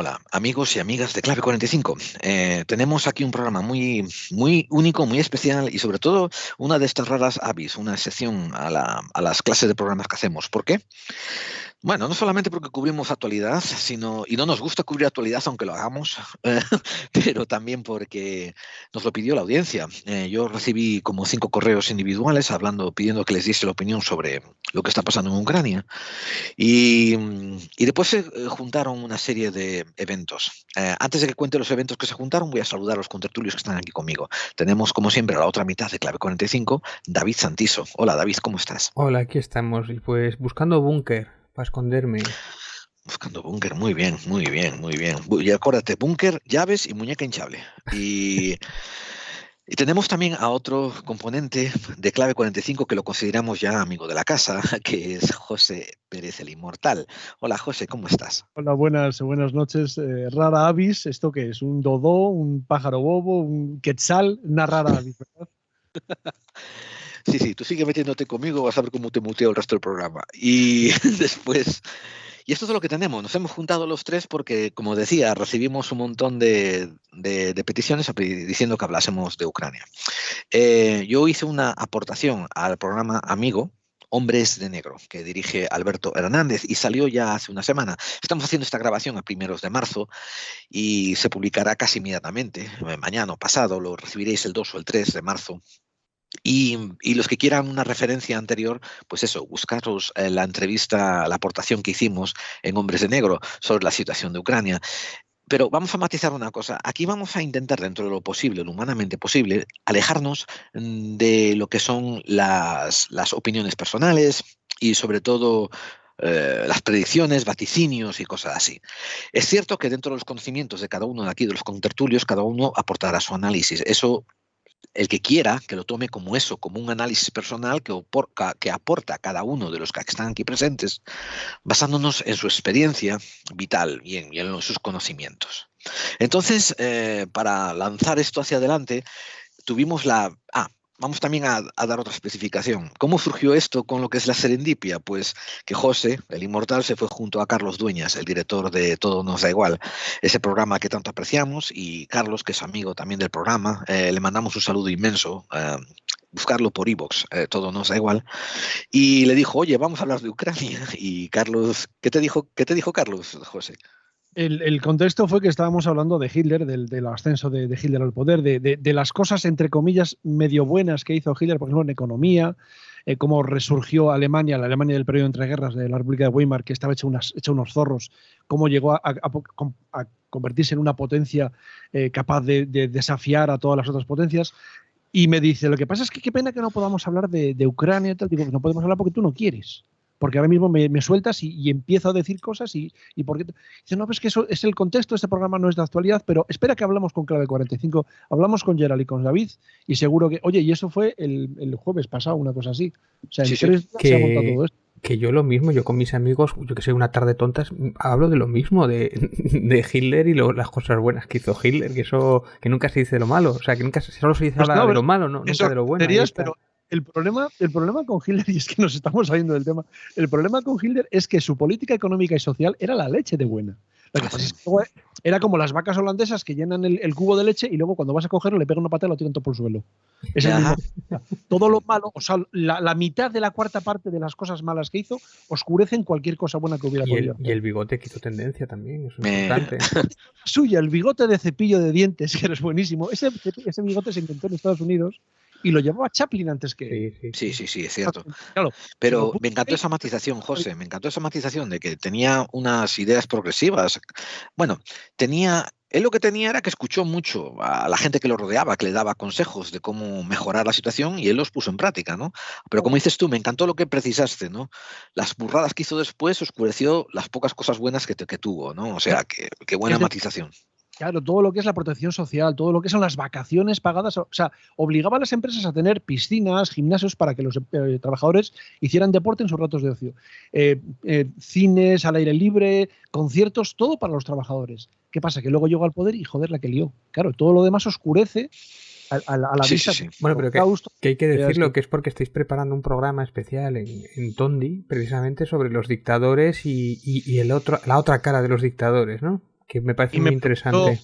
Hola, amigos y amigas de Clave 45. Tenemos aquí un programa muy único, muy especial y sobre todo una de estas raras avis, una excepción a las clases de programas que hacemos. ¿Por qué? Bueno, no solamente porque cubrimos actualidad, y no nos gusta cubrir actualidad aunque lo hagamos, eh, pero también porque nos lo pidió la audiencia. Yo recibí como 5 correos individuales pidiendo que les diese la opinión sobre lo que está pasando en Ucrania. Y después se juntaron una serie de eventos. Antes de que cuente los eventos que se juntaron, voy a saludar a los contertulios que están aquí conmigo. Tenemos, como siempre, a la otra mitad de Clave 45, David Santiso. Hola, David, ¿cómo estás? Hola, aquí estamos. Y pues buscando búnker para esconderme. Buscando búnker, muy bien, muy bien, muy bien. Y acuérdate, búnker, llaves y muñeca hinchable. Y tenemos también a otro componente de Clave 45 que lo consideramos ya amigo de la casa, que es José Pérez el Inmortal. Hola, José, ¿cómo estás? Hola, buenas noches. Rara avis, ¿esto qué es? ¿Un dodó, un pájaro bobo, un quetzal? Una rara avis, ¿verdad? Sí, sí, tú sigue metiéndote conmigo, vas a ver cómo te muteo el resto del programa. Y después, y esto es lo que tenemos. Nos hemos juntado los tres porque, como decía, recibimos un montón de peticiones diciendo que hablásemos de Ucrania. Yo hice una aportación al programa Amigo, Hombres de Negro, que dirige Alberto Hernández y salió ya hace una semana. Estamos haciendo esta grabación a 1 de marzo y se publicará casi inmediatamente, mañana o pasado, lo recibiréis el 2 o el 3 de marzo. Y los que quieran una referencia anterior, pues eso, buscaros la entrevista, la aportación que hicimos en Hombres de Negro sobre la situación de Ucrania. Pero vamos a matizar una cosa. Aquí vamos a intentar, dentro de lo posible, lo humanamente posible, alejarnos de lo que son las opiniones personales y sobre todo las predicciones, vaticinios y cosas así. Es cierto que dentro de los conocimientos de cada uno de aquí, de los contertulios, cada uno aportará su análisis. Eso el que quiera que lo tome como eso, como un análisis personal que aporta cada uno de los que están aquí presentes, basándonos en su experiencia vital y en sus conocimientos. Entonces, para lanzar esto hacia adelante, tuvimos vamos también a dar otra especificación. ¿Cómo surgió esto con lo que es la serendipia? Pues que José, el inmortal, se fue junto a Carlos Dueñas, el director de Todo nos da igual, ese programa que tanto apreciamos, y Carlos, que es amigo también del programa, le mandamos un saludo inmenso. Buscarlo por iVoox, todo nos da igual, y le dijo, oye, vamos a hablar de Ucrania. Y Carlos, qué te dijo Carlos, José? El contexto fue que estábamos hablando de Hitler, del ascenso de Hitler al poder, de las cosas, entre comillas, medio buenas que hizo Hitler, por ejemplo, en economía, cómo resurgió Alemania, la Alemania del periodo entre guerras de la República de Weimar, que estaba hecha unos zorros, cómo llegó a convertirse en una potencia capaz de desafiar a todas las otras potencias. Y me dice, lo que pasa es que qué pena que no podamos hablar de Ucrania y tal. Digo, no podemos hablar porque tú no quieres. Porque ahora mismo me sueltas y empiezo a decir cosas y porque dice, no, pues que eso es el contexto, este programa no es de actualidad, pero espera que hablamos con Clave 45, hablamos con Gerald y con David y seguro que, oye, y eso fue el jueves pasado, una cosa así. O sea, en Sí, sí. 3 días se ha montado todo esto. Que yo lo mismo, yo con mis amigos, yo que sé, una tarde tontas, hablo de lo mismo, de Hitler y las cosas buenas que hizo Hitler, que eso, que nunca se dice lo malo, o sea, que nunca solo se dice Pues hablar no, de lo malo, no, nunca eso de lo bueno, ahí serías, está. pero el problema con Hitler, y es que nos estamos saliendo del tema, el problema con Hitler es que su política económica y social era la leche de buena. Lo que pasa es que luego era como las vacas holandesas que llenan el cubo de leche y luego cuando vas a cogerlo le pegan una patada y lo tiran todo por el suelo. Es el mismo. Todo lo malo, o sea, la mitad de la cuarta parte de las cosas malas que hizo oscurecen cualquier cosa buena que hubiera podido Y hacer. el bigote que hizo tendencia también, eso es Me, importante. Suya, el bigote de cepillo de dientes, que es buenísimo. Ese bigote se inventó en Estados Unidos y lo llevaba Chaplin antes que él. Sí, sí, Sí, sí. sí, sí, es cierto. Claro, se lo Pero puso me encantó él. esa matización, José, me encantó esa matización de que tenía unas ideas progresivas. Bueno, él lo que tenía era que escuchó mucho a la gente que lo rodeaba, que le daba consejos de cómo mejorar la situación y él los puso en práctica, ¿no? Pero como dices tú, me encantó lo que precisaste, ¿no? Las burradas que hizo después oscureció las pocas cosas buenas que tuvo, ¿no? O sea, qué buena matización. Claro, todo lo que es la protección social, todo lo que son las vacaciones pagadas, o sea, obligaba a las empresas a tener piscinas, gimnasios para que los trabajadores hicieran deporte en sus ratos de ocio. Cines al aire libre, conciertos, todo para los trabajadores. ¿Qué pasa? Que luego llegó al poder y joder la que lió. Claro, todo lo demás oscurece a la Sí, sí, vista. sí. Bueno, pero que hay que decirlo, que es porque estáis preparando un programa especial en Tondi, precisamente sobre los dictadores y la otra cara de los dictadores, ¿no? que me parece muy interesante. Me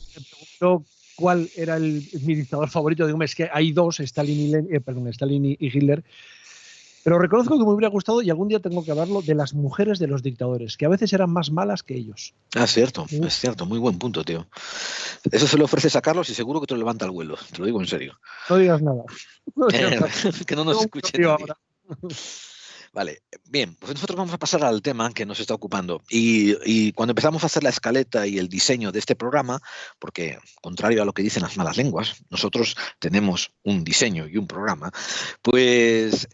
preguntó cuál era mi dictador favorito. Digo, es que hay dos, Stalin y Hitler. Pero reconozco que me hubiera gustado, y algún día tengo que hablarlo, de las mujeres de los dictadores, que a veces eran más malas que ellos. Es cierto, muy buen punto, tío. Eso se lo ofreces a Carlos y seguro que te lo levanta al vuelo, te lo digo en serio. No digas nada. Que no nos escuche nadie. Vale, bien, pues nosotros vamos a pasar al tema que nos está ocupando. Y cuando empezamos a hacer la escaleta y el diseño de este programa, porque contrario a lo que dicen las malas lenguas, nosotros tenemos un diseño y un programa, pues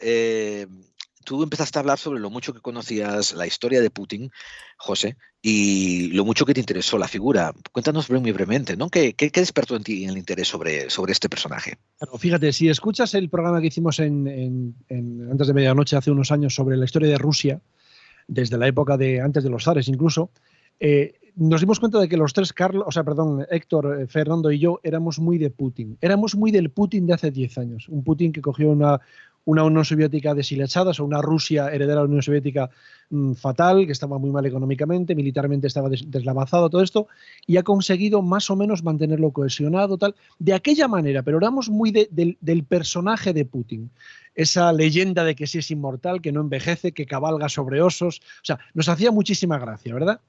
tú empezaste a hablar sobre lo mucho que conocías la historia de Putin, José, y lo mucho que te interesó la figura. Cuéntanos muy brevemente, ¿no? ¿Qué despertó en ti el interés sobre este personaje? Claro, fíjate, si escuchas el programa que hicimos antes de medianoche hace unos años sobre la historia de Rusia, desde la época de antes de los zares incluso, nos dimos cuenta de que los tres, Héctor, Fernando y yo, éramos muy de Putin. Éramos muy del Putin de hace 10 años. Un Putin que cogió una Unión Soviética deshilachada, o una Rusia heredera de la Unión Soviética fatal, que estaba muy mal económicamente, militarmente estaba deslavazado, todo esto, y ha conseguido más o menos mantenerlo cohesionado, tal, de aquella manera, pero éramos muy del personaje de Putin. Esa leyenda de que sí es inmortal, que no envejece, que cabalga sobre osos, o sea, nos hacía muchísima gracia, ¿verdad?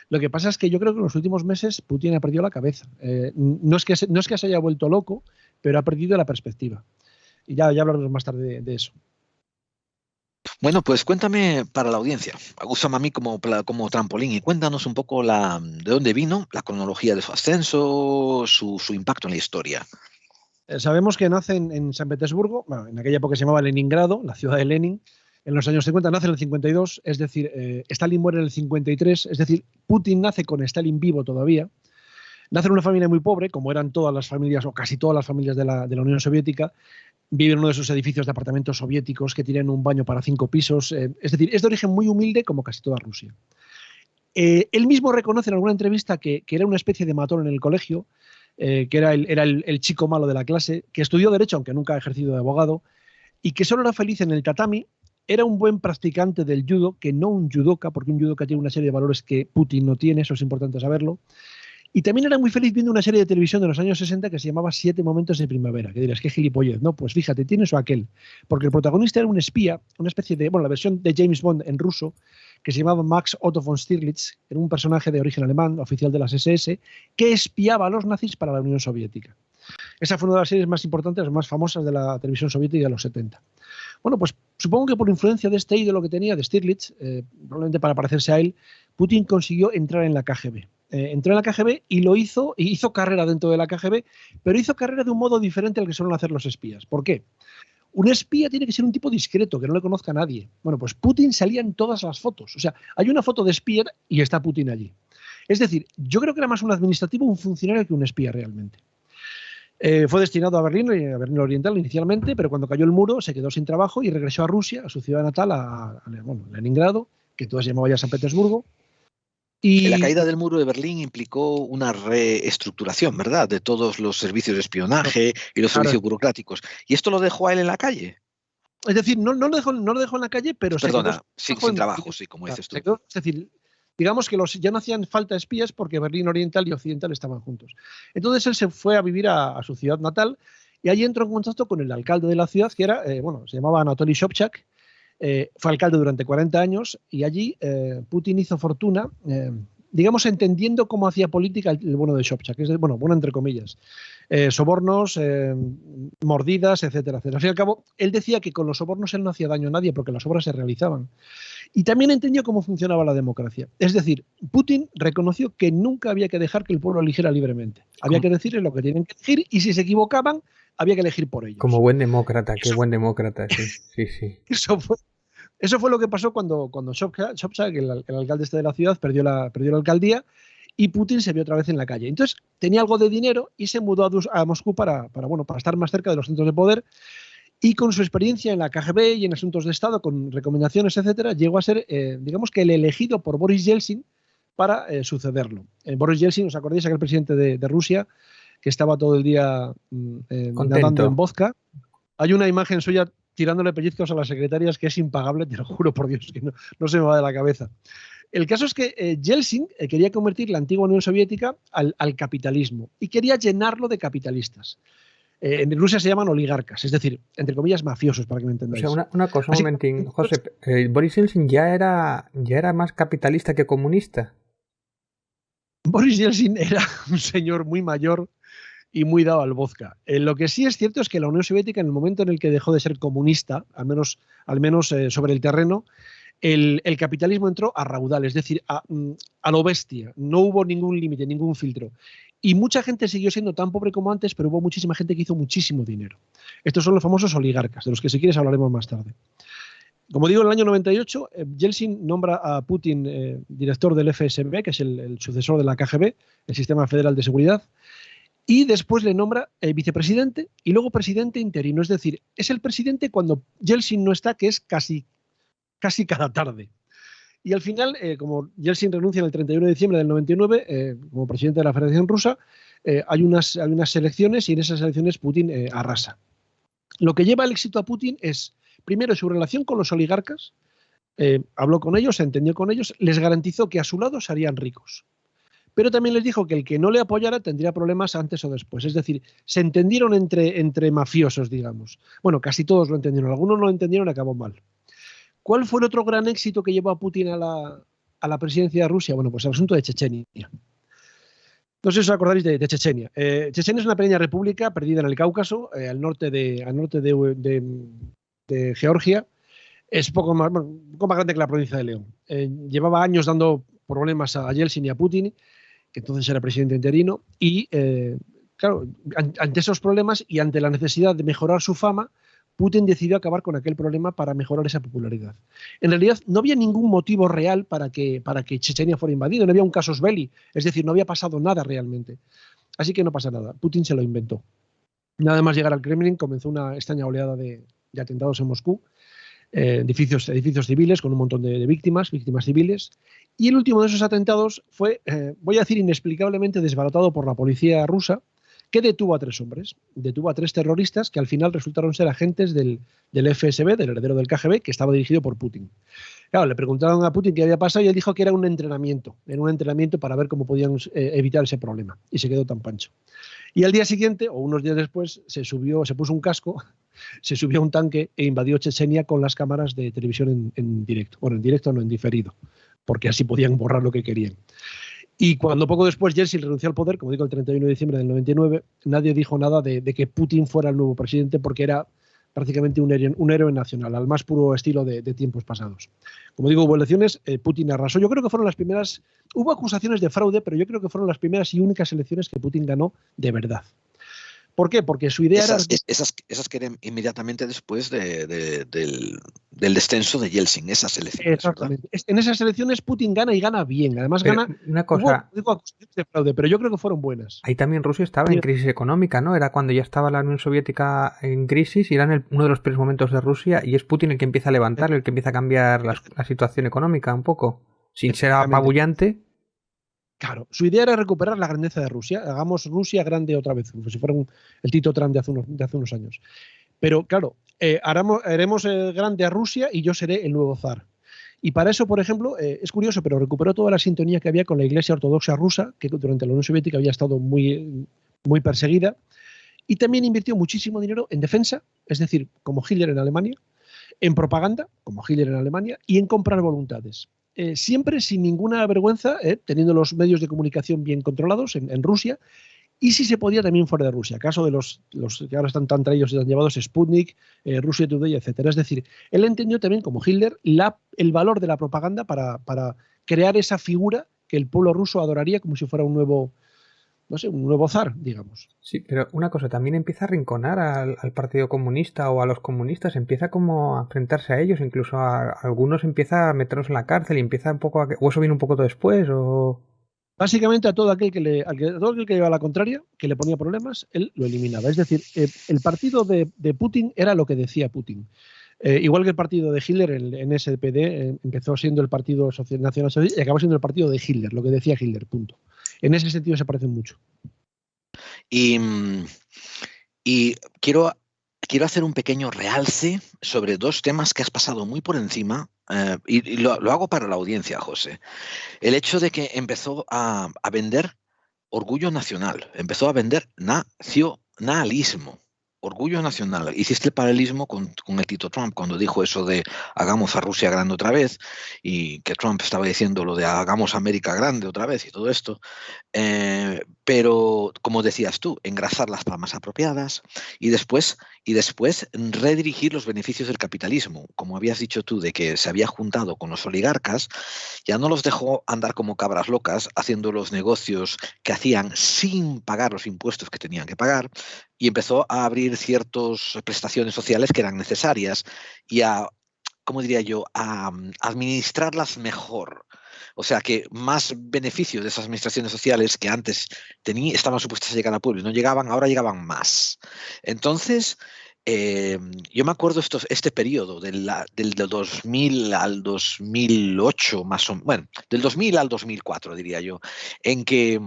Lo que pasa es que yo creo que en los últimos meses Putin ha perdido la cabeza. No es que se haya vuelto loco, pero ha perdido la perspectiva. Y ya hablaremos más tarde de eso. Bueno, pues cuéntame para la audiencia, úsame a mí como trampolín y cuéntanos un poco de dónde vino, la cronología de su ascenso, su impacto en la historia. Sabemos que nace en San Petersburgo, bueno, en aquella época se llamaba Leningrado, la ciudad de Lenin. En los años 50 nace en el 52, es decir, Stalin muere en el 53, es decir, Putin nace con Stalin vivo todavía. Nace en una familia muy pobre, como eran todas las familias, o casi todas las familias de la Unión Soviética. Vive en uno de esos edificios de apartamentos soviéticos que tienen un baño para 5 pisos. Es decir, es de origen muy humilde, como casi toda Rusia. Él mismo reconoce en alguna entrevista que era una especie de matón en el colegio, que era el chico malo de la clase, que estudió Derecho, aunque nunca ha ejercido de abogado, y que solo era feliz en el tatami. Era un buen practicante del judo, que no un judoka, porque un judoka tiene una serie de valores que Putin no tiene, eso es importante saberlo. Y también era muy feliz viendo una serie de televisión de los años 60 que se llamaba 7 momentos de primavera. Que dirás, qué gilipollez. No, pues fíjate, tiene eso aquel. Porque el protagonista era un espía, una especie de, la versión de James Bond en ruso, que se llamaba Max Otto von Stirlitz, era un personaje de origen alemán, oficial de las SS, que espiaba a los nazis para la Unión Soviética. Esa fue una de las series más importantes, más famosas de la televisión soviética de los 70. Bueno, pues supongo que por influencia de este ídolo que tenía, de Stirlitz, probablemente para parecerse a él, Putin consiguió entrar en la KGB. Entró en la KGB y hizo carrera dentro de la KGB, pero hizo carrera de un modo diferente al que suelen hacer los espías. ¿Por qué? Un espía tiene que ser un tipo discreto, que no le conozca a nadie. Bueno, pues Putin salía en todas las fotos. O sea, hay una foto de espía y está Putin allí. Es decir, yo creo que era más un administrativo, un funcionario que un espía realmente. Fue destinado a Berlín Oriental inicialmente, pero cuando cayó el muro se quedó sin trabajo y regresó a Rusia, a su ciudad natal, a Leningrado, que entonces se llamaba ya San Petersburgo. Y la caída del muro de Berlín implicó una reestructuración, ¿verdad?, de todos los servicios de espionaje y los servicios burocráticos. ¿Y esto lo dejó a él en la calle? Es decir, no lo dejó en la calle, pero Perdona, sin trabajo, sí, como dices tú. Es decir, digamos que ya no hacían falta espías porque Berlín Oriental y Occidental estaban juntos. Entonces él se fue a vivir a su ciudad natal y allí entró en contacto con el alcalde de la ciudad, que era, se llamaba Anatoly Sobchak. Fue alcalde durante 40 años y allí Putin hizo fortuna, digamos, entendiendo cómo hacía política el bueno de Sobchak, es bueno entre comillas, sobornos, mordidas, etcétera, etcétera. Al fin y al cabo, él decía que con los sobornos él no hacía daño a nadie porque las obras se realizaban. Y también entendió cómo funcionaba la democracia. Es decir, Putin reconoció que nunca había que dejar que el pueblo eligiera libremente. Había que decirles lo que tienen que elegir y si se equivocaban, había que elegir por ellos. Como buen demócrata, qué buen demócrata, sí. Eso fue lo que pasó cuando Sobchak, el alcalde de la ciudad, perdió la alcaldía y Putin se vio otra vez en la calle. Entonces tenía algo de dinero y se mudó a Moscú para estar más cerca de los centros de poder y con su experiencia en la KGB y en asuntos de Estado, con recomendaciones, etcétera, llegó a ser, digamos que el elegido por Boris Yeltsin para sucederlo. Boris Yeltsin, ¿os acordáis? Aquel presidente de Rusia que estaba todo el día nadando en vodka. Hay una imagen suya tirándole pellizcos a las secretarias que es impagable, te lo juro por Dios, que no se me va de la cabeza. El caso es que Yeltsin quería convertir la antigua Unión Soviética al capitalismo y quería llenarlo de capitalistas. En Rusia se llaman oligarcas, es decir, entre comillas, mafiosos, para que me O entendáis. sea, una cosa, un Así momentín, José, Boris Yeltsin ya era más capitalista que comunista. Boris Yeltsin era un señor muy mayor y muy dado al vodka. Lo que sí es cierto es que la Unión Soviética, en el momento en el que dejó de ser comunista, al menos sobre el terreno, el capitalismo entró a raudal, es decir, a lo bestia. No hubo ningún límite, ningún filtro. Y mucha gente siguió siendo tan pobre como antes, pero hubo muchísima gente que hizo muchísimo dinero. Estos son los famosos oligarcas, de los que si quieres hablaremos más tarde. Como digo, en el año 98, Yeltsin nombra a Putin director del FSB, que es el sucesor de la KGB, el Sistema Federal de Seguridad, y después le nombra vicepresidente y luego presidente interino. Es decir, es el presidente cuando Yeltsin no está, que es casi cada tarde. Y al final, como Yeltsin renuncia en el 31 de diciembre del 99 como presidente de la Federación Rusa, hay unas elecciones y en esas elecciones Putin arrasa. Lo que lleva el éxito a Putin es, primero, su relación con los oligarcas. Habló con ellos, se entendió con ellos, les garantizó que a su lado se harían ricos. Pero también les dijo que el que no le apoyara tendría problemas antes o después. Es decir, se entendieron entre mafiosos, digamos. Bueno, casi todos lo entendieron. Algunos no lo entendieron y acabó mal. ¿Cuál fue el otro gran éxito que llevó a Putin a la presidencia de Rusia? Bueno, pues el asunto de Chechenia. No sé si os acordáis de Chechenia. Chechenia es una pequeña república perdida en el Cáucaso, al norte de Georgia. Es un poco más grande que la provincia de León. Llevaba años dando problemas a Yeltsin y a Putin, que entonces era presidente interino, y claro, ante esos problemas y ante la necesidad de mejorar su fama, Putin decidió acabar con aquel problema para mejorar esa popularidad. En realidad no había ningún motivo real para que Chechenia fuera invadido, no había un casus belli, es decir, no había pasado nada realmente. Así que no pasa nada, Putin se lo inventó. Nada más llegar al Kremlin comenzó una extraña oleada de atentados en Moscú, edificios civiles con un montón de víctimas civiles, y el último de esos atentados fue, voy a decir, inexplicablemente desbaratado por la policía rusa, que detuvo a 3 hombres, detuvo a 3 terroristas que al final resultaron ser agentes del FSB, del heredero del KGB, que estaba dirigido por Putin. Claro, le preguntaron a Putin qué había pasado y él dijo que era un entrenamiento para ver cómo podían evitar ese problema, y se quedó tan pancho. Y al día siguiente, o unos días después, se puso un casco, se subió a un tanque e invadió Chechenia con las cámaras de televisión en directo. Bueno, en directo no, en diferido, porque así podían borrar lo que querían. Y cuando poco después Yeltsin renunció al poder, como digo, el 31 de diciembre del 99, nadie dijo nada de que Putin fuera el nuevo presidente, porque era prácticamente un héroe nacional, al más puro estilo de tiempos pasados. Como digo, hubo elecciones, Putin arrasó. Yo creo que fueron las primeras, hubo acusaciones de fraude, pero yo creo que fueron las primeras y únicas elecciones que Putin ganó de verdad. ¿Por qué? Porque su idea era... Esas que eran inmediatamente después del descenso de Yeltsin, esas elecciones. Exactamente. ¿Verdad? En esas elecciones Putin gana y gana bien. Además gana... Una cosa... Hubo acusaciones de fraude, pero yo creo que fueron buenas. Ahí también Rusia estaba en crisis económica, ¿no? Era cuando ya estaba la Unión Soviética en crisis y era uno de los primeros momentos de Rusia y es Putin el que empieza a levantar, el que empieza a cambiar la situación económica un poco. Sin ser apabullante... Claro, su idea era recuperar la grandeza de Rusia. Hagamos Rusia grande otra vez, como si fuera el Tito Trump de hace unos años. Pero claro, haremos grande a Rusia y yo seré el nuevo zar. Y para eso, por ejemplo, es curioso, pero recuperó toda la sintonía que había con la Iglesia Ortodoxa rusa, que durante la Unión Soviética había estado muy, muy perseguida. Y también invirtió muchísimo dinero en defensa, es decir, como Hitler en Alemania, en propaganda, como Hitler en Alemania, y en comprar voluntades. Siempre sin ninguna vergüenza, teniendo los medios de comunicación bien controlados en Rusia, y si se podía también fuera de Rusia, caso de los que ahora están tan traídos y tan llevados, Sputnik, Russia Today, etcétera. Es decir, él entendió también, como Hitler, el valor de la propaganda para crear esa figura que el pueblo ruso adoraría como si fuera un nuevo zar, digamos. Sí, pero una cosa, también empieza a arrinconar al Partido Comunista o a los comunistas, empieza como a enfrentarse a ellos, incluso a algunos empieza a meterlos en la cárcel y empieza un poco o eso viene un poco después, o... Básicamente a todo aquel que llevaba la contraria, que le ponía problemas, él lo eliminaba. Es decir, el partido de Putin era lo que decía Putin. Igual que el partido de Hitler, el NSPD, empezó siendo el Partido Nacional Socialista y acabó siendo el partido de Hitler, lo que decía Hitler, punto. En ese sentido se parecen mucho. Y quiero quiero hacer un pequeño realce sobre dos temas que has pasado muy por encima, y lo hago para la audiencia, José. El hecho de que empezó a vender orgullo nacional, empezó a vender nacionalismo. Orgullo nacional. Hiciste el paralelismo con el Tito Trump cuando dijo eso de hagamos a Rusia grande otra vez, y que Trump estaba diciendo lo de hagamos América grande otra vez y todo esto. Pero, como decías tú, engrasar las palmas apropiadas y después redirigir los beneficios del capitalismo. Como habías dicho tú, de que se había juntado con los oligarcas, ya no los dejó andar como cabras locas haciendo los negocios que hacían sin pagar los impuestos que tenían que pagar, y empezó a abrir ciertas prestaciones sociales que eran necesarias y a, ¿cómo diría yo?, a administrarlas mejor. O sea, que más beneficios de esas administraciones sociales que antes estaban supuestas a llegar al pueblo y no llegaban, ahora llegaban más. Entonces, yo me acuerdo este periodo del 2000 al 2008, más o menos, bueno, del 2000 al 2004, diría yo, en que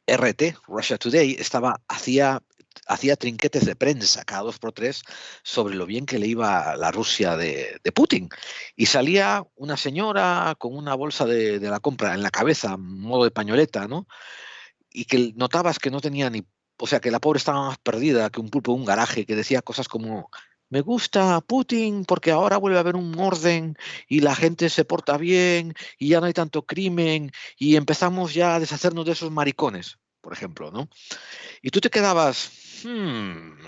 RT, Russia Today, hacía trinquetes de prensa cada 2x3 sobre lo bien que le iba a la Rusia de Putin. Y salía una señora con una bolsa de la compra en la cabeza, modo de pañoleta, ¿no? Y que notabas que no tenía ni... O sea, que la pobre estaba más perdida que un pulpo en un garaje, que decía cosas como... Me gusta Putin porque ahora vuelve a haber un orden y la gente se porta bien y ya no hay tanto crimen y empezamos ya a deshacernos de esos maricones, por ejemplo, ¿no? Y tú te quedabas...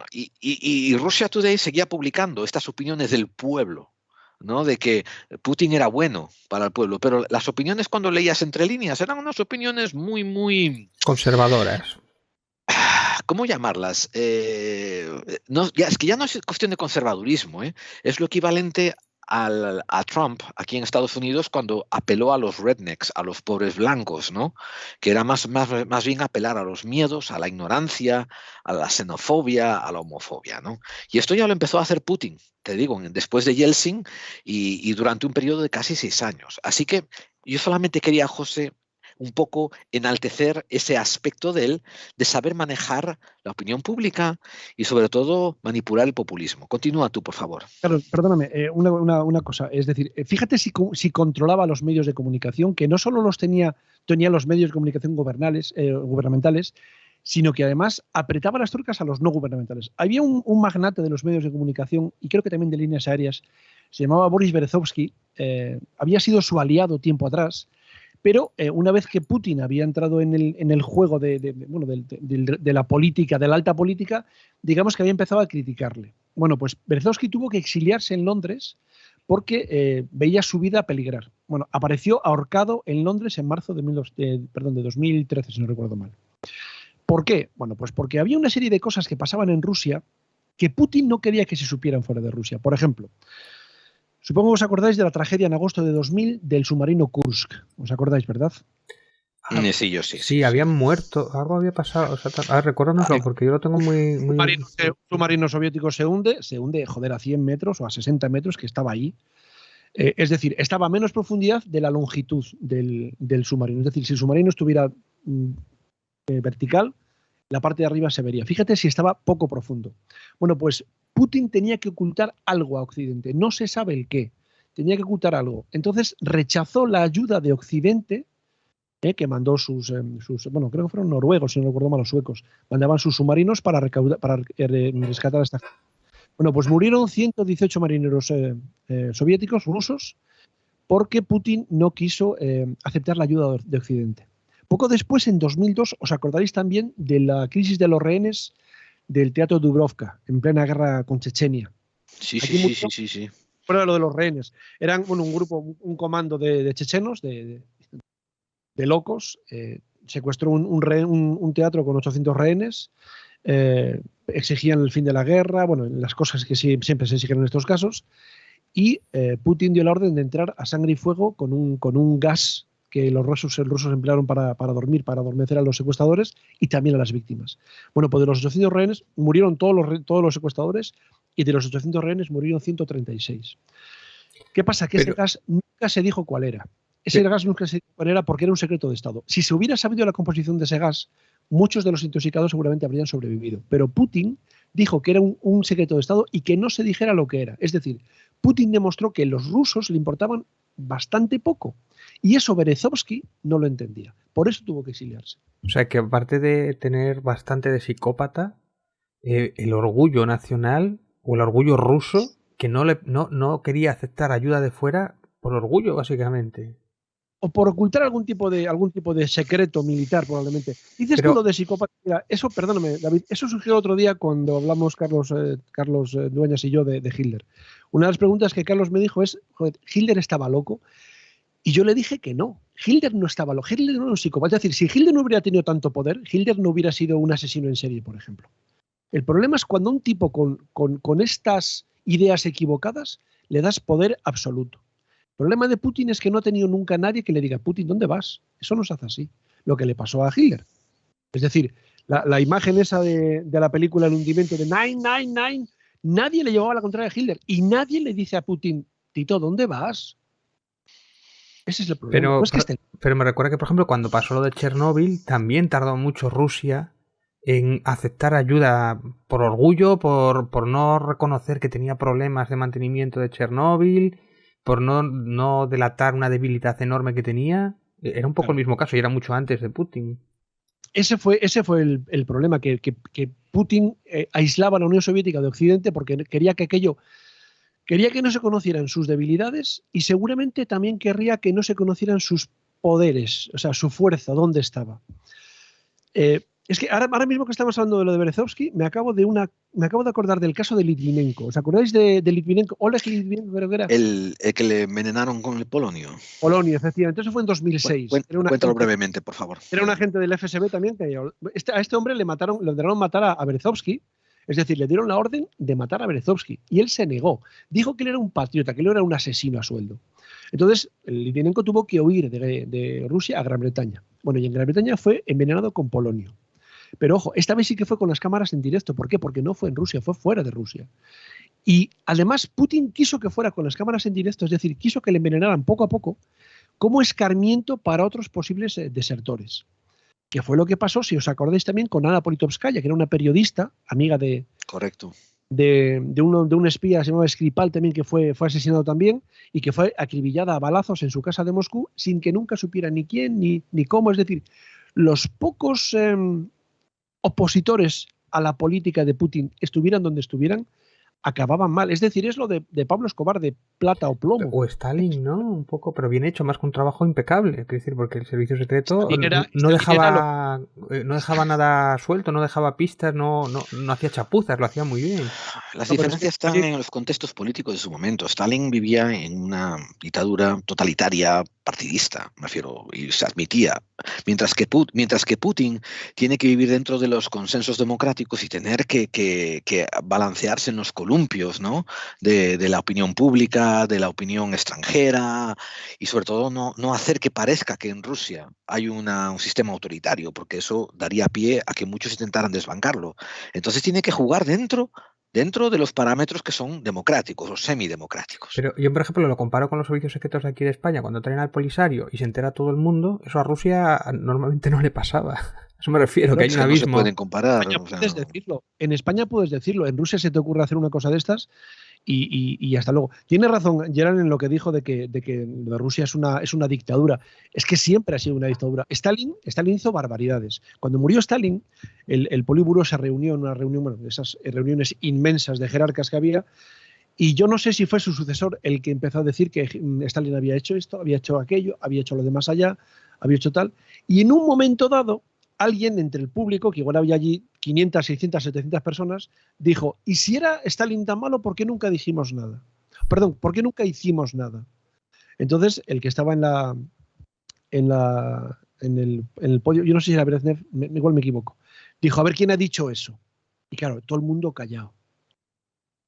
Y Russia Today seguía publicando estas opiniones del pueblo, ¿no? De que Putin era bueno para el pueblo, pero las opiniones, cuando leías entre líneas, eran unas opiniones muy, muy... conservadoras. ¿Cómo llamarlas? Es que ya no es cuestión de conservadurismo, ¿eh? Es lo equivalente a Trump aquí en Estados Unidos cuando apeló a los rednecks, a los pobres blancos, ¿no? Que era más bien apelar a los miedos, a la ignorancia, a la xenofobia, a la homofobia, ¿no? Y esto ya lo empezó a hacer Putin, te digo, después de Yeltsin y durante un periodo de casi 6 años. Así que yo solamente quería, José, un poco enaltecer ese aspecto de él, de saber manejar la opinión pública y sobre todo manipular el populismo. Continúa tú, por favor. Claro, perdóname, una cosa. Es decir, fíjate si controlaba los medios de comunicación, que no solo tenía los medios de comunicación gubernamentales, sino que además apretaba las tuercas a los no gubernamentales. Había un magnate de los medios de comunicación, y creo que también de líneas aéreas, se llamaba Boris Berezovsky, había sido su aliado tiempo atrás, pero una vez que Putin había entrado en el juego de la política, de la alta política, digamos que había empezado a criticarle. Bueno, pues Berezovsky tuvo que exiliarse en Londres porque veía su vida peligrar. Bueno, apareció ahorcado en Londres en marzo de 2013, si no recuerdo mal. ¿Por qué? Bueno, pues porque había una serie de cosas que pasaban en Rusia que Putin no quería que se supieran fuera de Rusia. Por ejemplo, supongo que os acordáis de la tragedia en agosto de 2000 del submarino Kursk. ¿Os acordáis, verdad? Sí, yo sí. Sí, habían muerto, algo había pasado. O sea, recuérdanoslo, porque yo lo tengo muy... Un submarino soviético se hunde, joder, a 100 metros o a 60 metros, que estaba ahí. Es decir, estaba a menos profundidad de la longitud del submarino. Es decir, si el submarino estuviera vertical, la parte de arriba se vería. Fíjate si estaba poco profundo. Bueno, pues Putin tenía que ocultar algo a Occidente. No se sabe el qué. Tenía que ocultar algo. Entonces rechazó la ayuda de Occidente, que mandó bueno, creo que fueron noruegos, si no recuerdo mal, los suecos. Mandaban sus submarinos para rescatar a esta gente. Bueno, pues murieron 118 marineros soviéticos, rusos, porque Putin no quiso aceptar la ayuda de Occidente. Poco después, en 2002, os acordaréis también de la crisis de los rehenes del Teatro Dubrovka, en plena guerra con Chechenia. Sí. Fuera de lo de los rehenes. Eran un comando de chechenos, de locos, secuestró un teatro con 800 rehenes, exigían el fin de la guerra, bueno, las cosas que siempre se exigen en estos casos, y Putin dio la orden de entrar a sangre y fuego con un gas que los rusos emplearon para dormir, para adormecer a los secuestradores y también a las víctimas. Bueno, pues de los 800 rehenes murieron todos los secuestradores, y de los 800 rehenes murieron 136. ¿Qué pasa? Que ese gas nunca se dijo cuál era. Ese gas nunca se dijo cuál era porque era un secreto de Estado. Si se hubiera sabido la composición de ese gas, muchos de los intoxicados seguramente habrían sobrevivido. Pero Putin dijo que era un secreto de Estado y que no se dijera lo que era. Es decir, Putin demostró que los rusos le importaban bastante poco. Y eso Berezovsky no lo entendía. Por eso tuvo que exiliarse. O sea que aparte de tener bastante de psicópata, el orgullo nacional o el orgullo ruso, que no quería aceptar ayuda de fuera por orgullo, básicamente. O por ocultar algún tipo de secreto militar, probablemente. Dices Pero, tú lo de psicópata. Mira, eso, perdóname, David, eso surgió otro día cuando hablamos Carlos Dueñas y yo de Hitler. Una de las preguntas que Carlos me dijo es, joder, ¿Hitler estaba loco? Y yo le dije que no. Hitler no estaba loco. Hitler no era un psicópata. Es decir, si Hitler no hubiera tenido tanto poder, Hitler no hubiera sido un asesino en serie, por ejemplo. El problema es cuando a un tipo con estas ideas equivocadas le das poder absoluto. El problema de Putin es que no ha tenido nunca nadie que le diga, Putin, ¿dónde vas? Eso no se hace así. Lo que le pasó a Hitler. Es decir, la imagen esa de la película El hundimiento de 999, nadie le llevaba la contraria a Hitler y nadie le dice a Putin, Tito, ¿dónde vas? Ese es el problema. pero, No es que pero me recuerda que, por ejemplo, cuando pasó lo de Chernóbil, también tardó mucho Rusia en aceptar ayuda por orgullo, por no reconocer que tenía problemas de mantenimiento de Chernóbil, por no delatar una debilidad enorme que tenía. Era un poco el mismo caso y era mucho antes de Putin. Ese fue el problema, que Putin aislaba a la Unión Soviética de Occidente porque quería que no se conocieran sus debilidades y seguramente también querría que no se conocieran sus poderes, o sea, su fuerza, dónde estaba. Es que ahora mismo que estamos hablando de lo de Berezovsky, me acabo de acordar del caso de Litvinenko. ¿Os acordáis de Litvinenko? Oleg Litvinenko, creo que era. El que le envenenaron con el polonio. Polonia, efectivamente. Eso fue en 2006. Cuéntalo brevemente, por favor. Era un agente del FSB también. A este hombre le ordenaron matar a Berezovsky. Es decir, le dieron la orden de matar a Berezovsky. Y él se negó. Dijo que él era un patriota, que él era un asesino a sueldo. Entonces, Litvinenko tuvo que huir de Rusia a Gran Bretaña. Bueno, y en Gran Bretaña fue envenenado con polonio. Pero ojo, esta vez sí que fue con las cámaras en directo. ¿Por qué? Porque no fue en Rusia, fue fuera de Rusia. Y además Putin quiso que fuera con las cámaras en directo, es decir, quiso que le envenenaran poco a poco como escarmiento para otros posibles desertores. Que fue lo que pasó, si os acordáis también, con Ana Politkovskaya, que era una periodista, amiga de... Correcto. De un espía que se llamaba Skripal también, que fue asesinado también y que fue acribillada a balazos en su casa de Moscú sin que nunca supiera ni quién ni cómo. Es decir, los pocos opositores a la política de Putin estuvieran donde estuvieran, acababan mal. Es decir, es lo de Pablo Escobar, de plata o plomo. O Stalin, ¿no? Un poco, pero bien hecho, más que un trabajo impecable. Es decir, porque el servicio secreto no dejaba nada suelto, no dejaba pistas, no hacía chapuzas, lo hacía muy bien. Las diferencias están en los contextos políticos de su momento. Stalin vivía en una dictadura totalitaria, partidista, me refiero, y se admitía. Mientras que Putin tiene que vivir dentro de los consensos democráticos y tener que balancearse en los columpios, ¿no? de la opinión pública, de la opinión extranjera y sobre todo no hacer que parezca que en Rusia hay un sistema autoritario, porque eso daría pie a que muchos intentaran desbancarlo. Entonces tiene que jugar dentro de los parámetros que son democráticos o semidemocráticos. Pero yo, por ejemplo, lo comparo con los servicios secretos de aquí de España. Cuando traen al Polisario y se entera todo el mundo, eso a Rusia normalmente no le pasaba. Eso me refiero, que hay un abismo. No se pueden comparar. En España puedes decirlo. En Rusia se te ocurre hacer una cosa de estas y hasta luego. Tiene razón Gerard en lo que dijo de que Rusia es una dictadura. Es que siempre ha sido una dictadura. Stalin hizo barbaridades. Cuando murió Stalin, el Politburó se reunió en una reunión, bueno, esas reuniones inmensas de jerarcas que había, y yo no sé si fue su sucesor el que empezó a decir que Stalin había hecho esto, había hecho aquello, había hecho lo de más allá, había hecho tal, y en un momento dado alguien entre el público, que igual había allí 500, 600, 700 personas, dijo, ¿y si era Stalin tan malo, por qué nunca dijimos nada? Perdón, ¿por qué nunca hicimos nada? Entonces, el que estaba en el podio, yo no sé si era Brezhnev, igual me equivoco, dijo, a ver, ¿quién ha dicho eso? Y claro, todo el mundo callado.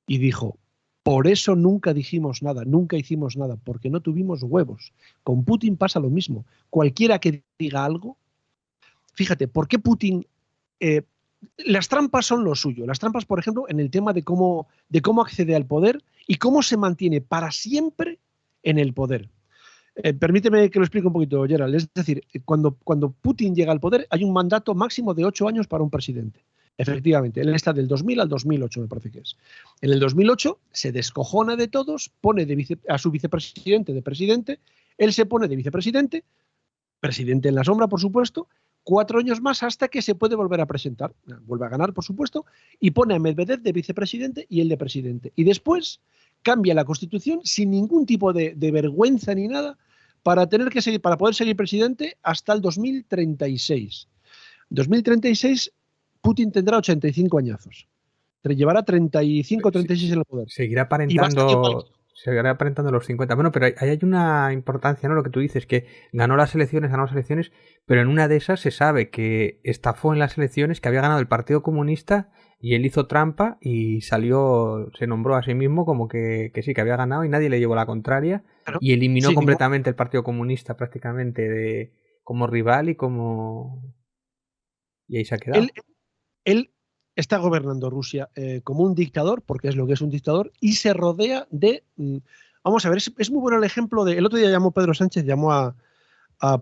Y dijo, por eso nunca dijimos nada, nunca hicimos nada, porque no tuvimos huevos. Con Putin pasa lo mismo. Cualquiera que diga algo, fíjate, ¿por qué Putin? Las trampas son lo suyo. Las trampas, por ejemplo, en el tema de cómo accede al poder y cómo se mantiene para siempre en el poder. Permíteme que lo explique un poquito, Gerald. Es decir, cuando Putin llega al poder, hay un mandato máximo de 8 años para un presidente. Efectivamente, él está del 2000 al 2008, me parece que es. En el 2008 se descojona de todos, pone a su vicepresidente de presidente, él se pone de vicepresidente, presidente en la sombra, por supuesto, 4 años más hasta que se puede volver a presentar, vuelve a ganar, por supuesto, y pone a Medvedev de vicepresidente y él de presidente. Y después cambia la Constitución sin ningún tipo de vergüenza ni nada para poder seguir presidente hasta el 2036. 2036 Putin tendrá 85 añazos. Llevará 35, 36 en el poder. Seguirá aparentando los 50. Bueno, pero ahí hay una importancia, ¿no? Lo que tú dices, que ganó las elecciones, pero en una de esas se sabe que estafó en las elecciones, que había ganado el Partido Comunista y él hizo trampa y se nombró a sí mismo como que sí, que había ganado y nadie le llevó la contraria, claro, y eliminó completamente el Partido Comunista prácticamente como rival y ahí se ha quedado. Él está gobernando Rusia como un dictador, porque es lo que es un dictador, y se rodea de... vamos a ver, es muy bueno el ejemplo de... El otro día Pedro Sánchez llamó a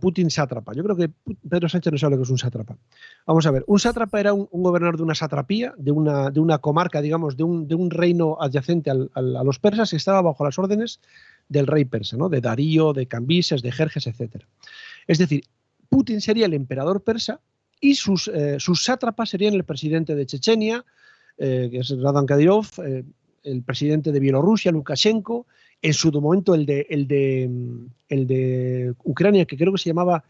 Putin sátrapa. Yo creo que Pedro Sánchez no sabe lo que es un sátrapa. Vamos a ver, un sátrapa era un gobernador de una satrapía, de una comarca, digamos, de un reino adyacente a los persas, que estaba bajo las órdenes del rey persa, ¿no? De Darío, de Cambises, de Jerjes, etc. Es decir, Putin sería el emperador persa, y sus sátrapas serían el presidente de Chechenia, que es Radan Kadyrov, el presidente de Bielorrusia, Lukashenko, en su momento el de Ucrania, que creo que se llamaba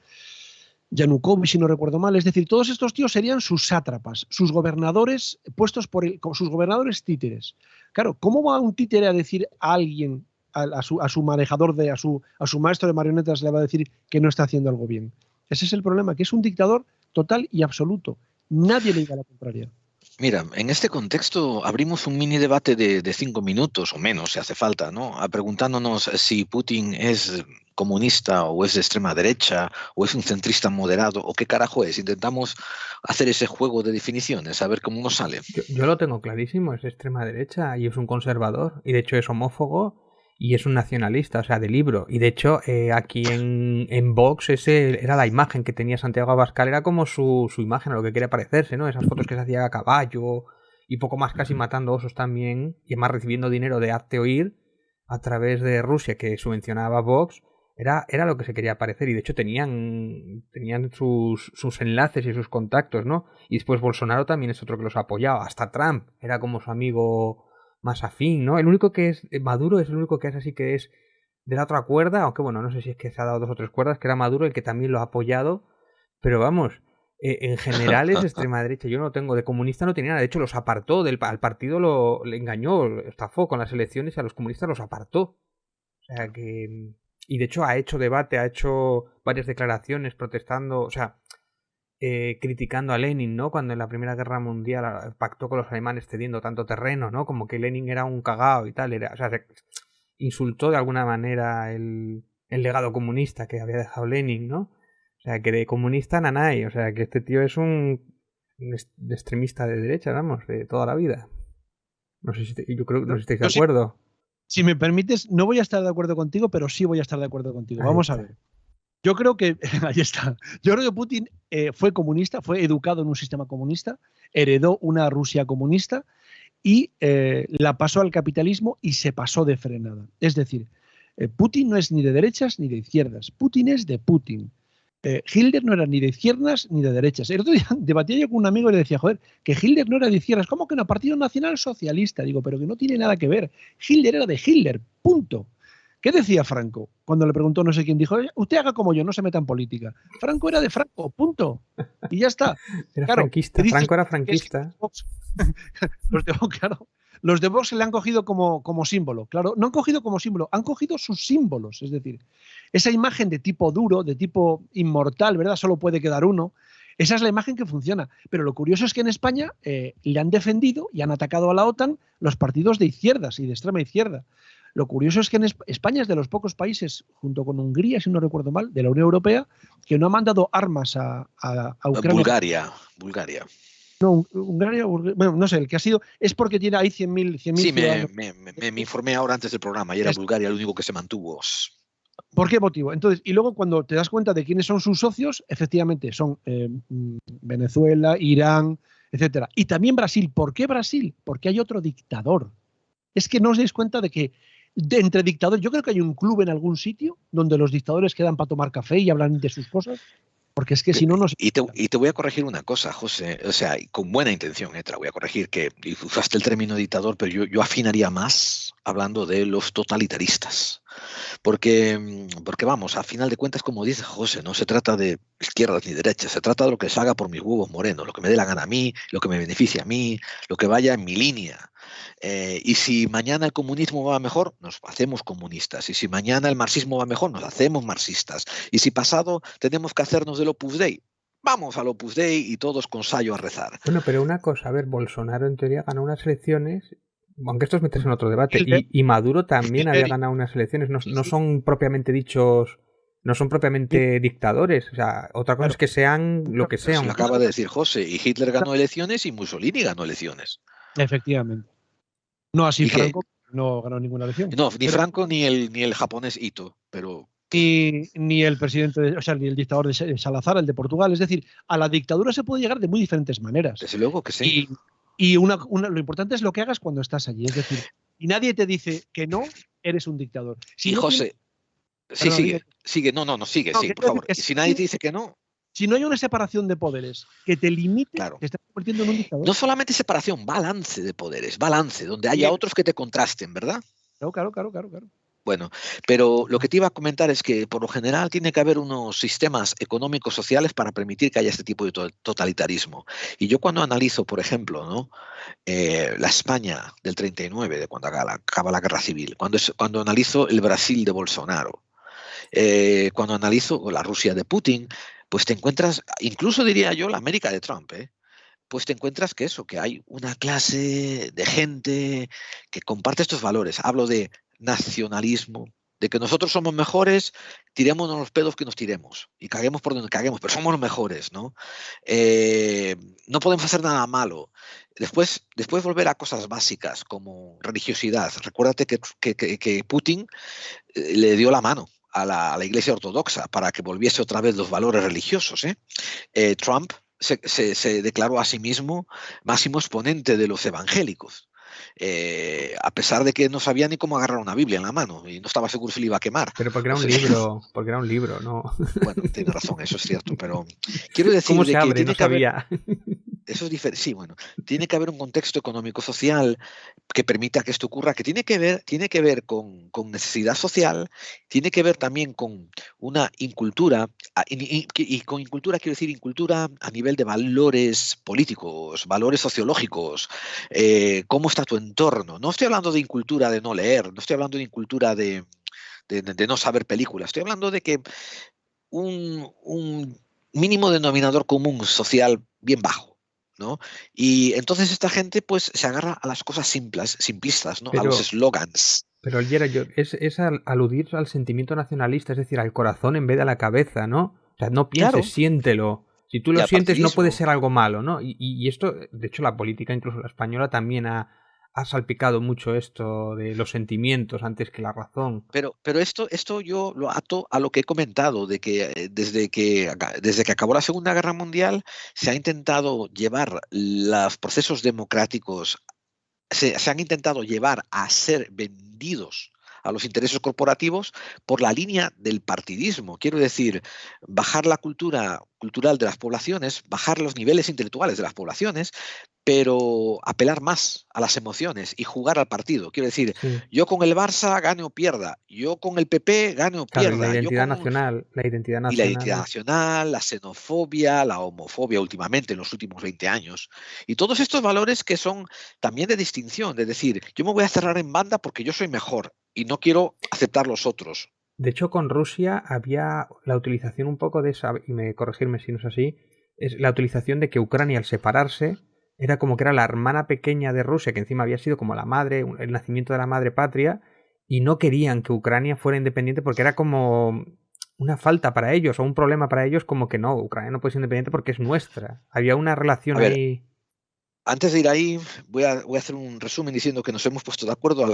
Yanukovych, si no recuerdo mal. Es decir, todos estos tíos serían sus sátrapas, sus gobernadores puestos sus gobernadores títeres. Claro, ¿cómo va un títere a decir a alguien, a su manejador, a su maestro de marionetas, le va a decir que no está haciendo algo bien? Ese es el problema, que es un dictador total y absoluto. Nadie le diga la contraria. Mira, en este contexto abrimos un mini debate de 5 minutos o menos, si hace falta, ¿no? Preguntándonos si Putin es comunista o es de extrema derecha o es un centrista moderado o qué carajo es. Intentamos hacer ese juego de definiciones, a ver cómo nos sale. Yo lo tengo clarísimo, es de extrema derecha y es un conservador y de hecho es homófobo y es un nacionalista, o sea, de libro. Y de hecho, aquí en Vox ese era la imagen que tenía Santiago Abascal, era como su imagen a lo que quería parecerse, ¿no? Esas fotos que se hacía a caballo y poco más, casi matando osos también, y además recibiendo dinero de Hazte Oír a través de Rusia, que subvencionaba Vox. Era lo que se quería parecer, y de hecho tenían sus enlaces y sus contactos, ¿no? Y después Bolsonaro también es otro que los apoyaba, hasta Trump era como su amigo más afín, ¿no? El único que es Maduro es el único que es así, que es de la otra cuerda, aunque bueno, no sé si es que se ha dado 2 o 3 cuerdas, que era Maduro el que también lo ha apoyado, pero vamos, en general es extrema derecha. Yo no tengo, de comunista no tenía nada, de hecho los apartó al partido, le engañó, lo estafó con las elecciones y a los comunistas los apartó. O sea que... Y de hecho ha hecho debate, ha hecho varias declaraciones protestando, o sea, criticando a Lenin, ¿no? Cuando en la Primera Guerra Mundial pactó con los alemanes cediendo tanto terreno, ¿no? Como que Lenin era un cagao y tal. O sea, insultó de alguna manera el legado comunista que había dejado Lenin, ¿no? O sea, que de comunista nanay. O sea, que este tío es un extremista de derecha, vamos, de toda la vida. No sé si estáis de acuerdo. Si me permites, no voy a estar de acuerdo contigo, pero sí voy a estar de acuerdo contigo. Vamos a ver. Yo creo que, ahí está, yo creo que Putin fue comunista, fue educado en un sistema comunista, heredó una Rusia comunista y la pasó al capitalismo y se pasó de frenada. Es decir, Putin no es ni de derechas ni de izquierdas, Putin es de Putin. Hitler no era ni de izquierdas ni de derechas. El otro día debatía yo con un amigo y le decía, joder, que Hitler no era de izquierdas. ¿Cómo que no? Partido Nacional Socialista. Digo, pero que no tiene nada que ver. Hitler era de Hitler, punto. ¿Qué decía Franco? Cuando le preguntó no sé quién, dijo, usted haga como yo, no se meta en política. Franco era de Franco, punto. Y ya está. Era claro, franquista, Franco era franquista. Los de Vox le han cogido como símbolo. Claro, no han cogido como símbolo, han cogido sus símbolos. Es decir, esa imagen de tipo duro, de tipo inmortal, ¿verdad? Solo puede quedar uno. Esa es la imagen que funciona. Pero lo curioso es que en España le han defendido y han atacado a la OTAN los partidos de izquierdas y de extrema izquierda. Lo curioso es que en España es de los pocos países, junto con Hungría, si no recuerdo mal, de la Unión Europea, que no ha mandado armas a Ucrania. Bulgaria. No, Hungría, bueno, no sé, el que ha sido, es porque tiene ahí 100.000 Sí, me informé ahora antes del programa y era Bulgaria el único que se mantuvo. ¿Por qué motivo? Entonces, y luego cuando te das cuenta de quiénes son sus socios, efectivamente son Venezuela, Irán, etcétera. Y también Brasil. ¿Por qué Brasil? Porque hay otro dictador. Es que no os dais cuenta de que entre dictadores, yo creo que hay un club en algún sitio donde los dictadores quedan para tomar café y hablan de sus cosas, porque es que si no nos... Y te voy a corregir una cosa, José, o sea, con buena intención, te la voy a corregir, que usaste el término dictador, pero yo afinaría más hablando de los totalitaristas. Porque vamos, a final de cuentas, como dice José, no se trata de izquierdas ni derechas, se trata de lo que se haga por mis huevos morenos, lo que me dé la gana a mí, lo que me beneficie a mí, lo que vaya en mi línea. Y si mañana el comunismo va mejor, nos hacemos comunistas. Y si mañana el marxismo va mejor, nos hacemos marxistas. Y si pasado tenemos que hacernos del Opus Dei, vamos al Opus Dei y todos con sayo a rezar. Bueno, pero una cosa, a ver, Bolsonaro en teoría ganó unas elecciones, aunque esto es meterse en otro debate, y Maduro también había ganado unas elecciones, no son propiamente dichos, no son propiamente dictadores, o sea, otra cosa es que sean lo que sean. Lo acaba de decir José, y Hitler ganó elecciones y Mussolini ganó elecciones. Efectivamente. No así Franco, no ganó ninguna elección. No, ni Franco ni el japonés Ito, pero... Ni el presidente, o sea, ni el dictador de Salazar, el de Portugal. Es decir, a la dictadura se puede llegar de muy diferentes maneras. Desde luego que sí. Y lo importante es lo que hagas cuando estás allí. Es decir, y nadie te dice que no, eres un dictador. Si no José, sigue, sigue, por favor. Si nadie te dice que no... Si no hay una separación de poderes que te limite, te estás convirtiendo en un dictador. No solamente separación, balance de poderes, balance, donde haya otros que te contrasten, ¿verdad? Claro. Bueno, pero lo que te iba a comentar es que por lo general tiene que haber unos sistemas económicos sociales para permitir que haya este tipo de totalitarismo. Y yo cuando analizo, por ejemplo, ¿no? La España del 39, de cuando acaba la guerra civil, cuando analizo el Brasil de Bolsonaro, cuando analizo la Rusia de Putin, pues te encuentras, incluso diría yo, la América de Trump, pues te encuentras que hay una clase de gente que comparte estos valores. Hablo de nacionalismo, de que nosotros somos mejores, tirémonos los pedos que nos tiremos y caguemos por donde caguemos, pero somos los mejores, ¿no? No podemos hacer nada malo. Después volver a cosas básicas como religiosidad. Recuérdate que Putin le dio la mano a la Iglesia Ortodoxa para que volviese otra vez los valores religiosos. Trump se declaró a sí mismo máximo exponente de los evangélicos, a pesar de que no sabía ni cómo agarrar una Biblia en la mano y no estaba seguro si le iba a quemar. Pero porque era un libro, ¿no? Bueno, tiene razón, eso es cierto, pero quiero decir ¿Cómo se abre? que No sabía. Eso es diferente. Sí, bueno, tiene que haber un contexto económico-social que permita que esto ocurra, que tiene que ver con necesidad social, tiene que ver también con una incultura, y con incultura quiero decir incultura a nivel de valores políticos, valores sociológicos, cómo está tu entorno. No estoy hablando de incultura de no leer, no estoy hablando de incultura de no saber películas, estoy hablando de que un mínimo denominador común social bien bajo, ¿no? Y entonces esta gente pues se agarra a las cosas simplistas, ¿no? A los eslogans. Pero Gerard, es aludir al sentimiento nacionalista, es decir, al corazón en vez de a la cabeza, ¿no? O sea, no pienses, siéntelo. Si tú lo sientes no puede ser algo malo, ¿no? Y esto, de hecho, la política, incluso la española, también ha salpicado mucho esto de los sentimientos antes que la razón. Pero esto yo lo ato a lo que he comentado, de que desde que acabó la Segunda Guerra Mundial se ha intentado llevar los procesos democráticos, se han intentado llevar a ser vendidos a los intereses corporativos por la línea del partidismo. Quiero decir, bajar la cultural de las poblaciones, bajar los niveles intelectuales de las poblaciones, pero apelar más a las emociones y jugar al partido. Quiero decir, yo con el Barça gane o pierda, yo con el PP gane o pierda. La identidad nacional. Y la identidad nacional, la xenofobia, la homofobia últimamente, en los últimos 20 años. Y todos estos valores que son también de distinción, de decir, yo me voy a cerrar en banda porque yo soy mejor y no quiero aceptar los otros. De hecho, con Rusia había la utilización un poco de esa, y corregirme si no es así, es la utilización de que Ucrania al separarse era como que era la hermana pequeña de Rusia, que encima había sido como la madre, el nacimiento de la madre patria, y no querían que Ucrania fuera independiente porque era como una falta para ellos o un problema para ellos, como que no, Ucrania no puede ser independiente porque es nuestra. Había una relación ahí. Antes de ir ahí, voy a hacer un resumen diciendo que nos hemos puesto de acuerdo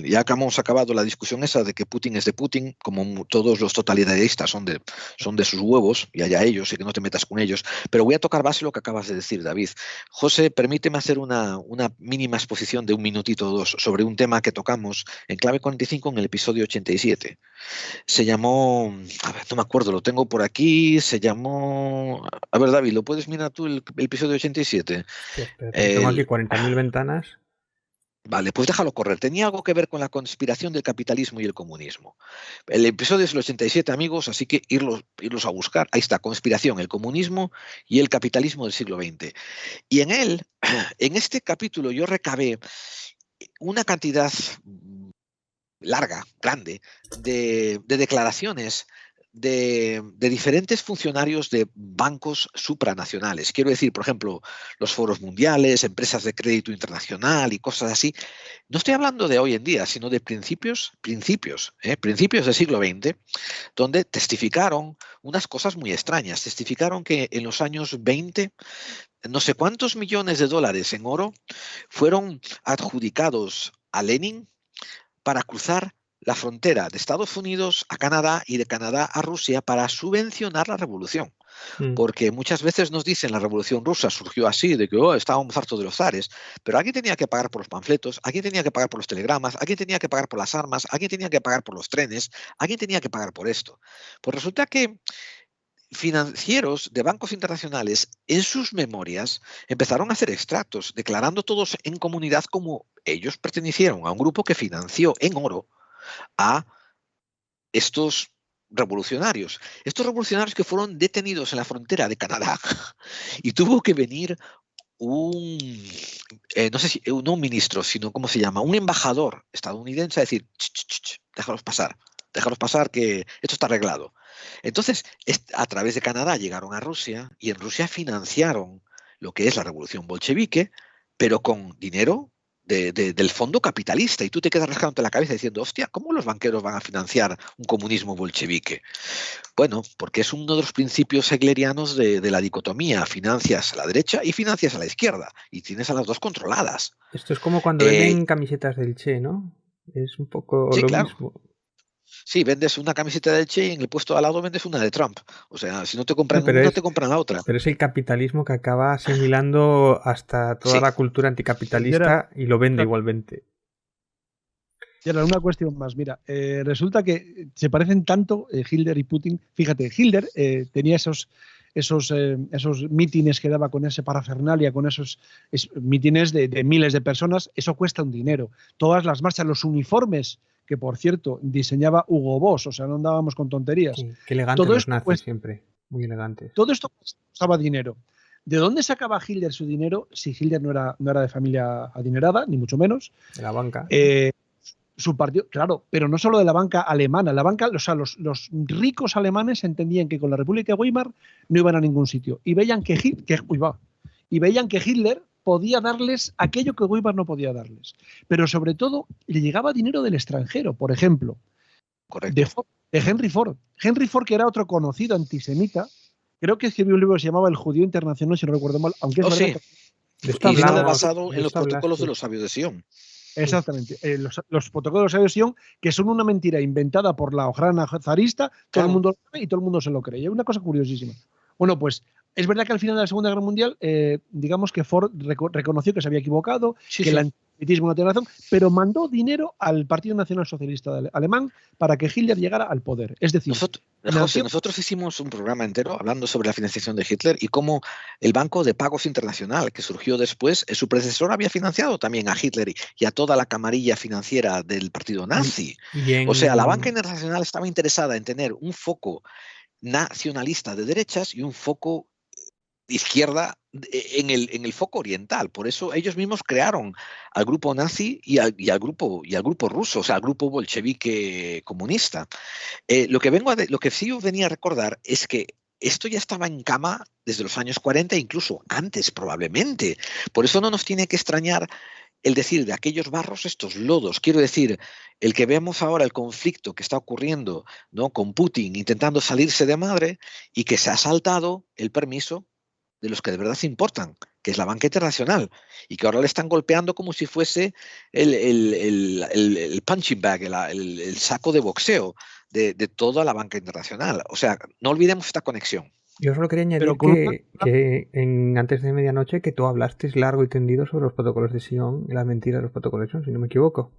ya que hemos acabado la discusión esa de que Putin es de Putin, como todos los totalitaristas son de sus huevos, y allá ellos, y que no te metas con ellos. Pero voy a tocar base lo que acabas de decir, David. José, permíteme hacer una mínima exposición de un minutito o dos sobre un tema que tocamos en Clave 45 en el episodio 87. Se llamó, a ver, no me acuerdo, lo tengo por aquí, se llamó, a ver, David, ¿lo puedes mirar tú el episodio 87? Sí, espérate, tengo aquí 40.000 ventanas. Vale, pues déjalo correr. Tenía algo que ver con la conspiración del capitalismo y el comunismo. El episodio es el 87, amigos, así que irlos a buscar. Ahí está, conspiración, el comunismo y el capitalismo del siglo XX. Y en este capítulo yo recabé una cantidad larga, grande, de declaraciones de diferentes funcionarios de bancos supranacionales. Quiero decir, por ejemplo, los foros mundiales, empresas de crédito internacional y cosas así. No estoy hablando de hoy en día, sino de principios del siglo XX, donde testificaron unas cosas muy extrañas. Testificaron que en los años 20, no sé cuántos millones de dólares en oro fueron adjudicados a Lenin para cruzar la frontera de Estados Unidos a Canadá y de Canadá a Rusia para subvencionar la revolución. Porque muchas veces nos dicen la revolución rusa surgió así, de que estábamos hartos de los zares, pero alguien tenía que pagar por los panfletos, alguien tenía que pagar por los telegramas, alguien tenía que pagar por las armas, alguien tenía que pagar por los trenes, alguien tenía que pagar por esto. Pues resulta que financieros de bancos internacionales en sus memorias empezaron a hacer extractos, declarando todos en comunidad como ellos pertenecieron a un grupo que financió en oro a estos revolucionarios. Estos revolucionarios que fueron detenidos en la frontera de Canadá y tuvo que venir no sé si no un ministro, sino ¿cómo se llama? Un embajador estadounidense a decir, déjalos pasar que esto está arreglado. Entonces, a través de Canadá llegaron a Rusia y en Rusia financiaron lo que es la revolución bolchevique, pero con dinero del fondo capitalista. Y tú te quedas rascándote la cabeza diciendo, hostia, ¿cómo los banqueros van a financiar un comunismo bolchevique? Bueno, porque es uno de los principios heglerianos de la dicotomía. Financias a la derecha y financias a la izquierda. Y tienes a las dos controladas. Esto es como cuando venden camisetas del Che, ¿no? Es un poco sí, lo claro. mismo. Sí, vendes una camiseta del Che y en el puesto al lado vendes una de Trump. O sea, si no te compran una, te compran la otra. Pero es el capitalismo que acaba asimilando hasta toda la cultura anticapitalista y lo vende igualmente. Y ahora una cuestión más. Mira, resulta que se parecen tanto Hitler y Putin. Fíjate, Hitler tenía esos mítines que daba con ese parafernalia, con esos mítines de miles de personas. Eso cuesta un dinero. Todas las marchas, los uniformes, que por cierto diseñaba Hugo Boss, o sea, no andábamos con tonterías. Sí, qué elegantes los nazis siempre, muy elegantes. Todo esto costaba dinero. ¿De dónde sacaba Hitler su dinero si Hitler no era de familia adinerada, ni mucho menos? De la banca. Su partido, claro, pero no solo de la banca alemana. La banca, o sea, los ricos alemanes entendían que con la República de Weimar no iban a ningún sitio y veían que Hitler podía darles aquello que Weimar no podía darles. Pero sobre todo le llegaba dinero del extranjero, por ejemplo, de Henry Ford. Henry Ford, que era otro conocido antisemita, creo que escribió un libro que se llamaba El Judío Internacional, si no recuerdo mal, aunque es verdad que está basado en los protocolos de los sabios de Sion. Exactamente. Los protocolos de Sion, que son una mentira inventada por la ojrana zarista, todo el mundo lo sabe y todo el mundo se lo cree. Es una cosa curiosísima. Bueno, pues es verdad que al final de la Segunda Guerra Mundial, digamos que Ford reconoció que se había equivocado, que el antisemitismo no tenía razón, pero mandó dinero al Partido Nacional Socialista Alemán para que Hitler llegara al poder. Es decir, nosotros hicimos un programa entero hablando sobre la financiación de Hitler y cómo el Banco de Pagos Internacional, que surgió después, su predecesor había financiado también a Hitler y a toda la camarilla financiera del partido nazi. O sea, la banca internacional estaba interesada en tener un foco nacionalista de derechas y un foco izquierda en el foco oriental. Por eso ellos mismos crearon al grupo nazi y al grupo ruso, o sea, al grupo bolchevique comunista. Lo que sí yo venía a recordar es que esto ya estaba en cama desde los años 40, incluso antes probablemente. Por eso no nos tiene que extrañar el decir de aquellos barros estos lodos. Quiero decir, el que vemos ahora el conflicto que está ocurriendo, ¿no?, con Putin intentando salirse de madre y que se ha saltado el permiso de los que de verdad se importan, que es la banca internacional, y que ahora le están golpeando como si fuese el punching bag, el saco de boxeo de toda la banca internacional. O sea, no olvidemos esta conexión. Yo solo quería añadir antes de medianoche que tú hablaste largo y tendido sobre los protocolos de Sion y las mentiras de los protocolos de Sion, si no me equivoco.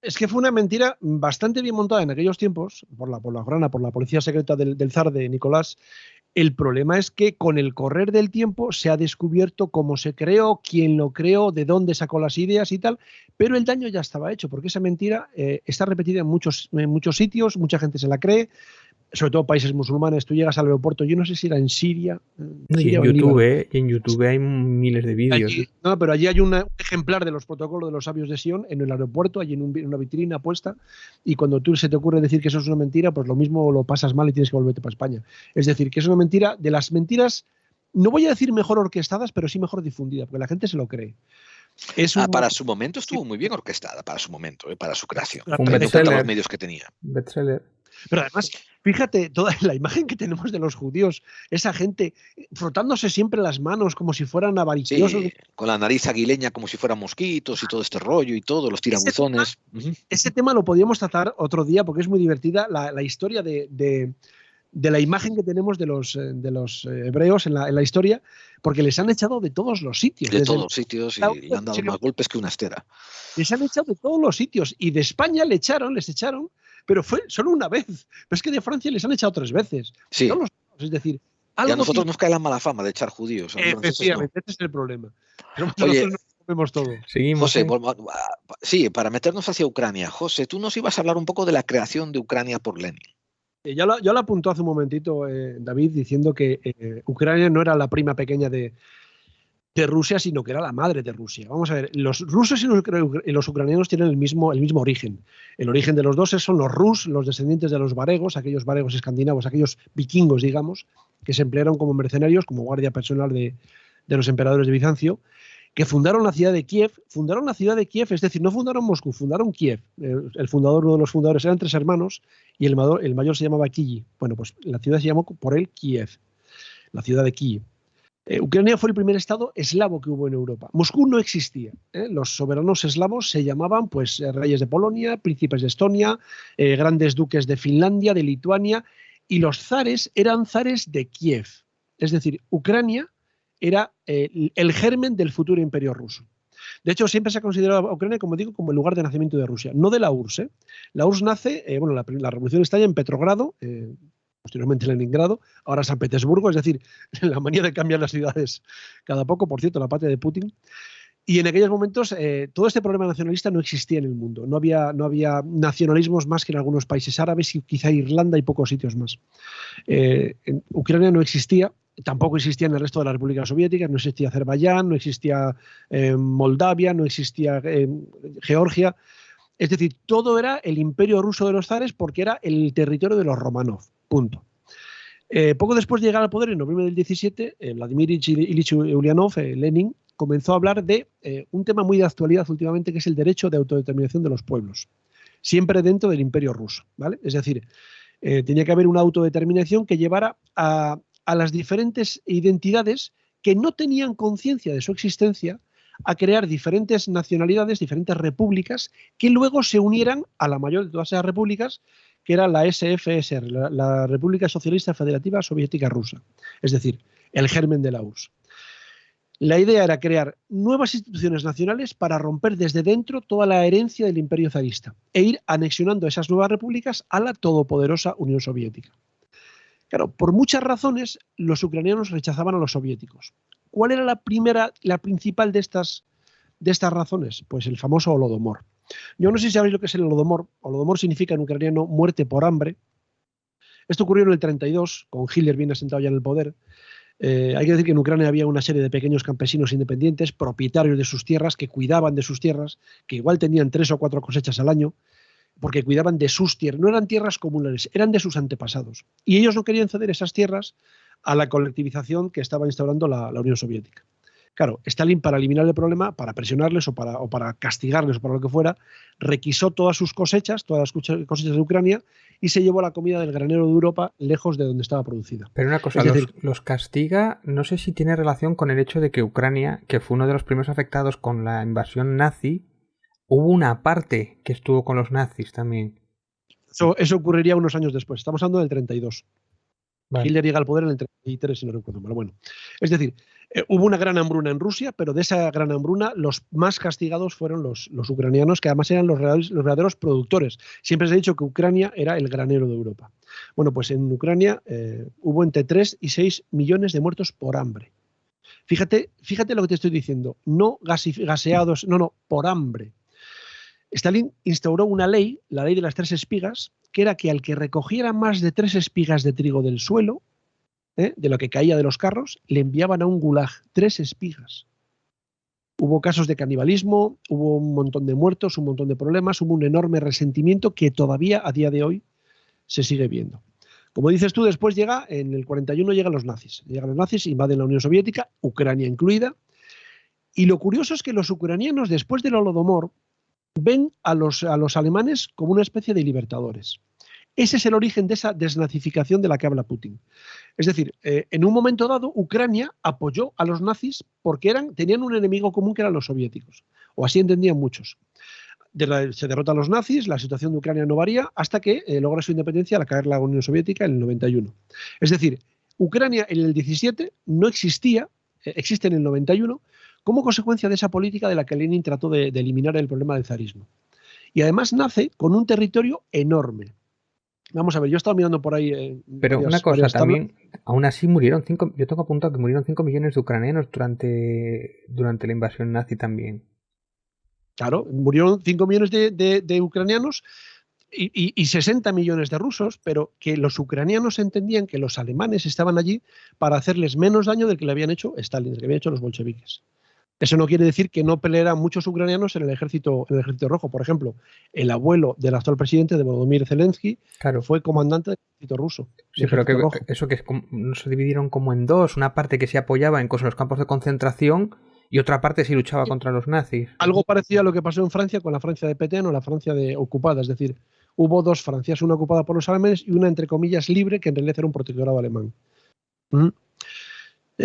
Es que fue una mentira bastante bien montada en aquellos tiempos por la policía secreta del zar de Nicolás. El problema es que con el correr del tiempo se ha descubierto cómo se creó, quién lo creó, de dónde sacó las ideas y tal, pero el daño ya estaba hecho, porque esa mentira está repetida en muchos sitios, mucha gente se la cree, sobre todo países musulmanes. Tú llegas al aeropuerto, yo no sé si era en Siria. Y en YouTube hay miles de vídeos. No, pero allí hay un ejemplar de los protocolos de los sabios de Sion en el aeropuerto, allí en una vitrina puesta, y cuando tú se te ocurre decir que eso es una mentira, pues lo mismo lo pasas mal y tienes que volverte para España. Es decir, que es una mentira, de las mentiras, no voy a decir mejor orquestadas, pero sí mejor difundida, porque la gente se lo cree. Para su momento estuvo muy bien orquestada, para su momento, para su creación. Los medios que tenía. Bestseller. Pero además, fíjate, toda la imagen que tenemos de los judíos, esa gente frotándose siempre las manos como si fueran avariciosos. Sí, con la nariz aguileña como si fueran mosquitos y todo este rollo y todo, los tirabuzones. Ese tema lo podíamos tratar otro día porque es muy divertida la historia de la imagen que tenemos de los hebreos en la historia, porque les han echado de todos los sitios. De todos los sitios y le han dado más golpes que una estera. Les han echado de todos los sitios y de España les echaron, pero fue solo una vez. Pero es que de Francia les han echado 3 veces. Sí. Es decir, y a nosotros nos cae la mala fama de echar judíos. Efectivamente, ese es el problema. Pero nosotros nos comemos todo. Seguimos. José, sí, para meternos hacia Ucrania. José, tú nos ibas a hablar un poco de la creación de Ucrania por Lenin. Ya lo apuntó hace un momentito David, diciendo que Ucrania no era la prima pequeña de Rusia, sino que era la madre de Rusia. Vamos a ver, los rusos y los ucranianos tienen el mismo origen. El origen de los dos son los rus, los descendientes de los varegos, aquellos varegos escandinavos, aquellos vikingos, digamos, que se emplearon como mercenarios, como guardia personal de los emperadores de Bizancio, que fundaron la ciudad de Kiev. Fundaron la ciudad de Kiev, es decir, no fundaron Moscú, fundaron Kiev. Uno de los fundadores, eran 3 hermanos, y el mayor se llamaba Kiji. Bueno, pues la ciudad se llamó por él Kiev, la ciudad de Kiev. Ucrania fue el primer estado eslavo que hubo en Europa. Moscú no existía. Los soberanos eslavos se llamaban pues reyes de Polonia, príncipes de Estonia, grandes duques de Finlandia, de Lituania, y los zares eran zares de Kiev. Es decir, Ucrania era el germen del futuro imperio ruso. De hecho, siempre se ha considerado a Ucrania, como digo, como el lugar de nacimiento de Rusia, no de la URSS. La URSS nace, la revolución estalla en Petrogrado, posteriormente Leningrado, ahora San Petersburgo, es decir, la manía de cambiar las ciudades cada poco, por cierto, la patria de Putin. Y en aquellos momentos todo este problema nacionalista no existía en el mundo. No había nacionalismos más que en algunos países árabes y quizá Irlanda y pocos sitios más. En Ucrania no existía, tampoco existía en el resto de las repúblicas soviéticas, no existía Azerbaiyán, no existía Moldavia, no existía Georgia. Es decir, todo era el imperio ruso de los zares porque era el territorio de los Romanov. Punto. Poco después de llegar al poder, en noviembre del 17, Vladimir Ilich Ulyanov, Lenin, comenzó a hablar de un tema muy de actualidad últimamente, que es el derecho de autodeterminación de los pueblos, siempre dentro del imperio ruso, ¿vale? Es decir, tenía que haber una autodeterminación que llevara a las diferentes identidades que no tenían conciencia de su existencia a crear diferentes nacionalidades, diferentes repúblicas, que luego se unieran a la mayor de todas esas repúblicas, que era la SFSR, la República Socialista Federativa Soviética Rusa, es decir, el germen de la URSS. La idea era crear nuevas instituciones nacionales para romper desde dentro toda la herencia del imperio zarista e ir anexionando esas nuevas repúblicas a la todopoderosa Unión Soviética. Claro, por muchas razones los ucranianos rechazaban a los soviéticos. ¿Cuál era la principal de estas razones? Pues el famoso Holodomor. Yo no sé si sabéis lo que es el Holodomor. Holodomor significa en ucraniano muerte por hambre. Esto ocurrió en el 32, con Hitler bien asentado ya en el poder. Hay que decir que en Ucrania había una serie de pequeños campesinos independientes, propietarios de sus tierras, que cuidaban de sus tierras, que igual tenían 3 o 4 cosechas al año, porque cuidaban de sus tierras. No eran tierras comunales, eran de sus antepasados. Y ellos no querían ceder esas tierras a la colectivización que estaba instaurando la Unión Soviética. Claro, Stalin, para eliminar el problema, para presionarles o para castigarles o para lo que fuera, requisó todas sus cosechas, todas las cosechas de Ucrania, y se llevó la comida del granero de Europa lejos de donde estaba producida. Pero una cosa, Es decir, los castiga, no sé si tiene relación con el hecho de que Ucrania, que fue uno de los primeros afectados con la invasión nazi, hubo una parte que estuvo con los nazis también. eso ocurriría unos años después. Estamos hablando del 32. Vale. Hitler llega al poder en el 33, si no recuerdo mal. Bueno, es decir, hubo una gran hambruna en Rusia, pero de esa gran hambruna los más castigados fueron los ucranianos, que además eran los verdaderos productores. Siempre se ha dicho que Ucrania era el granero de Europa. Bueno, pues en Ucrania hubo entre 3 y 6 millones de muertos por hambre. Fíjate lo que te estoy diciendo. No gaseados, no, por hambre. Stalin instauró una ley, la ley de las 3 espigas, que era que al que recogiera más de 3 espigas de trigo del suelo, de lo que caía de los carros, le enviaban a un gulag 3 espigas. Hubo casos de canibalismo, hubo un montón de muertos, un montón de problemas, hubo un enorme resentimiento que todavía a día de hoy se sigue viendo. Como dices tú, después en el 41 llegan los nazis. Llegan los nazis, invaden la Unión Soviética, Ucrania incluida. Y lo curioso es que los ucranianos, después del Holodomor, ven a los alemanes como una especie de libertadores. Ese es el origen de esa desnazificación de la que habla Putin. Es decir, en un momento dado, Ucrania apoyó a los nazis porque tenían un enemigo común que eran los soviéticos, o así entendían muchos. Se derrotan los nazis, la situación de Ucrania no varía hasta que logra su independencia al caer la Unión Soviética en el 91. Es decir, Ucrania en el 17 no existía, existe en el 91, como consecuencia de esa política de la que Lenin trató de eliminar el problema del zarismo. Y además nace con un territorio enorme. Vamos a ver, yo he estado mirando por ahí. Pero una cosa también, aún así yo tengo apuntado que murieron 5 millones de ucranianos durante la invasión nazi también. Claro, murieron 5 millones de ucranianos y 60 millones de rusos, pero que los ucranianos entendían que los alemanes estaban allí para hacerles menos daño del que le habían hecho Stalin, del que habían hecho los bolcheviques. Eso no quiere decir que no pelearan muchos ucranianos en el ejército rojo. Por ejemplo, el abuelo del actual presidente, de Volodymyr Zelensky, fue comandante del ejército ruso. Sí, pero eso que no se dividieron como en dos, una parte que se apoyaba en los campos de concentración y otra parte sí luchaba contra los nazis. Algo parecido a lo que pasó en Francia con la Francia de Petain o la Francia ocupada. Es decir, hubo 2 Francias, una ocupada por los alemanes y una, entre comillas, libre, que en realidad era un protectorado alemán.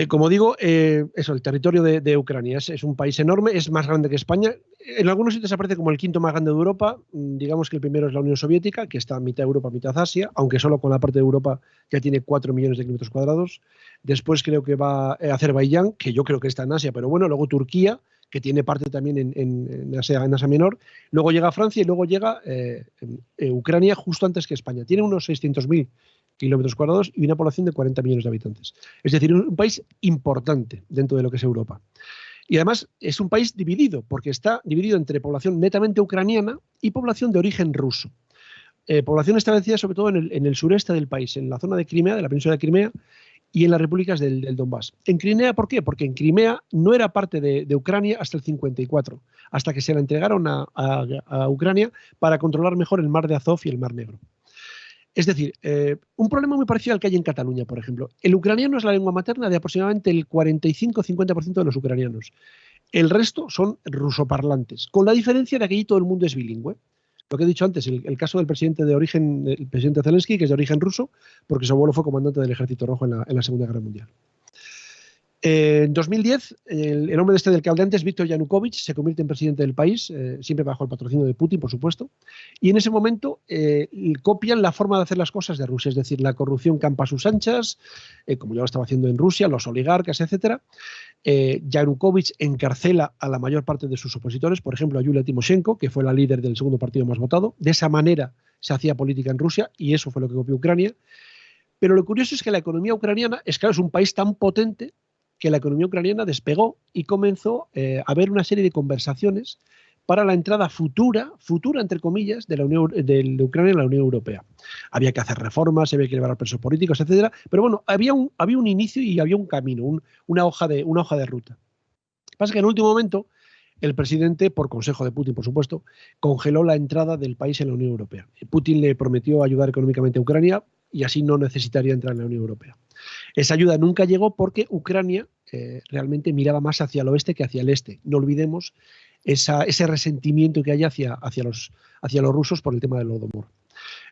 Como digo, el territorio de Ucrania es un país enorme, es más grande que España. En algunos sitios aparece como el 5º más grande de Europa. Digamos que el primero es la Unión Soviética, que está mitad Europa, mitad Asia, aunque solo con la parte de Europa ya tiene 4 millones de kilómetros cuadrados. Después creo que va Azerbaiyán, que yo creo que está en Asia, pero bueno, luego Turquía, que tiene parte también en Asia Menor. Luego llega Francia y luego llega Ucrania justo antes que España. Tiene unos 600.000 kilómetros cuadrados y una población de 40 millones de habitantes. Es decir, un país importante dentro de lo que es Europa. Y además es un país dividido, porque está dividido entre población netamente ucraniana y población de origen ruso. Población establecida sobre todo en el sureste del país, en la zona de Crimea, de la península de Crimea, y en las repúblicas del Donbass. En Crimea, ¿por qué? Porque en Crimea no era parte de Ucrania hasta el 54, hasta que se la entregaron a Ucrania para controlar mejor el mar de Azov y el mar Negro. Es decir, un problema muy parecido al que hay en Cataluña, por ejemplo. El ucraniano es la lengua materna de aproximadamente el 45-50% de los ucranianos. El resto son rusoparlantes, con la diferencia de que allí todo el mundo es bilingüe. Lo que he dicho antes, el caso del presidente el presidente Zelensky, que es de origen ruso, porque su abuelo fue comandante del Ejército Rojo en la Segunda Guerra Mundial. En 2010, el hombre del que hablé antes, Viktor Yanukovych, se convierte en presidente del país, siempre bajo el patrocinio de Putin, por supuesto, y en ese momento copian la forma de hacer las cosas de Rusia, es decir, la corrupción campa a sus anchas, como ya lo estaba haciendo en Rusia, los oligarcas, etc. Yanukovych encarcela a la mayor parte de sus opositores, por ejemplo, a Yulia Timoshenko, que fue la líder del segundo partido más votado. De esa manera se hacía política en Rusia y eso fue lo que copió Ucrania. Pero lo curioso es que la economía ucraniana es un país tan potente que la economía ucraniana despegó y comenzó a haber una serie de conversaciones para la entrada futura entre comillas, de Ucrania en la Unión Europea. Había que hacer reformas, había que llevar a presos políticos, etcétera. Pero bueno, había un inicio y había un camino, una hoja de ruta. Lo que pasa es que en el último momento el presidente, por consejo de Putin, por supuesto, congeló la entrada del país en la Unión Europea. Putin le prometió ayudar económicamente a Ucrania y así no necesitaría entrar en la Unión Europea. Esa ayuda nunca llegó porque Ucrania realmente miraba más hacia el oeste que hacia el este. No olvidemos ese resentimiento que hay hacia los rusos por el tema del Holodomor.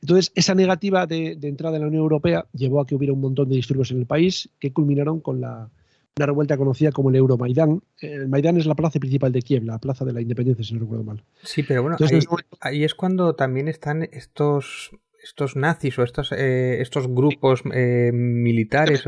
Entonces, esa negativa de entrada en la Unión Europea llevó a que hubiera un montón de disturbios en el país que culminaron con una revuelta conocida como el Euromaidán. El Maidán es la plaza principal de Kiev, la plaza de la independencia, si no recuerdo mal. Sí, pero bueno, entonces, ahí es cuando también están estos nazis o estos grupos militares.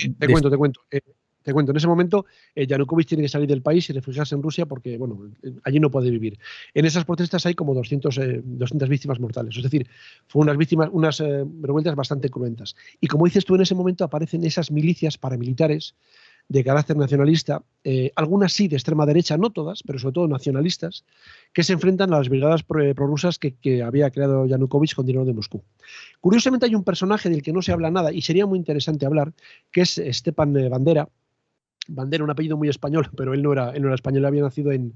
Te cuento. En ese momento, Yanukovych tiene que salir del país y refugiarse en Rusia porque, bueno, allí no puede vivir. En esas protestas hay como 200 víctimas mortales. Es decir, fueron unas revueltas bastante cruentas. Y como dices tú, en ese momento aparecen esas milicias paramilitares de carácter nacionalista, algunas sí de extrema derecha, no todas, pero sobre todo nacionalistas, que se enfrentan a las brigadas prorrusas que había creado Yanukovych con dinero de Moscú. Curiosamente hay un personaje del que no se habla nada y sería muy interesante hablar, que es Stepan Bandera. Bandera, un apellido muy español, pero él no era español, había nacido en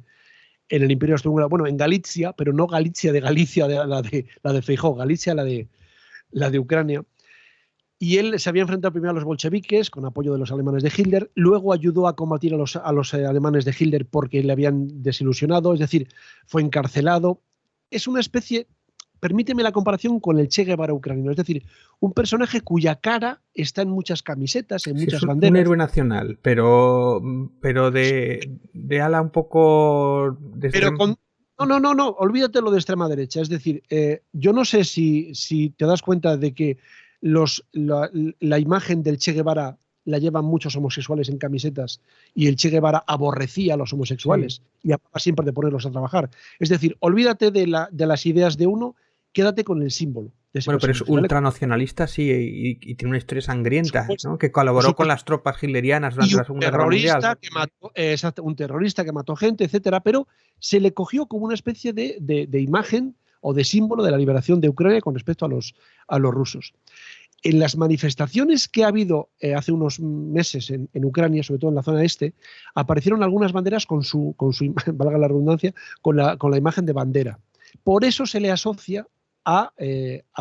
el Imperio Austrohúngaro, bueno, en Galicia, pero no Galicia de Galicia, la de Feijóo, Galicia la de Ucrania. Y él se había enfrentado primero a los bolcheviques con apoyo de los alemanes de Hitler, luego ayudó a combatir a los alemanes de Hitler porque le habían desilusionado, es decir, fue encarcelado. Es una especie, permíteme la comparación con el Che Guevara ucraniano, es decir, un personaje cuya cara está en muchas camisetas, en muchas banderas. Un héroe nacional, pero de ala un poco... No, olvídate lo de extrema derecha. Es decir, yo no sé si te das cuenta de que la imagen del Che Guevara la llevan muchos homosexuales en camisetas y el Che Guevara aborrecía a los homosexuales y hablaba siempre de ponerlos a trabajar. Es decir, olvídate de las ideas de uno, quédate con el símbolo. Bueno, pero es ultranacionalista, sí, y tiene una historia sangrienta, ¿no? Que colaboró con las tropas hitlerianas durante la Segunda Guerra Mundial. Un terrorista que mató gente, etcétera, pero se le cogió como una especie de imagen o de símbolo de la liberación de Ucrania con respecto a los rusos. En las manifestaciones que ha habido hace unos meses en Ucrania, sobre todo en la zona este, aparecieron algunas banderas con su valga la redundancia, con la imagen de bandera. Por eso se le asocia a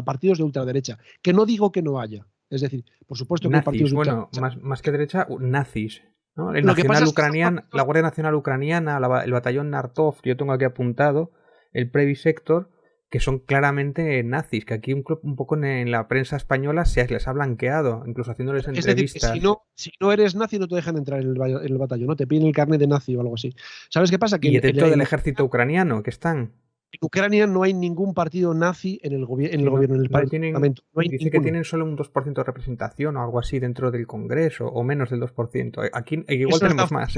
partidos de ultraderecha, que no digo que no haya. Es decir, por supuesto que nazis, hay partidos de ultraderecha. Bueno, más que derecha, nazis. ¿No? La Guardia Nacional Ucraniana, el batallón Nartov, yo tengo aquí apuntado, el Pravi Sector, que son claramente nazis, que aquí un poco en la prensa española se les ha blanqueado, incluso haciéndoles entrevistas. Es decir, si no eres nazi no te dejan entrar en el batallón, ¿no? Te piden el carnet de nazi o algo así. ¿Sabes qué pasa? Que y dentro del ejército ucraniano, que están... En Ucrania no hay ningún partido nazi en el gobierno, en el Parlamento. Dice que tienen solo un 2% de representación o algo así dentro del Congreso, o menos del 2%. Aquí igual tenemos más.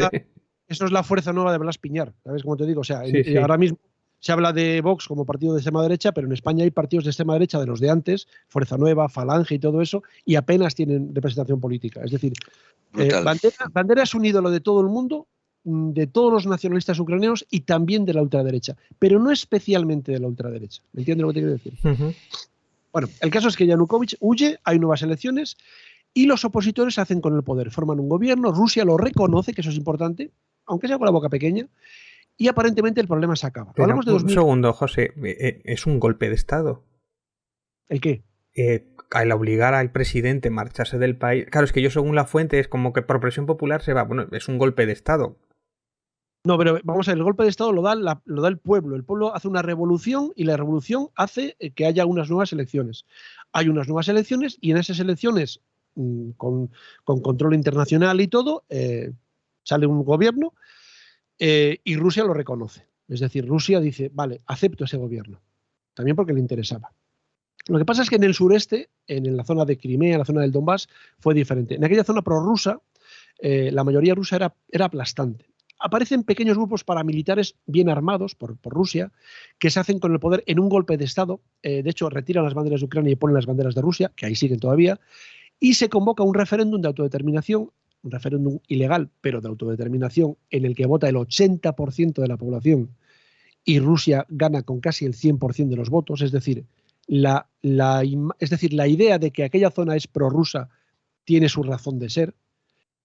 Eso es la fuerza nueva de Blas Piñar, ¿sabes cómo te digo? O sea, sí. Ahora mismo se habla de Vox como partido de extrema derecha, pero en España hay partidos de extrema derecha de los de antes, Fuerza Nueva, Falange y todo eso, y apenas tienen representación política. Es decir, Bandera es un ídolo de todo el mundo, de todos los nacionalistas ucranianos y también de la ultraderecha, pero no especialmente de la ultraderecha. ¿Me entiendes lo que te quiero decir? Uh-huh. Bueno, el caso es que Yanukovych huye, hay nuevas elecciones y los opositores se hacen con el poder, forman un gobierno, Rusia lo reconoce, que eso es importante, aunque sea con la boca pequeña, y aparentemente el problema se acaba. Pero un segundo, José, ¿es un golpe de Estado? ¿El qué? Al obligar al presidente a marcharse del país. Claro, es que yo según la fuente es como que por presión popular se va. Bueno, es un golpe de Estado. No, pero vamos a ver, el golpe de Estado lo da el pueblo. El pueblo hace una revolución y la revolución hace que haya unas nuevas elecciones. Hay unas nuevas elecciones y en esas elecciones, con control internacional y todo, sale un gobierno y Rusia lo reconoce. Es decir, Rusia dice, vale, acepto ese gobierno. También porque le interesaba. Lo que pasa es que en el sureste, en la zona de Crimea, la zona del Donbass, fue diferente. En aquella zona prorrusa, la mayoría rusa era aplastante. Aparecen pequeños grupos paramilitares bien armados por Rusia que se hacen con el poder en un golpe de Estado. De hecho, retiran las banderas de Ucrania y ponen las banderas de Rusia, que ahí siguen todavía, y se convoca un referéndum de autodeterminación, un referéndum ilegal, pero de autodeterminación, en el que vota el 80% de la población y Rusia gana con casi el 100% de los votos. Es decir, la idea de que aquella zona es prorrusa tiene su razón de ser.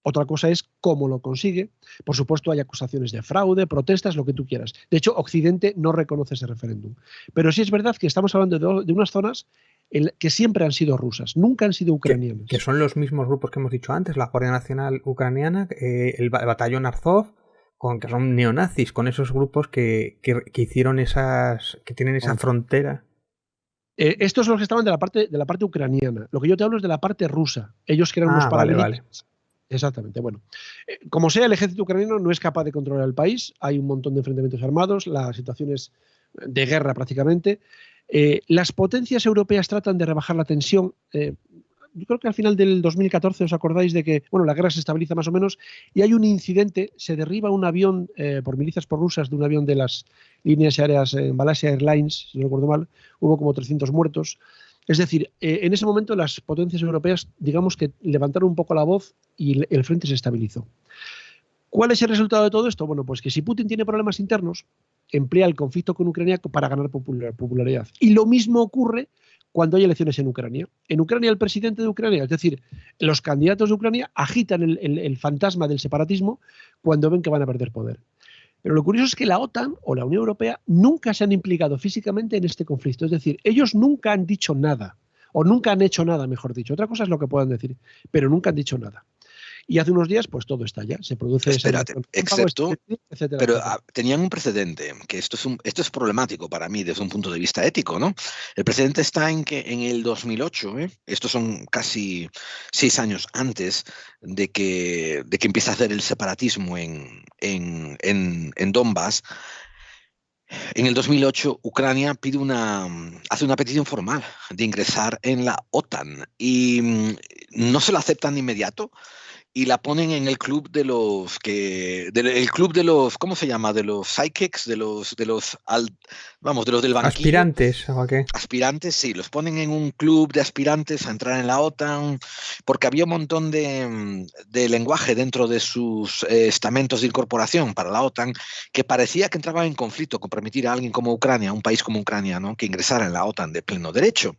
Otra cosa es cómo lo consigue. Por supuesto, hay acusaciones de fraude, protestas, lo que tú quieras. De hecho, Occidente no reconoce ese referéndum. Pero sí es verdad que estamos hablando de unas zonas que siempre han sido rusas, nunca han sido ucranianas. Que son los mismos grupos que hemos dicho antes, la Guardia Nacional Ucraniana, el batallón Azov, que son neonazis, con esos grupos que hicieron que tienen esa frontera. Estos son los que estaban de la parte ucraniana. Lo que yo te hablo es de la parte rusa. Ellos que eran unos paramilitares. Vale. Exactamente. Bueno, como sea, el ejército ucraniano no es capaz de controlar el país. Hay un montón de enfrentamientos armados. La situación es de guerra prácticamente. Las potencias europeas tratan de rebajar la tensión. Yo creo que al final del 2014 os acordáis de que la guerra se estabiliza más o menos y hay un incidente, se derriba un avión por milicias prorrusas de un avión de las líneas aéreas Malaysia Airlines, si no recuerdo mal, hubo como 300 muertos. Es decir, en ese momento las potencias europeas, digamos que levantaron un poco la voz y el frente se estabilizó. ¿Cuál es el resultado de todo esto? Bueno, pues que si Putin tiene problemas internos, emplea el conflicto con Ucrania para ganar popularidad. Y lo mismo ocurre cuando hay elecciones en Ucrania. En Ucrania, el presidente de Ucrania, es decir, los candidatos de Ucrania agitan el fantasma del separatismo cuando ven que van a perder poder. Pero lo curioso es que la OTAN o la Unión Europea nunca se han implicado físicamente en este conflicto. Es decir, ellos nunca han dicho nada, o nunca han hecho nada, mejor dicho. Otra cosa es lo que puedan decir, pero nunca han dicho nada. Y hace unos días, pues todo estalla, se produce... Espérate, excepto, etcétera, pero tenían un precedente, que esto es problemático para mí desde un punto de vista ético, ¿no? El precedente está en que en el 2008, estos son casi 6 años antes de que empiece a hacer el separatismo en Donbass. En el 2008, Ucrania hace una petición formal de ingresar en la OTAN y no se la aceptan de inmediato. Y la ponen en el club de los ¿cómo se llama? De los sidekicks, de los del banquillo. Aspirantes, ¿o qué? Aspirantes, sí, los ponen en un club de aspirantes a entrar en la OTAN, porque había un montón de lenguaje dentro de sus estamentos de incorporación para la OTAN que parecía que entraba en conflicto con permitir a alguien como Ucrania, un país como Ucrania, ¿no?, que ingresara en la OTAN de pleno derecho.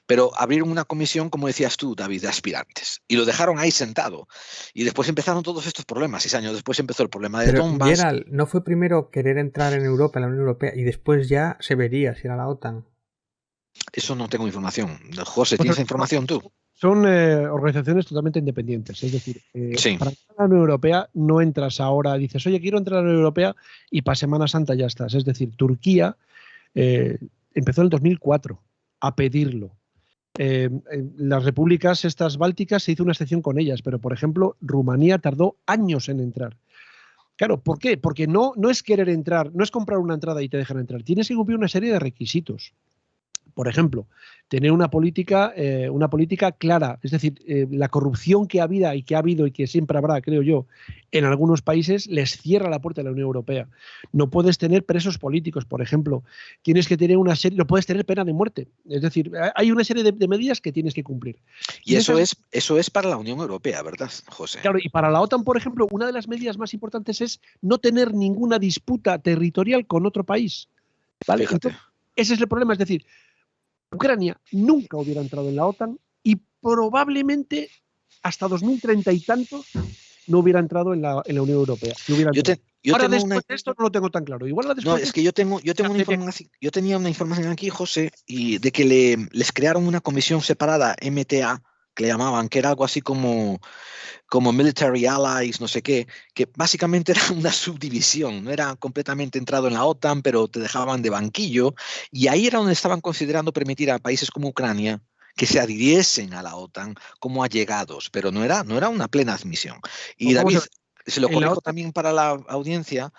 Pero abrieron una comisión, como decías tú, David, de aspirantes, y lo dejaron ahí sentado. Y después empezaron todos estos problemas. 6 años después empezó el problema de Donbass. Gerald, ¿no fue primero querer entrar en Europa, en la Unión Europea, y después ya se vería si era la OTAN? Eso no tengo información. José, ¿tienes información tú? Son organizaciones totalmente independientes. Es decir, sí. Para entrar a la Unión Europea no entras ahora, dices, oye, quiero entrar a la Unión Europea y para Semana Santa ya estás. Es decir, Turquía empezó en el 2004 a pedirlo. Las repúblicas estas bálticas se hizo una excepción con ellas, pero por ejemplo Rumanía tardó años en entrar. Claro, ¿por qué? Porque no es querer entrar, no es comprar una entrada y te dejan entrar, tienes que cumplir una serie de requisitos. Por ejemplo, tener una política clara, es decir, la corrupción que ha habido y que siempre habrá, creo yo, en algunos países les cierra la puerta a la Unión Europea. No puedes tener presos políticos, por ejemplo. Tienes que tener no puedes tener pena de muerte. Es decir, hay una serie de medidas que tienes que cumplir. Y eso es para la Unión Europea, ¿verdad, José? Claro, y para la OTAN, por ejemplo, una de las medidas más importantes es no tener ninguna disputa territorial con otro país. ¿Vale? Entonces, ese es el problema, es decir, Ucrania nunca hubiera entrado en la OTAN y probablemente hasta 2030 y tantos no hubiera entrado en la Unión Europea. Ahora después de esto no lo tengo tan claro. Igual no, es que yo tenía una información aquí, José, y de que les crearon una comisión separada, MTA, que le llamaban, que era algo así como Military Allies, no sé qué, que básicamente era una subdivisión, no era completamente entrado en la OTAN, pero te dejaban de banquillo, y ahí era donde estaban considerando permitir a países como Ucrania que se adhiriesen a la OTAN como allegados, pero no era una plena admisión. Y David, se lo corrijo también para la audiencia,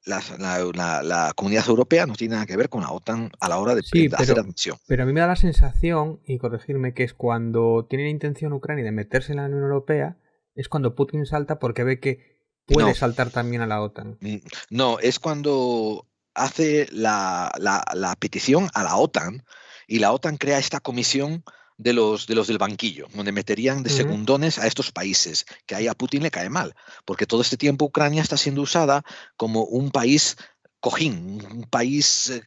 la comunidad europea no tiene nada que ver con la OTAN a la hora de hacer admisión. Pero a mí me da la sensación, y corregirme, que es cuando tiene intención Ucrania de meterse en la Unión Europea, es cuando Putin salta porque ve que puede saltar también a la OTAN. No, es cuando hace la petición a la OTAN y la OTAN crea esta comisión de los del banquillo, donde meterían de segundones a estos países, que ahí a Putin le cae mal, porque todo este tiempo Ucrania está siendo usada como un país cojín, un país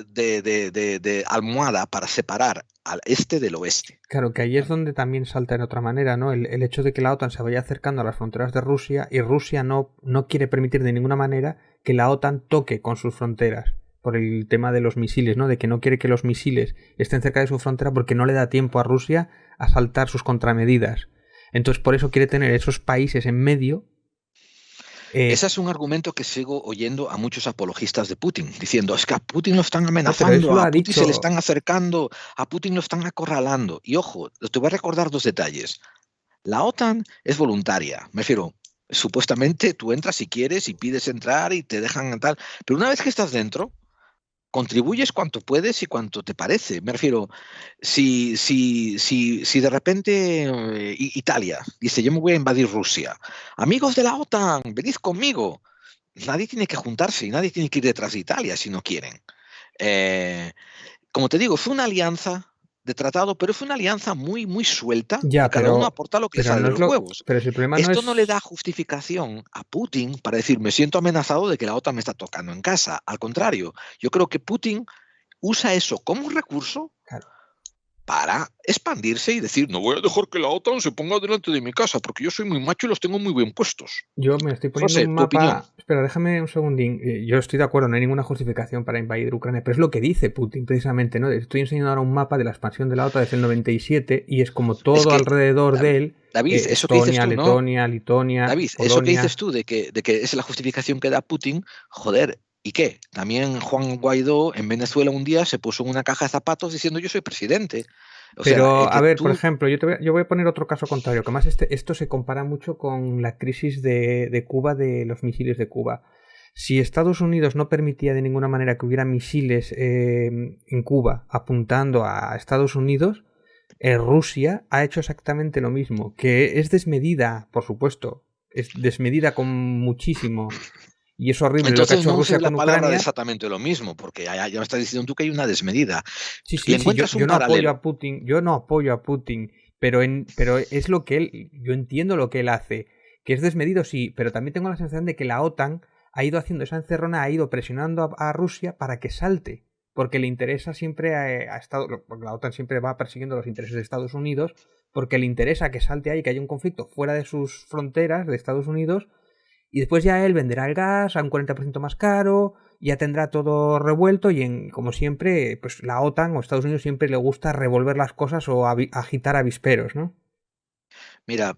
de almohada para separar al este del oeste. Claro, que ahí es donde también salta de otra manera, ¿no? El hecho de que la OTAN se vaya acercando a las fronteras de Rusia y Rusia no quiere permitir de ninguna manera que la OTAN toque con sus fronteras. por el tema de los misiles, ¿no? De que no quiere que los misiles estén cerca de su frontera porque no le da tiempo a Rusia a saltar sus contramedidas. Entonces, por eso quiere tener esos países en medio. Ese es un argumento que sigo oyendo a muchos apologistas de Putin, diciendo, es que a Putin lo están No, amenazando, a Putin dicho... se le están acercando, a Putin lo están acorralando. Y ojo, te voy a recordar 2 detalles. La OTAN es voluntaria, me refiero, supuestamente tú entras si quieres y pides entrar y te dejan tal, pero una vez que estás dentro, contribuyes cuanto puedes y cuanto te parece. Me refiero, si de repente Italia dice, yo me voy a invadir Rusia, amigos de la OTAN, venid conmigo. Nadie tiene que juntarse y nadie tiene que ir detrás de Italia si no quieren. Como te digo, fue una alianza de tratado, pero fue una alianza muy, muy suelta, Ya, y cada uno aporta lo que le sale de los huevos. Pero si el problema Esto no no le da justificación a Putin para decir, me siento amenazado de que la OTAN me está tocando en casa. Al contrario, yo creo que Putin usa eso como un recurso para expandirse y decir, no voy a dejar que la OTAN se ponga delante de mi casa, porque yo soy muy macho y los tengo muy bien puestos. Yo me estoy poniendo José, un tu opinión. mapa... Espera, déjame un segundín. Yo estoy de acuerdo, no hay ninguna justificación para invadir Ucrania, pero es lo que dice Putin, precisamente, ¿no? Estoy enseñando ahora un mapa de la expansión de la OTAN desde el 97 y es como todo alrededor de él, David, eso Estonia, que dices tú, Letonia, Lituania, David, Polonia... eso que dices tú de que es la justificación que da Putin, joder, ¿y qué? También Juan Guaidó en Venezuela un día se puso en una caja de zapatos diciendo yo soy presidente. Pero, a ver, por ejemplo, yo voy a poner otro caso contrario, que además esto se compara mucho con la crisis de Cuba, de los misiles de Cuba. Si Estados Unidos no permitía de ninguna manera que hubiera misiles en Cuba apuntando a Estados Unidos, Rusia ha hecho exactamente lo mismo, que es desmedida, por supuesto, es desmedida con muchísimo. Y es horrible. Entonces, lo que ha hecho no Rusia uses la con palabra Ucrania. exactamente lo mismo, porque ya me estás diciendo tú que hay una desmedida. Sí, yo no apoyo a Putin, pero es lo que él, yo entiendo lo que él hace, que es desmedido, sí, pero también tengo la sensación de que la OTAN ha ido haciendo esa encerrona, ha ido presionando a Rusia para que salte, porque le interesa siempre porque la OTAN siempre va persiguiendo los intereses de Estados Unidos, porque le interesa que salte ahí, que haya un conflicto fuera de sus fronteras de Estados Unidos. Y después ya él venderá el gas a un 40% más caro, ya tendrá todo revuelto y como siempre, pues la OTAN o Estados Unidos siempre le gusta revolver las cosas o agitar avisperos, ¿no? Mira,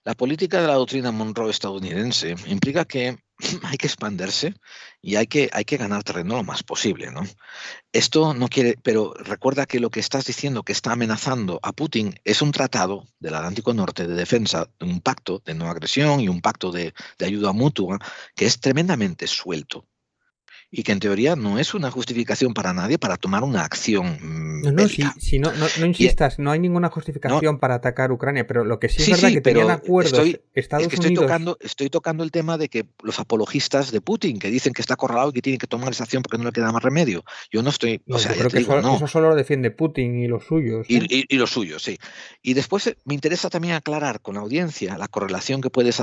la política de la doctrina Monroe estadounidense implica que hay que expandirse y hay que ganar terreno lo más posible, ¿no? Esto no quiere, pero recuerda que lo que estás diciendo que está amenazando a Putin es un tratado del Atlántico Norte de defensa, un pacto de no agresión y un pacto de ayuda mutua que es tremendamente suelto y que en teoría no es una justificación para nadie para tomar una acción bélica. Si no insistas, no hay ninguna justificación para atacar Ucrania, pero lo que sí es verdad que tenían acuerdos Estados Unidos... Estoy tocando el tema de que los apologistas de Putin, que dicen que está acorralado y que tienen que tomar esa acción porque no le queda más remedio. Yo no estoy... yo creo que eso solo lo defiende Putin y los suyos. Y los suyos, sí. Y después me interesa también aclarar con la audiencia la correlación que puedes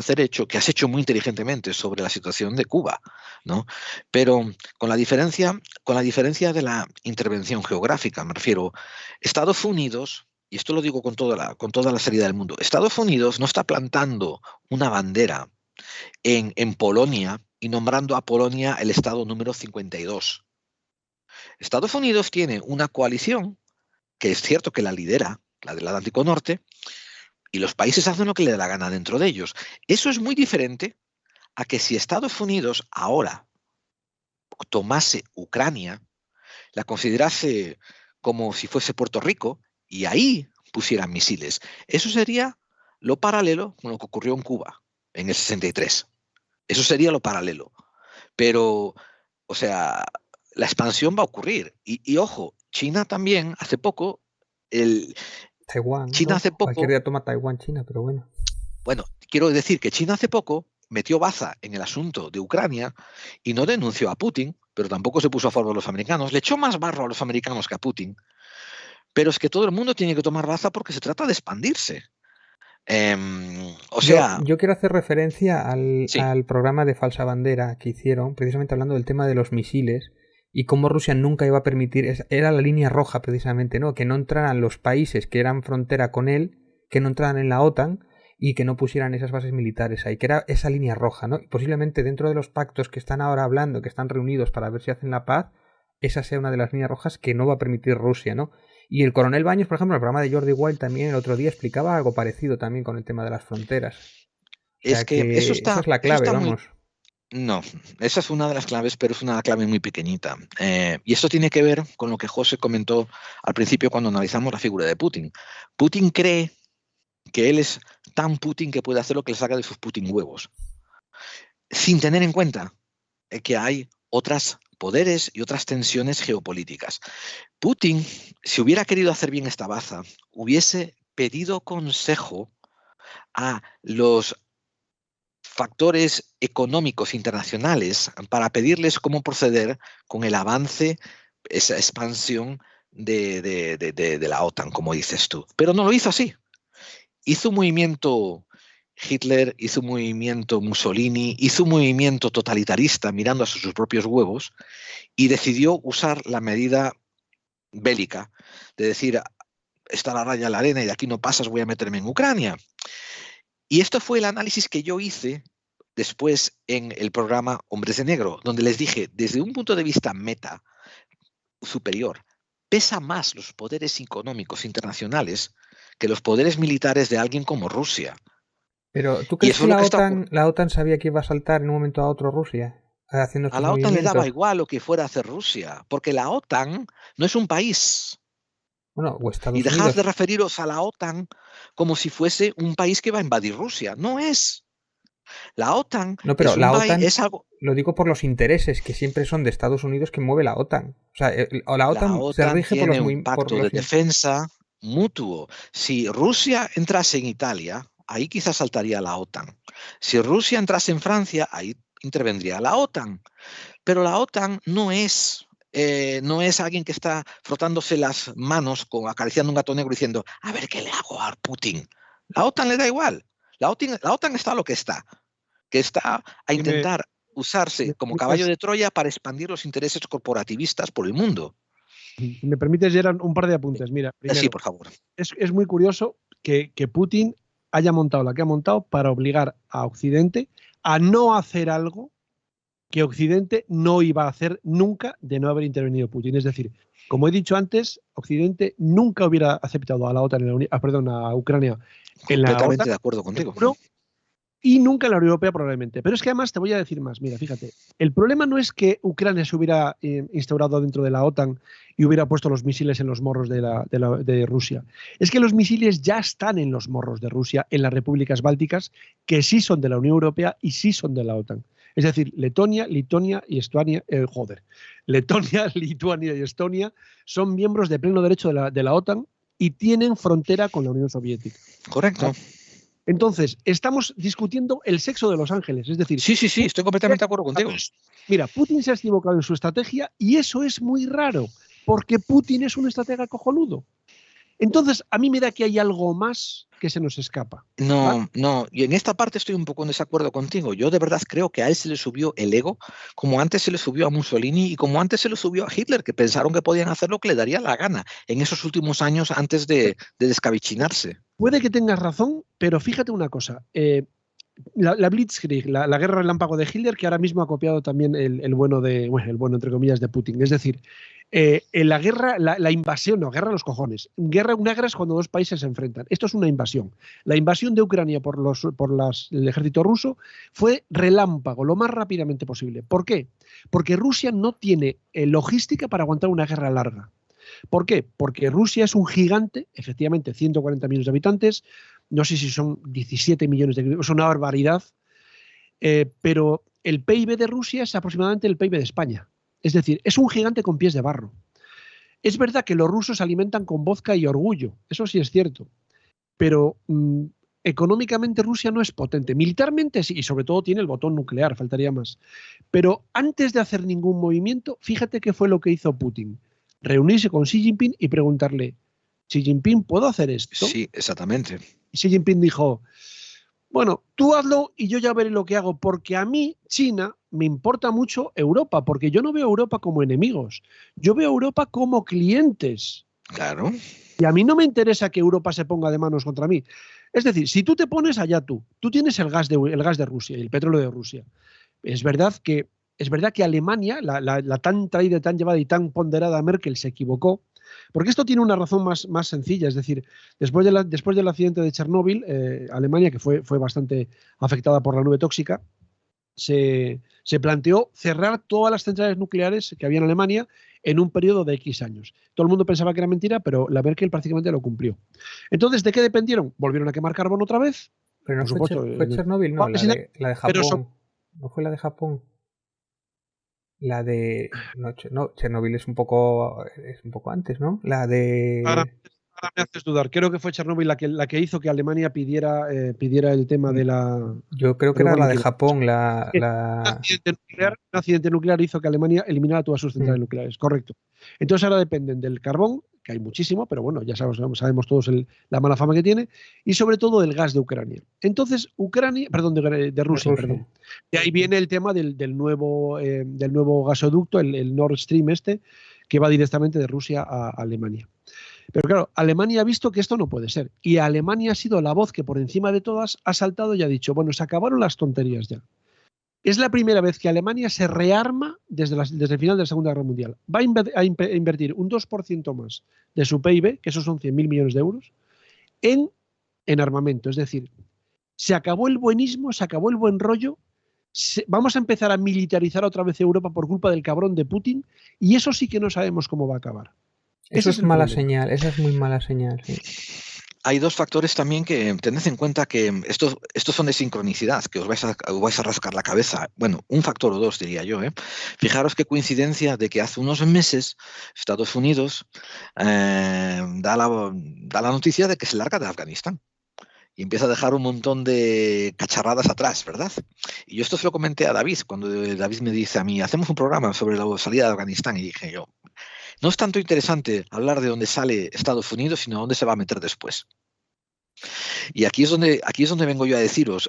que has hecho muy inteligentemente sobre la situación de Cuba, ¿no? Pero con la diferencia de la intervención geográfica, me refiero, Estados Unidos, y esto lo digo con toda la seriedad del mundo, Estados Unidos no está plantando una bandera en Polonia y nombrando a Polonia el estado número 52. Estados Unidos tiene una coalición que es cierto que la lidera, la del Atlántico Norte, y los países hacen lo que le da la gana dentro de ellos. Eso es muy diferente a que si Estados Unidos ahora tomase Ucrania, la considerase como si fuese Puerto Rico y ahí pusieran misiles. Eso sería lo paralelo con lo que ocurrió en Cuba en el 63. Eso sería lo paralelo. Pero, o sea, la expansión va a ocurrir. Y ojo, China también, hace poco, Taiwán, China ¿no? hace poco... Cualquier día toma Taiwán, China, pero bueno. Bueno, quiero decir que China hace poco metió baza en el asunto de Ucrania y no denunció a Putin, pero tampoco se puso a favor de los americanos. Le echó más barro a los americanos que a Putin. Pero es que todo el mundo tiene que tomar baza porque se trata de expandirse. Yo quiero hacer referencia al programa de Falsa Bandera que hicieron, precisamente hablando del tema de los misiles y cómo Rusia nunca iba a permitir, era la línea roja precisamente, ¿no? Que no entraran los países que eran frontera con él, que no entraran en la OTAN y que no pusieran esas bases militares ahí, que era esa línea roja, ¿no? Y posiblemente dentro de los pactos que están ahora hablando, que están reunidos para ver si hacen la paz, esa sea una de las líneas rojas que no va a permitir Rusia, ¿no? Y el coronel Baños, por ejemplo, en el programa de Jordi Wild también el otro día explicaba algo parecido también con el tema de las fronteras. O sea Es que eso esa es la eso clave, está muy... vamos. No, esa es una de las claves, pero es una clave muy pequeñita. Y esto tiene que ver con lo que José comentó al principio cuando analizamos la figura de Putin. Putin cree que él es tan Putin que puede hacer lo que le saca de sus Putin huevos, sin tener en cuenta que hay otros poderes y otras tensiones geopolíticas. Putin, si hubiera querido hacer bien esta baza, hubiese pedido consejo a los factores económicos internacionales para pedirles cómo proceder con el avance, esa expansión de la OTAN, como dices tú. Pero no lo hizo así. Hizo un movimiento Hitler, hizo un movimiento Mussolini, hizo un movimiento totalitarista mirando a sus propios huevos y decidió usar la medida bélica de decir, está la raya en la arena y de aquí no pasas, voy a meterme en Ucrania. Y esto fue el análisis que yo hice después en el programa Hombres de Negro, donde les dije, desde un punto de vista meta superior, pesa más los poderes económicos internacionales que los poderes militares de alguien como Rusia. Pero ¿tú Y crees eso que es lo que está la OTAN sabía que iba a saltar en un momento a otro Rusia? Haciendo A estos la OTAN le daba movimientos. igual lo que fuera a hacer Rusia, porque la OTAN no es un país. Bueno, o Y Estados dejad de Unidos. referiros a la OTAN como si fuese un país que va a invadir Rusia. No es. La OTAN No, pero es un la país, OTAN, es algo. lo digo por los intereses que siempre son de Estados Unidos que mueve la OTAN. O sea, la La OTAN se OTAN rige por los tiene un muy, por pacto de los defensa mutuo. Si Rusia entrase en Italia, ahí quizás saltaría la OTAN. Si Rusia entrase en Francia, ahí intervendría la OTAN. Pero la OTAN no es alguien que está frotándose las manos, acariciando un gato negro diciendo, a ver qué le hago a Putin. La OTAN le da igual. La OTAN está lo que está a Si me, intentar usarse me como caballo permites, de Troya para expandir los intereses corporativistas por el mundo. si me permites, Gerard, un par de apuntes. Mira, Sí, primero, por favor. es muy curioso que Putin haya montado la que ha montado para obligar a Occidente a no hacer algo que Occidente no iba a hacer nunca de no haber intervenido Putin. Es decir, como he dicho antes, Occidente nunca hubiera aceptado a la OTAN, perdón, a Ucrania en la OTAN, Completamente de acuerdo contigo. seguro, y nunca en la Unión Europea probablemente. Pero es que además te voy a decir más. Mira, fíjate, el problema no es que Ucrania se hubiera instaurado dentro de la OTAN y hubiera puesto los misiles en los morros de Rusia. Es que los misiles ya están en los morros de Rusia, en las repúblicas bálticas, que sí son de la Unión Europea y sí son de la OTAN. Es decir, Letonia, Lituania y Estonia, Letonia, Lituania y Estonia son miembros de pleno derecho de la OTAN y tienen frontera con la Unión Soviética. Correcto. Entonces, estamos discutiendo el sexo de los ángeles. Es decir, Sí, estoy completamente de acuerdo contigo. mira, Putin se ha equivocado en su estrategia y eso es muy raro, porque Putin es un estratega cojonudo. Entonces, a mí me da que hay algo más que se nos escapa. ¿Vale? No, y en esta parte estoy un poco en desacuerdo contigo. Yo de verdad creo que a él se le subió el ego, como antes se le subió a Mussolini y como antes se le subió a Hitler, que pensaron que podían hacer lo que le daría la gana en esos últimos años antes de descabichinarse. Puede que tengas razón, pero fíjate una cosa. La Blitzkrieg, la guerra relámpago de Hitler, que ahora mismo ha copiado también el bueno entre comillas de Putin. Es decir, en la guerra, la invasión, no, guerra a los cojones. Una guerra es cuando dos países se enfrentan. Esto es una invasión. La invasión de Ucrania por el ejército ruso fue relámpago, lo más rápidamente posible. ¿Por qué? Porque Rusia no tiene logística para aguantar una guerra larga. ¿Por qué? Porque Rusia es un gigante, efectivamente, 140 millones de habitantes, no sé si son 17 millones de habitantes, es una barbaridad, pero el PIB de Rusia es aproximadamente el PIB de España. Es decir, es un gigante con pies de barro. Es verdad que los rusos se alimentan con vodka y orgullo, eso sí es cierto, pero económicamente Rusia no es potente. Militarmente sí, y sobre todo tiene el botón nuclear, faltaría más. Pero antes de hacer ningún movimiento, fíjate qué fue lo que hizo Putin. Reunirse con Xi Jinping y preguntarle, Xi Jinping, ¿puedo hacer esto? Sí, exactamente. Y Xi Jinping dijo, bueno, tú hazlo y yo ya veré lo que hago, porque a mí, China, me importa mucho Europa, porque yo no veo a Europa como enemigos, yo veo a Europa como clientes. Claro. Y a mí no me interesa que Europa se ponga de manos contra mí. Es decir, si tú te pones allá tú tienes el gas de Rusia y el petróleo de Rusia. Es verdad que es verdad que Alemania, la tan traída, tan llevada y tan ponderada Merkel se equivocó, porque esto tiene una razón más sencilla, es decir, después del accidente de Chernóbil, Alemania, que fue bastante afectada por la nube tóxica, se planteó cerrar todas las centrales nucleares que había en Alemania en un periodo de X años. Todo el mundo pensaba que era mentira, pero la Merkel prácticamente lo cumplió. Entonces, ¿de qué dependieron? Volvieron a quemar carbón otra vez. Pero no por supuesto, fue Chernóbil, no, la de Japón. No fue la de Japón. La de... No, Chernóbil es un poco antes, ¿no? La de... Ahora me haces dudar. Creo que fue Chernóbil la que hizo que Alemania pidiera el tema de la... Yo creo que era la de Japón. Un accidente nuclear hizo que Alemania eliminara todas sus centrales nucleares. Correcto. Entonces ahora dependen del carbón, que hay muchísimo, pero bueno, ya sabemos todos la mala fama que tiene, y sobre todo del gas de Ucrania. Entonces, de Rusia. Perdón. De ahí viene el tema del nuevo gasoducto, el Nord Stream que va directamente de Rusia a Alemania. Pero claro, Alemania ha visto que esto no puede ser. Y Alemania ha sido la voz que por encima de todas ha saltado y ha dicho, bueno, se acabaron las tonterías ya. Es la primera vez que Alemania se rearma desde el final de la Segunda Guerra Mundial. Va a invertir un 2% más de su PIB, que esos son 100.000 millones de euros, en armamento. Es decir, se acabó el buenismo, se acabó el buen rollo. Vamos a empezar a militarizar otra vez Europa por culpa del cabrón de Putin, y eso sí que no sabemos cómo va a acabar. Eso es mala señal, esa es muy mala señal. Sí. Hay dos factores también que tened en cuenta que estos son de sincronicidad, que os vais a rascar la cabeza. Bueno, un factor o dos diría yo. Fijaros qué coincidencia de que hace unos meses Estados Unidos da la noticia de que se larga de Afganistán y empieza a dejar un montón de cacharradas atrás, ¿verdad? Y yo esto se lo comenté a David, cuando David me dice a mí, hacemos un programa sobre la salida de Afganistán, y dije yo, no es tanto interesante hablar de dónde sale Estados Unidos, sino dónde se va a meter después. Y aquí es donde vengo yo a deciros,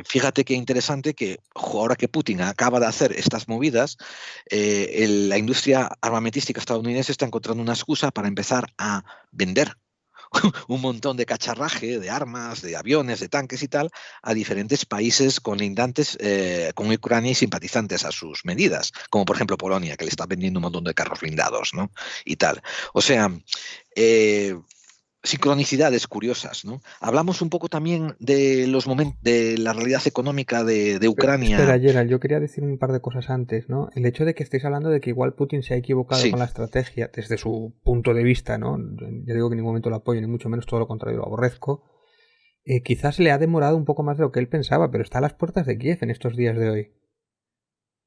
fíjate qué interesante que ahora que Putin acaba de hacer estas movidas, la industria armamentística estadounidense está encontrando una excusa para empezar a vender un montón de cacharraje, de armas, de aviones, de tanques y tal, a diferentes países colindantes con Ucrania y simpatizantes a sus medidas, como por ejemplo Polonia, que le está vendiendo un montón de carros blindados, ¿no? Y tal. O sea, sincronicidades curiosas, ¿no? Hablamos un poco también de los momentos de la realidad económica de Ucrania. Espera, Gerald, yo quería decir un par de cosas antes, ¿no? El hecho de que estéis hablando de que igual Putin se ha equivocado con la estrategia desde su punto de vista, ¿no? Yo digo que en ningún momento lo apoyo, ni mucho menos, todo lo contrario, lo aborrezco. Quizás le ha demorado un poco más de lo que él pensaba, pero está a las puertas de Kiev en estos días de hoy.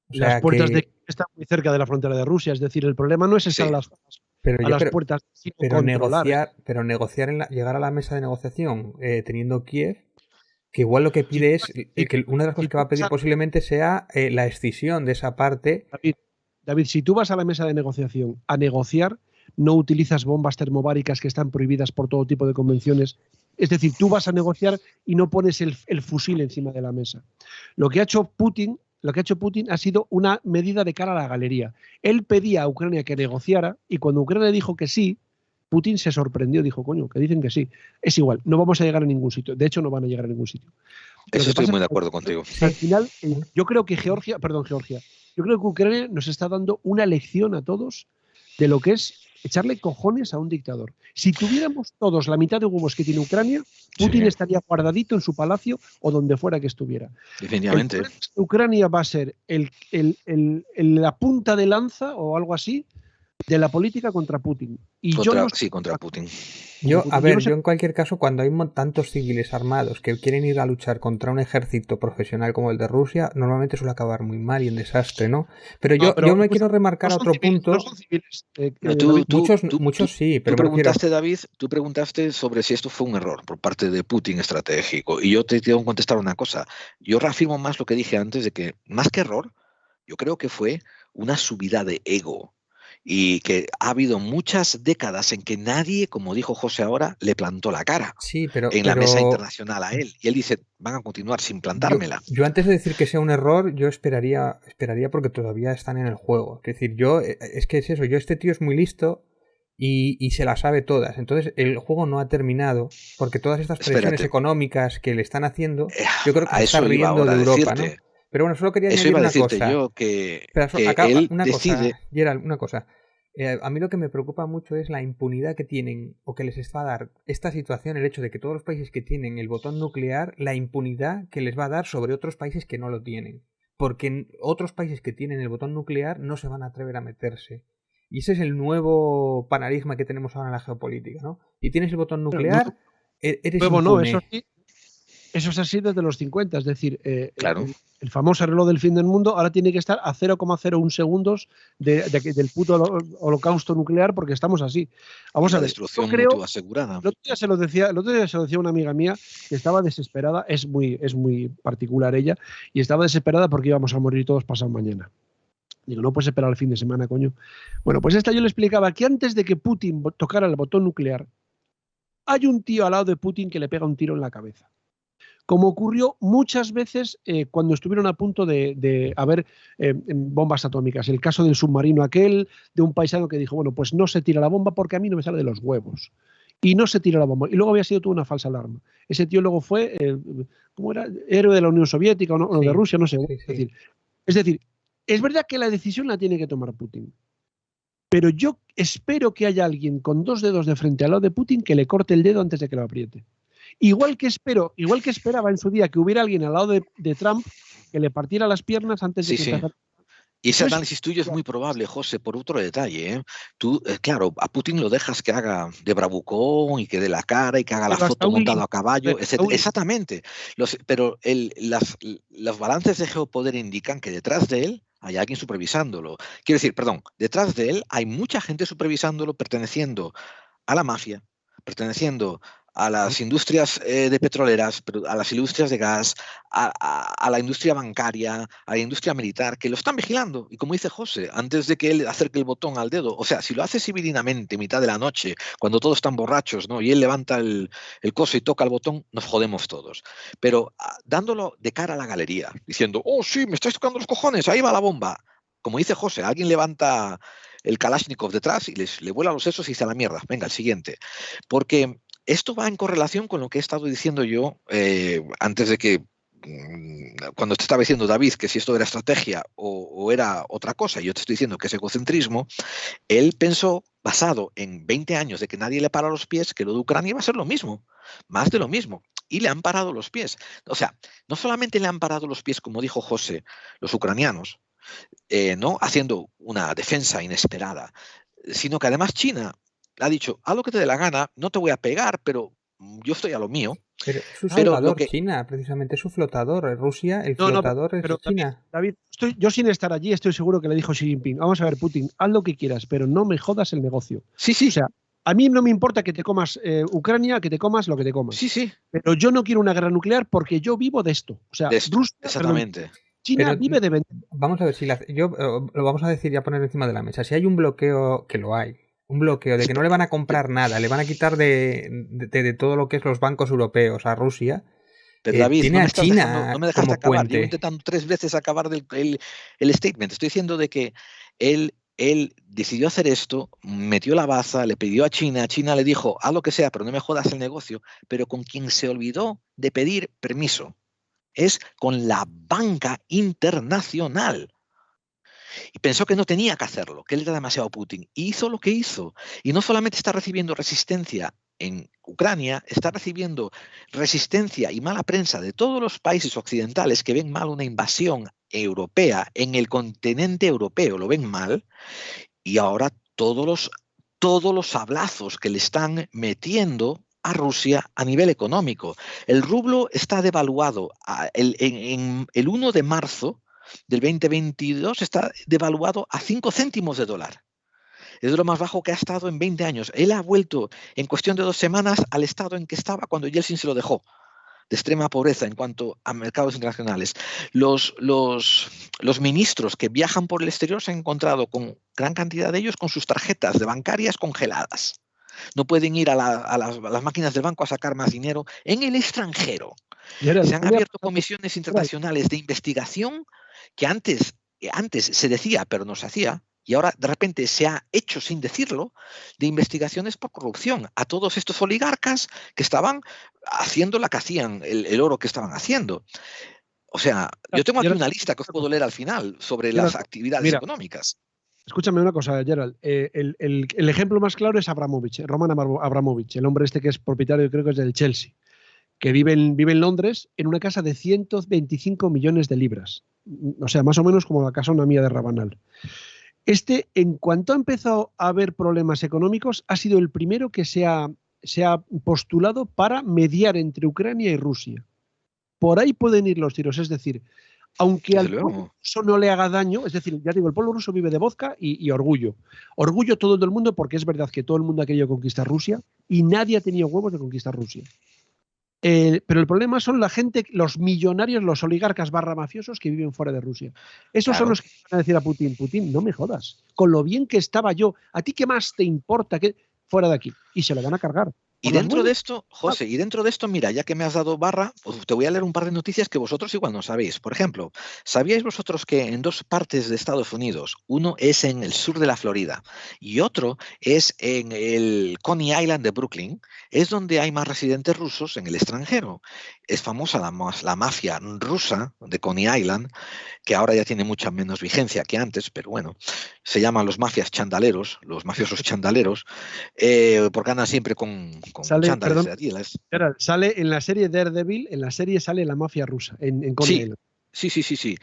O sea, las puertas de Kiev están muy cerca de la frontera de Rusia, es decir, el problema no es estar a las puertas, sino controlar. Pero negociar, llegar a la mesa de negociación teniendo Kiev, que igual lo que pide es que una de las cosas que va a pedir posiblemente sea la escisión de esa parte. David, si tú vas a la mesa de negociación a negociar, no utilizas bombas termobáricas que están prohibidas por todo tipo de convenciones. Es decir, tú vas a negociar y no pones el fusil encima de la mesa. Lo que ha hecho Putin ha sido una medida de cara a la galería. Él pedía a Ucrania que negociara y cuando Ucrania dijo que sí, Putin se sorprendió, dijo, coño, que dicen que sí. Es igual, no vamos a llegar a ningún sitio. De hecho, no van a llegar a ningún sitio. Eso estoy muy de acuerdo contigo. Al final, yo creo que yo creo que Ucrania nos está dando una lección a todos de lo que es echarle cojones a un dictador. Si tuviéramos todos la mitad de huevos que tiene Ucrania, Putin estaría guardadito en su palacio o donde fuera que estuviera. Definitivamente. Ucrania va a ser la punta de lanza o algo así de la política contra Putin. Contra Putin. Yo en cualquier caso, cuando hay tantos civiles armados que quieren ir a luchar contra un ejército profesional como el de Rusia, normalmente suele acabar muy mal y en desastre, ¿no? Pero yo me quiero remarcar otro punto. No son civiles, muchos sí, pero tú preguntaste sobre si esto fue un error por parte de Putin estratégico, y yo te tengo que contestar una cosa. Yo reafirmo más lo que dije antes, de que más que error, yo creo que fue una subida de ego. Y que ha habido muchas décadas en que nadie, como dijo José ahora, le plantó la cara en la mesa internacional a él. Y él dice, van a continuar sin plantármela. Yo antes de decir que sea un error, yo esperaría porque todavía están en el juego. Es decir, este tío es muy listo y se la sabe todas. Entonces el juego no ha terminado porque todas estas presiones económicas que le están haciendo, yo creo que se está riendo de Europa, ¿no? Pero bueno, solo quería Eso añadir iba a una decirte cosa. yo que Acá, él una decide. cosa, Gerald, una cosa. A mí lo que me preocupa mucho es la impunidad que tienen o que les está a dar esta situación, el hecho de que todos los países que tienen el botón nuclear, la impunidad que les va a dar sobre otros países que no lo tienen. Porque en otros países que tienen el botón nuclear no se van a atrever a meterse. Y ese es el nuevo paradigma que tenemos ahora en la geopolítica, ¿no? Y tienes el botón nuclear, eres Nuevo no, eso impune. sí. Eso es así desde los 50, es decir, Claro. el famoso reloj del fin del mundo ahora tiene que estar a 0,01 segundos del puto holocausto nuclear porque estamos así. Vamos Y a la ver, yo destrucción creo, mutua asegurada. el otro día se lo decía una amiga mía que estaba desesperada, es muy particular ella, y estaba desesperada porque íbamos a morir todos pasado mañana. Digo, no puedes esperar el fin de semana, coño. Bueno, pues esta yo le explicaba que antes de que Putin tocara el botón nuclear, hay un tío al lado de Putin que le pega un tiro en la cabeza, como ocurrió muchas veces cuando estuvieron a punto de haber bombas atómicas. El caso del submarino aquel, de un paisano que dijo, bueno, pues no se tira la bomba porque a mí no me sale de los huevos. Y no se tiró la bomba. Y luego había sido toda una falsa alarma. Ese tío luego fue, ¿cómo era? Héroe de la Unión Soviética o de Rusia, no sé. Sí. Es decir, es verdad que la decisión la tiene que tomar Putin. Pero yo espero que haya alguien con 2 dedos de frente al lado de Putin que le corte el dedo antes de que lo apriete. Igual que esperaba en su día que hubiera alguien al lado de Trump que le partiera las piernas antes de que empezara. Y ese análisis tuyo es muy probable, José, por otro detalle, ¿eh? Tú, claro, a Putin lo dejas que haga de bravucón y que dé la cara y que haga la foto montado a caballo, etc. Exactamente. Pero los balances de geopoder indican que detrás de él hay alguien supervisándolo. Quiero decir, perdón, detrás de él hay mucha gente supervisándolo perteneciendo a la mafia, perteneciendo a las industrias de petroleras, a las industrias de gas, a la industria bancaria, a la industria militar, que lo están vigilando. Y como dice José, antes de que él acerque el botón al dedo, o sea, si lo hace civilinamente, mitad de la noche, cuando todos están borrachos, ¿no? Y él levanta el coso y toca el botón, nos jodemos todos. Pero dándolo de cara a la galería, diciendo, oh, sí, me estáis tocando los cojones, ahí va la bomba. Como dice José, alguien levanta el Kalashnikov detrás y le vuela los sesos y dice a la mierda, venga, el siguiente. Porque esto va en correlación con lo que he estado diciendo yo antes de que, cuando te estaba diciendo David que si esto era estrategia o era otra cosa, yo te estoy diciendo que es egocentrismo. Él pensó, basado en 20 años de que nadie le para los pies, que lo de Ucrania iba a ser lo mismo, más de lo mismo. Y le han parado los pies. O sea, no solamente le han parado los pies, como dijo José, los ucranianos, ¿no? Haciendo una defensa inesperada, sino que además China ha dicho, haz lo que te dé la gana, no te voy a pegar, pero yo estoy a lo mío. Pero es su flotador, China, precisamente, es su flotador. Rusia, el flotador es China. David, yo sin estar allí estoy seguro que le dijo Xi Jinping, vamos a ver, Putin, haz lo que quieras, pero no me jodas el negocio. Sí. O sea, a mí no me importa que te comas Ucrania, que te comas lo que te comas. Sí. Pero yo no quiero una guerra nuclear porque yo vivo de esto. O sea, Rusia, exactamente. Perdón, China vive de vender. Vamos a ver si lo vamos a decir y a poner encima de la mesa. Si hay un bloqueo, que lo hay, un bloqueo de que no le van a comprar nada, le van a quitar de todo lo que es los bancos europeos a Rusia. Pero David, tiene a China no me dejaste como acabar. puente. Llevo intentando 3 veces acabar el statement. Estoy diciendo de que él decidió hacer esto, metió la baza, le pidió a China le dijo, haz lo que sea, pero no me jodas el negocio, pero con quien se olvidó de pedir permiso es con la banca internacional. Y pensó que no tenía que hacerlo, que él era demasiado Putin. Y hizo lo que hizo. Y no solamente está recibiendo resistencia en Ucrania, está recibiendo resistencia y mala prensa de todos los países occidentales que ven mal una invasión europea en el continente europeo, lo ven mal. Y ahora todos los sablazos que le están metiendo a Rusia a nivel económico. El rublo está devaluado. En el 1 de marzo del 2022 está devaluado a 5 céntimos de dólar. Es de lo más bajo que ha estado en 20 años. Él ha vuelto en cuestión de 2 semanas al estado en que estaba cuando Yeltsin se lo dejó, de extrema pobreza en cuanto a mercados internacionales. Los ministros que viajan por el exterior se han encontrado con gran cantidad de ellos con sus tarjetas de bancarias congeladas. No pueden ir a las máquinas del banco a sacar más dinero en el extranjero. Se han abierto comisiones internacionales de investigación que antes se decía, pero no se hacía, y ahora de repente se ha hecho sin decirlo, de investigaciones por corrupción a todos estos oligarcas que estaban haciendo la que hacían, el oro que estaban haciendo. O sea, yo tengo aquí una lista que os puedo leer al final sobre las actividades económicas. Escúchame una cosa, Gerald. El ejemplo más claro es Abramovich, Roman Abramovich, el hombre este que es propietario, creo que es del Chelsea, que vive en Londres en una casa de 125 millones de libras. O sea, más o menos como la casona mía de Rabanal. En cuanto ha empezado a haber problemas económicos, ha sido el primero que se ha postulado para mediar entre Ucrania y Rusia. Por ahí pueden ir los tiros, es decir, aunque al pueblo ruso no le haga daño, es decir, ya digo, el pueblo ruso vive de vodka y orgullo. Orgullo todo el mundo, porque es verdad que todo el mundo ha querido conquistar Rusia y nadie ha tenido huevos de conquistar Rusia. Pero el problema son la gente, los millonarios, los oligarcas barra mafiosos que viven fuera de Rusia. Esos son los que van a decir a Putin, no me jodas, con lo bien que estaba yo, ¿a ti qué más te importa que fuera de aquí? Y se lo van a cargar. Y dentro de esto, José, mira, ya que me has dado barra, pues te voy a leer un par de noticias que vosotros igual no sabéis. Por ejemplo, ¿sabíais vosotros que en dos partes de Estados Unidos, uno es en el sur de la Florida y otro es en el Coney Island de Brooklyn, es donde hay más residentes rusos en el extranjero? Es famosa la mafia rusa de Coney Island, que ahora ya tiene mucha menos vigencia que antes, pero bueno, se llaman los mafiosos chandaleros, porque andan siempre con chándales. Sale en la serie Daredevil, en la serie sale la mafia rusa, en Coney Island. Sí.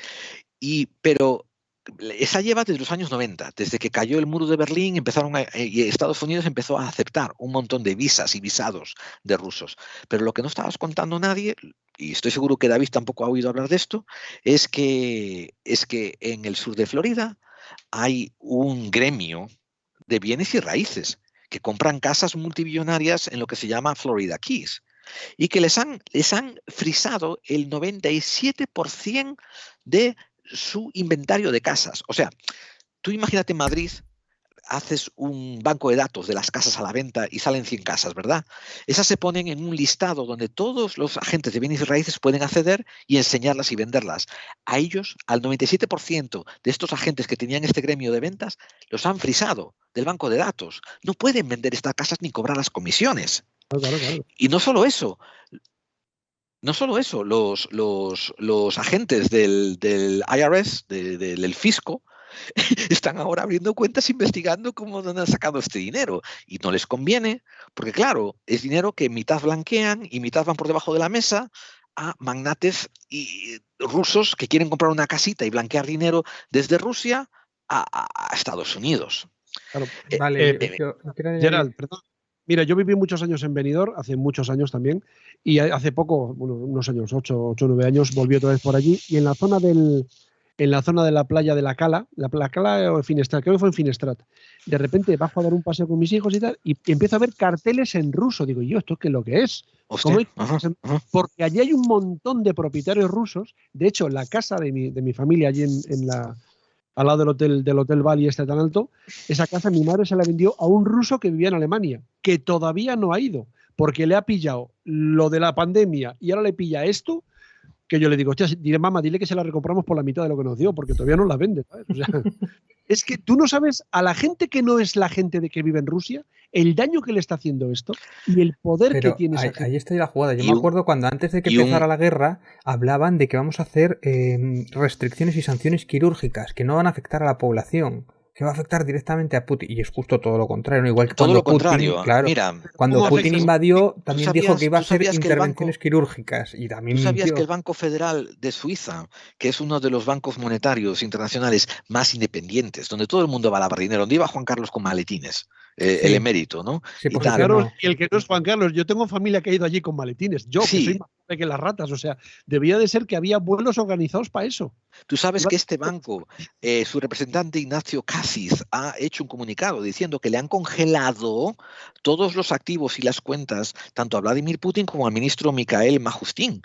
Pero esa lleva desde los años 90, desde que cayó el muro de Berlín, y Estados Unidos empezó a aceptar un montón de visas y visados de rusos. Pero lo que no estabas contando nadie, y estoy seguro que David tampoco ha oído hablar de esto, es que en el sur de Florida hay un gremio de bienes y raíces que compran casas multimillonarias en lo que se llama Florida Keys y que les han frisado el 97% de su inventario de casas. O sea, tú imagínate en Madrid, haces un banco de datos de las casas a la venta y salen 100 casas, ¿verdad? Esas se ponen en un listado donde todos los agentes de bienes y raíces pueden acceder y enseñarlas y venderlas. A ellos, al 97% de estos agentes que tenían este gremio de ventas, los han frisado del banco de datos. No pueden vender estas casas ni cobrar las comisiones. Claro. Y no solo eso, los agentes del IRS, del fisco, están ahora abriendo cuentas investigando cómo han sacado este dinero. Y no les conviene, porque claro, es dinero que mitad blanquean y mitad van por debajo de la mesa a magnates rusos que quieren comprar una casita y blanquear dinero desde Rusia a Estados Unidos. Claro. Vale, Gerald, perdón. Mira, yo viví muchos años en Benidorm, hace muchos años también, y hace poco, unos años, 8 o 9 años, volví otra vez por allí, y en la zona de la playa de la Cala o Finestrat, creo que fue en Finestrat, de repente bajo a dar un paseo con mis hijos y tal, y empiezo a ver carteles en ruso. Digo, ¿yo esto qué es lo que es? Porque allí hay un montón de propietarios rusos. De hecho, la casa de mi familia allí al lado del Hotel Bali este tan alto, esa casa mi madre se la vendió a un ruso que vivía en Alemania, que todavía no ha ido, porque le ha pillado lo de la pandemia y ahora le pilla esto, que yo le digo, mamá, dile que se la recompramos por la mitad de lo que nos dio, porque todavía no la vende, ¿sabes? O sea, es que tú no sabes a la gente que no es la gente de que vive en Rusia, el daño que le está haciendo esto y el poder que tiene esa gente. Ahí está la jugada. Yo me acuerdo cuando antes de que empezara la guerra hablaban de que vamos a hacer restricciones y sanciones quirúrgicas que no van a afectar a la población, que va a afectar directamente a Putin. Y es justo todo lo contrario, ¿no? Igual que todo cuando lo contrario. Putin, claro, mira, cuando Putin invadió, también dijo que iba a hacer intervenciones quirúrgicas. Y también ¿tú sabías que el Banco Federal de Suiza, que es uno de los bancos monetarios internacionales más independientes, donde todo el mundo va a lavar dinero, donde iba Juan Carlos con maletines, el emérito, ¿no? Sí, y, claro, y el que no es Juan Carlos, yo tengo familia que ha ido allí con maletines, yo que soy más pobre que las ratas, o sea, debía de ser que había vuelos organizados para eso. Tú sabes que este banco, su representante Ignacio Cassis ha hecho un comunicado diciendo que le han congelado todos los activos y las cuentas tanto a Vladimir Putin como al ministro Mikhail Majustin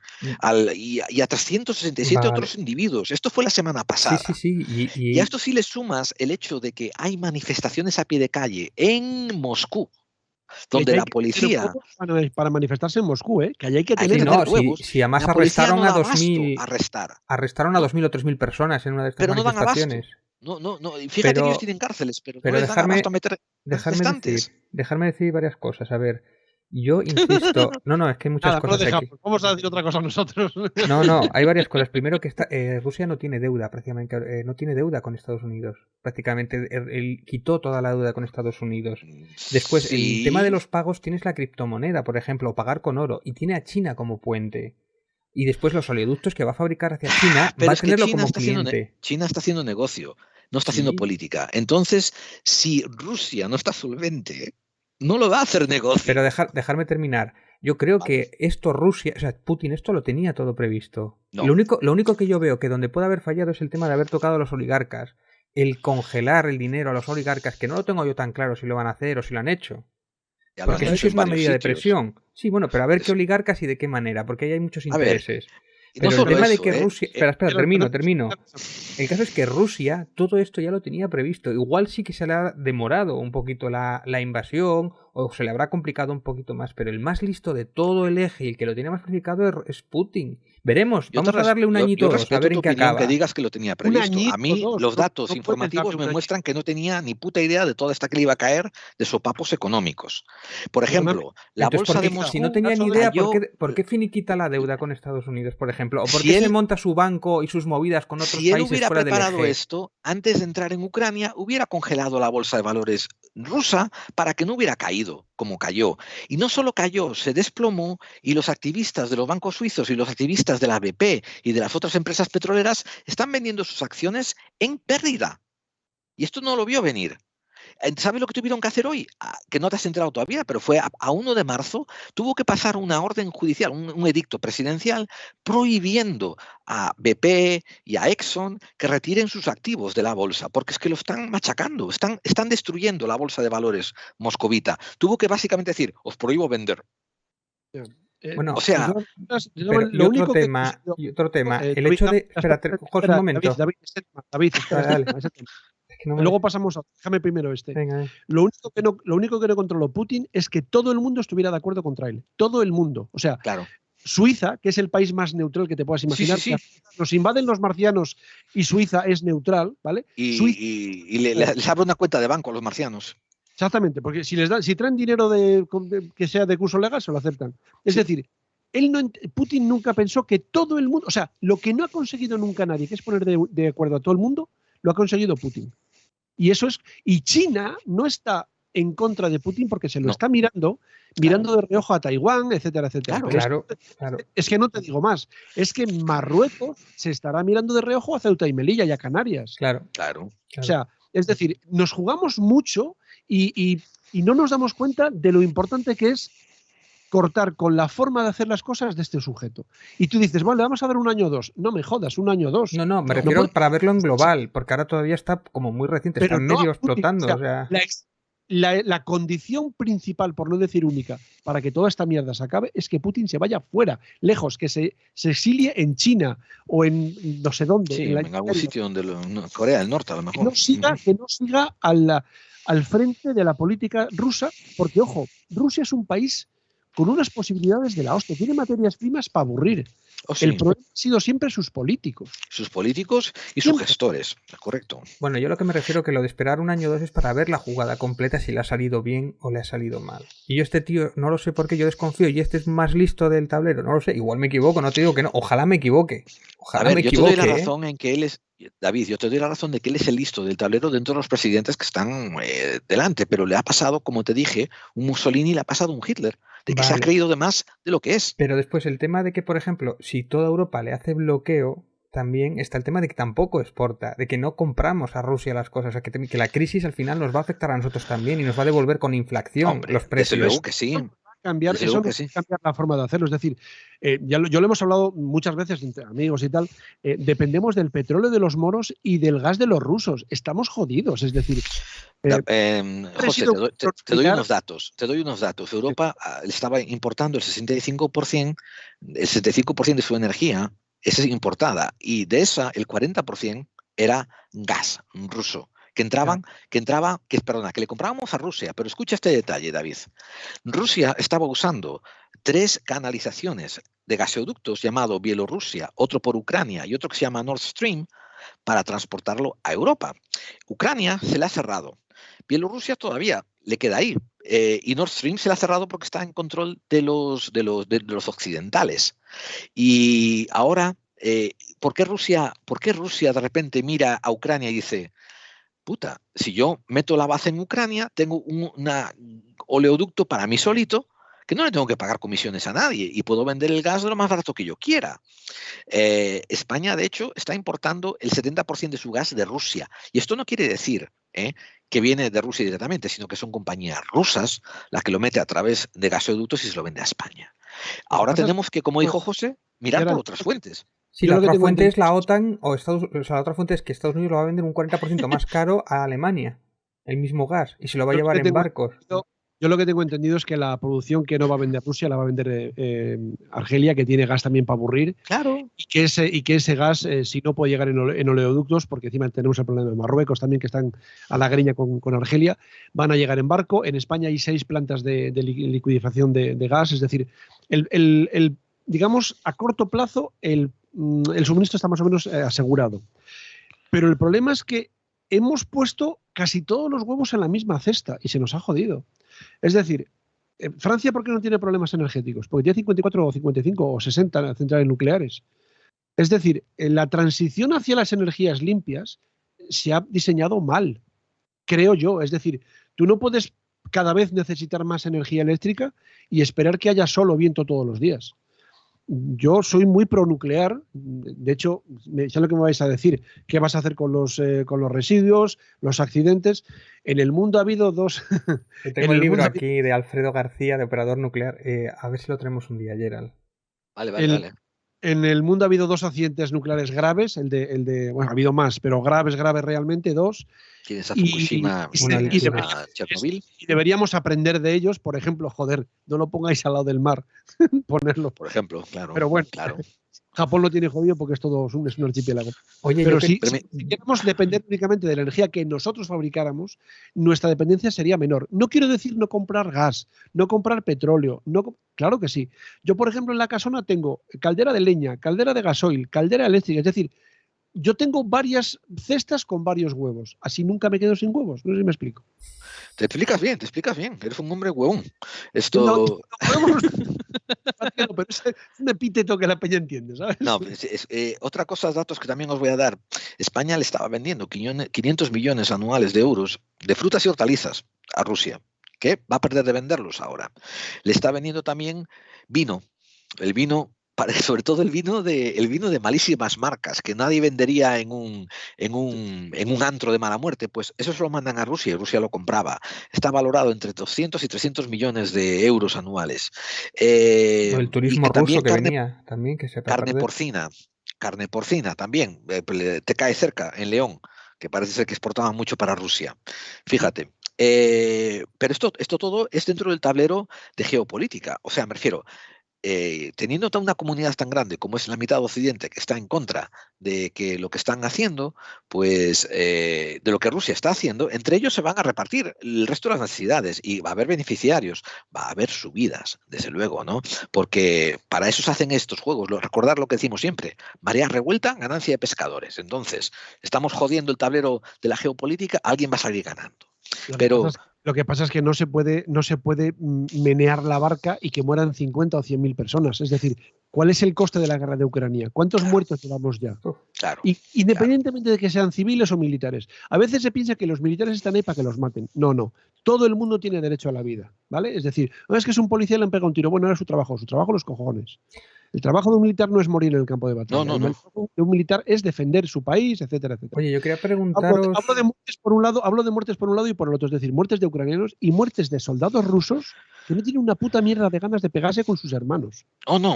y a 367 otros individuos. Esto fue la semana pasada. Sí. Y a esto sí le sumas el hecho de que hay manifestaciones a pie de calle en Moscú, donde la policía... Para manifestarse en Moscú, que allí hay que tener huevos. Si además arrestaron a 2.000 arrestaron a 2.000 o 3.000 personas en una de estas manifestaciones. No, fíjate que ellos tienen cárceles, pero no les dan abasto a meter manifestantes. Dejarme decir varias cosas. A ver, Yo insisto, no, es que hay muchas Nada, no lo cosas aquí. dejamos. Vamos a decir otra cosa nosotros. No, hay varias cosas. Primero que Rusia no tiene deuda prácticamente, no tiene deuda con Estados Unidos. Prácticamente él quitó toda la deuda con Estados Unidos. Después, el tema de Sí, los pagos, tienes la criptomoneda, por ejemplo, o pagar con oro, y tiene a China como puente. Y después los oleoductos que va a fabricar hacia China, pero va a es que tenerlo como cliente. China está haciendo negocio, no está haciendo Sí, política. Entonces, si Rusia no está solvente, no lo va a hacer negocio. pero dejarme terminar. Yo creo Vale. que esto Rusia, o sea, Putin esto lo tenía todo previsto. No. Lo único que yo veo que donde puede haber fallado es el tema de haber tocado a los oligarcas. El congelar el dinero a los oligarcas, que no lo tengo yo tan claro si lo van a hacer o si lo han hecho. Ya lo Porque han eso hecho sí es en una varios medida de sitios. presión. Sí, bueno, pero a ver qué Es- oligarcas y de qué manera, porque ahí hay muchos A ver, intereses. y no Pero el solo tema de eso, que Rusia... Espera, Pero termino. El caso es que Rusia todo esto ya lo tenía previsto. Igual sí que se le ha demorado un poquito la invasión o se le habrá complicado un poquito más, pero el más listo de todo el eje y el que lo tiene más planificado es Putin. Veremos, vamos a darle un añito yo o dos, a respeto ver tu en qué opinión que acaba. digas que lo tenía un previsto. A añito, mí dos. los datos No puedes informativos darle me un año. muestran que no tenía ni puta idea de toda esta que le iba a caer de sopapos económicos. Por Perdóname. ejemplo, la Entonces, bolsa de si no Moscú tenía ni idea, cayó. ¿por qué finiquita la deuda con Estados Unidos, por ejemplo? ¿O por Si qué se él, monta su banco y sus movidas con otros si él países hubiera fuera del preparado eje? esto antes de entrar en Ucrania, hubiera congelado la bolsa de valores rusa para que no hubiera caído como cayó. Y no solo cayó, se desplomó y los activistas de los bancos suizos y los activistas de la BP y de las otras empresas petroleras están vendiendo sus acciones en pérdida. Y esto no lo vio venir. ¿Sabes lo que tuvieron que hacer hoy? Que no te has enterado todavía, pero fue a 1 de marzo, tuvo que pasar una orden judicial, un edicto presidencial prohibiendo a BP y a Exxon que retiren sus activos de la bolsa, porque es que lo están machacando, están destruyendo la bolsa de valores moscovita. Tuvo que básicamente decir, os prohíbo vender. Bueno, O sea, pero Lo único que y otro tema. El David, hecho de... Espera, Jorge, un momento. David, David, espera, Dale. ese tema. Es que no me... Luego pasamos a... Déjame primero este. Venga, Lo único que no controló Putin es que todo el mundo estuviera de acuerdo contra él. Todo el mundo. O sea, claro. Suiza, que es el país más neutral que te puedas imaginar, Sí. nos invaden los marcianos y Suiza es neutral, ¿vale? Y les abre una cuenta de banco a los marcianos. Exactamente, porque si traen dinero que sea de curso legal, se lo aceptan. Es Sí. decir, Putin nunca pensó que todo el mundo, o sea, lo que no ha conseguido nunca nadie, que es poner de acuerdo a todo el mundo, lo ha conseguido Putin. Y China no está en contra de Putin porque se lo está mirando de reojo a Taiwán, etcétera, etcétera. Claro. Es que no te digo más, es que Marruecos se estará mirando de reojo a Ceuta y Melilla y a Canarias. Claro. O sea, es decir, nos jugamos mucho y no nos damos cuenta de lo importante que es cortar con la forma de hacer las cosas de este sujeto. Y tú dices, vale, vamos a ver un año o dos. No me jodas, un año o dos. No, me refiero para verlo en global, porque ahora todavía está como muy reciente, está medio explotando. O sea, la condición principal, por no decir única, para que toda esta mierda se acabe es que Putin se vaya fuera, lejos, que se exilie en China o en no sé dónde. Sí, en algún sitio donde Corea del Norte a lo mejor. Que no siga al frente de la política rusa, porque, ojo, Rusia es un país con unas posibilidades de la hostia, tiene materias primas para aburrir. El problema ha sido siempre sus políticos. Sus políticos y sus gestores, correcto. Bueno, yo lo que me refiero que lo de esperar un año o dos es para ver la jugada completa si le ha salido bien o le ha salido mal. Y yo este tío, no lo sé por qué, yo desconfío y este es más listo del tablero, no lo sé, igual me equivoco, no te digo que no, ojalá me equivoque. Ojalá me equivoque. Yo te doy la razón en que él es, David, yo te doy la razón de que él es el listo del tablero dentro de los presidentes que están delante, pero le ha pasado, como te dije, un Mussolini, le ha pasado un Hitler, de que se ha creído de más de lo que es. Pero después el tema de que, por ejemplo, si toda Europa le hace bloqueo, también está el tema de que tampoco exporta, de que no compramos a Rusia las cosas, o sea, que la crisis al final nos va a afectar a nosotros también y nos va a devolver con inflación. Hombre, los precios. Desde luego que sí. Cambiar la forma de hacerlo. Es decir, yo lo hemos hablado muchas veces entre amigos y tal, dependemos del petróleo de los moros y del gas de los rusos. Estamos jodidos, es decir... José, te doy unos datos. Europa estaba importando el 65% de su energía es importada y de esa el 40% era gas ruso. Que le comprábamos a Rusia, pero escucha este detalle, David. Rusia estaba usando 3 canalizaciones de gasoductos llamado Bielorrusia, otro por Ucrania y otro que se llama Nord Stream para transportarlo a Europa. Ucrania se le ha cerrado. Bielorrusia todavía le queda ahí. Y Nord Stream se le ha cerrado porque está en control de los occidentales. Y ahora, ¿por qué Rusia de repente mira a Ucrania y dice, puta, si yo meto la base en Ucrania, tengo un oleoducto para mí solito, que no le tengo que pagar comisiones a nadie y puedo vender el gas de lo más barato que yo quiera? España, de hecho, está importando el 70% de su gas de Rusia. Y esto no quiere decir que viene de Rusia directamente, sino que son compañías rusas las que lo mete a través de gasoductos y se lo vende a España. Ahora tenemos que, como dijo José, mirar por otras fuentes. Sí, la otra fuente es la OTAN o la otra fuente es que Estados Unidos lo va a vender un 40% más caro a Alemania, el mismo gas, y se lo va a llevar en barcos. Yo lo que tengo entendido es que la producción que no va a vender Rusia la va a vender Argelia, que tiene gas también para aburrir. Claro. Y que ese gas, si no puede llegar en oleoductos, porque encima tenemos el problema de Marruecos también, que están a la greña con Argelia, van a llegar en barco. En España hay 6 plantas de liquidificación de gas, es decir, digamos, a corto plazo el suministro está más o menos asegurado. Pero el problema es que hemos puesto casi todos los huevos en la misma cesta y se nos ha jodido. Es decir, Francia, ¿por qué no tiene problemas energéticos? Porque tiene 54 o 55 o 60 centrales nucleares. Es decir, la transición hacia las energías limpias se ha diseñado mal, creo yo. Es decir, tú no puedes cada vez necesitar más energía eléctrica y esperar que haya solo viento todos los días. Yo soy muy pronuclear. De hecho, ya lo que me vais a decir, ¿qué vas a hacer con los residuos, los accidentes? En el mundo ha habido dos... Tengo el libro aquí de Alfredo García, de Operador Nuclear. A ver si lo tenemos un día, Gerald. Vale. En el mundo ha habido 2 accidentes nucleares graves, bueno, ha habido más, pero graves realmente, 2. Tienes a Fukushima y Chernobyl. Y deberíamos aprender de ellos, por ejemplo, joder, no lo pongáis al lado del mar, ponerlo. Por ejemplo, claro. Pero bueno, claro. Japón lo tiene jodido porque es todo un archipiélago. Oye, pero si queremos depender únicamente de la energía que nosotros fabricáramos, nuestra dependencia sería menor. No quiero decir no comprar gas, no comprar petróleo. Claro que sí. Yo, por ejemplo, en la casona tengo caldera de leña, caldera de gasoil, caldera eléctrica. Es decir, yo tengo varias cestas con varios huevos. Así nunca me quedo sin huevos. No sé si me explico. Te explicas bien. Eres un hombre huevón. Esto... pero es un epíteto que la peña entiende, ¿sabes? No, otra cosa, datos que también os voy a dar. España le estaba vendiendo 500 millones anuales de euros de frutas y hortalizas a Rusia, que va a perder de venderlos ahora. Le está vendiendo también vino. El vino, sobre todo el vino de malísimas marcas, que nadie vendería en un antro de mala muerte, pues eso se lo mandan a Rusia y Rusia lo compraba. Está valorado entre 200 y 300 millones de euros anuales. El turismo ruso que venía también, que se carne porcina también, te cae cerca, en León, que parece ser que exportaban mucho para Rusia. Fíjate. Pero esto todo es dentro del tablero de geopolítica. O sea, me refiero... teniendo toda una comunidad tan grande como es la mitad de Occidente que está en contra de que lo que están haciendo, pues de lo que Rusia está haciendo, entre ellos se van a repartir el resto de las necesidades y va a haber beneficiarios, va a haber subidas, desde luego, ¿no? Porque para eso se hacen estos juegos, recordar lo que decimos siempre, marea revuelta, ganancia de pescadores. Entonces, estamos jodiendo el tablero de la geopolítica, alguien va a salir ganando. Lo que pasa es que no se puede menear la barca y que mueran 50 o 100.000 personas. Es decir, ¿cuál es el coste de la guerra de Ucrania? ¿Cuántos muertos llevamos ya? Claro. Independientemente de que sean civiles o militares. A veces se piensa que los militares están ahí para que los maten. No. Todo el mundo tiene derecho a la vida, ¿vale? Es decir, no es que es un policía y le han pegado un tiro. Bueno, era su trabajo los cojones. El trabajo de un militar no es morir en el campo de batalla. No. El trabajo de un militar es defender su país, etcétera, etcétera. Oye, yo quería preguntaros... Hablo de muertes por un lado y por el otro. Es decir, muertes de ucranianos y muertes de soldados rusos que no tienen una puta mierda de ganas de pegarse con sus hermanos.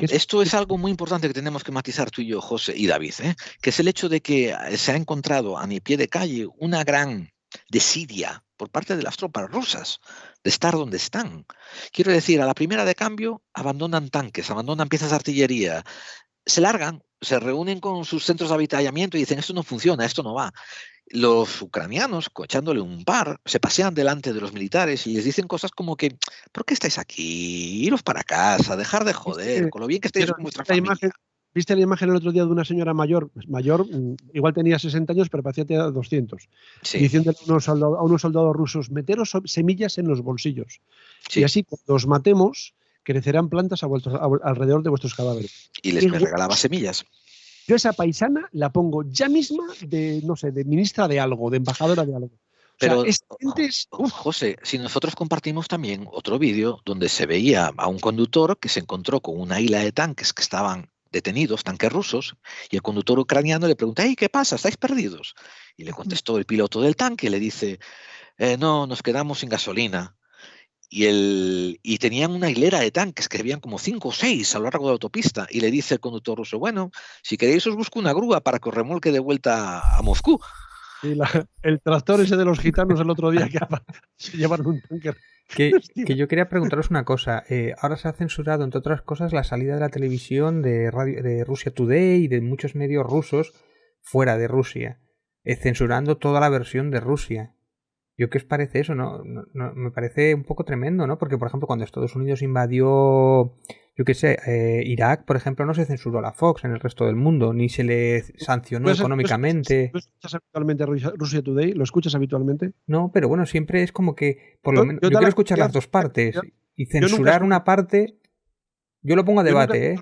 Esto es algo muy importante que tenemos que matizar tú y yo, José y David, que es el hecho de que se ha encontrado a mi pie de calle una gran desidia por parte de las tropas rusas de estar donde están. Quiero decir, a la primera de cambio abandonan tanques, abandonan piezas de artillería, se largan, se reúnen con sus centros de avituallamiento y dicen esto no funciona, esto no va. Los ucranianos, echándole un par, se pasean delante de los militares y les dicen cosas como que ¿por qué estáis aquí? Iros para casa, dejar de joder, con lo bien que estáis con vuestra familia. ¿Viste la imagen el otro día de una señora mayor, igual tenía 60 años, pero parecía tener 200, Sí, diciéndole a unos soldados rusos, meteros semillas en los bolsillos. sí. Y así, cuando os matemos, crecerán plantas alrededor de vuestros cadáveres. Y les me regalaba semillas. Yo esa paisana la pongo ya misma de, no sé, de ministra de algo, de embajadora de algo. Pero, o sea, esta gente es... José, si nosotros compartimos también otro vídeo donde se veía a un conductor que se encontró con una isla de tanques que estaban detenidos, tanques rusos, y el conductor ucraniano le pregunta, hey, ¿qué pasa? ¿Estáis perdidos? Y le contestó el piloto del tanque, le dice, no, nos quedamos sin gasolina. Y tenían una hilera de tanques que habían como 5 o 6 a lo largo de la autopista. Y le dice el conductor ruso, bueno, si queréis os busco una grúa para que os remolque de vuelta a Moscú. Y el tractor ese de los gitanos el otro día que se llevaron un tanque. Que yo quería preguntaros una cosa. Ahora se ha censurado, entre otras cosas, la salida de la televisión de Russia Today y de muchos medios rusos fuera de Rusia, censurando toda la versión de Rusia. ¿Yo qué os parece eso? No, me parece un poco tremendo, ¿no? Porque, por ejemplo, cuando Estados Unidos invadió, yo qué sé, Irak, por ejemplo, no se censuró la Fox en el resto del mundo, ni se le sancionó económicamente. ¿Tú escuchas habitualmente Russia Today? ¿Lo escuchas habitualmente? No, pero bueno, siempre es como que, por lo menos, yo quiero escuchar las dos partes y censurar una parte, yo lo pongo a debate,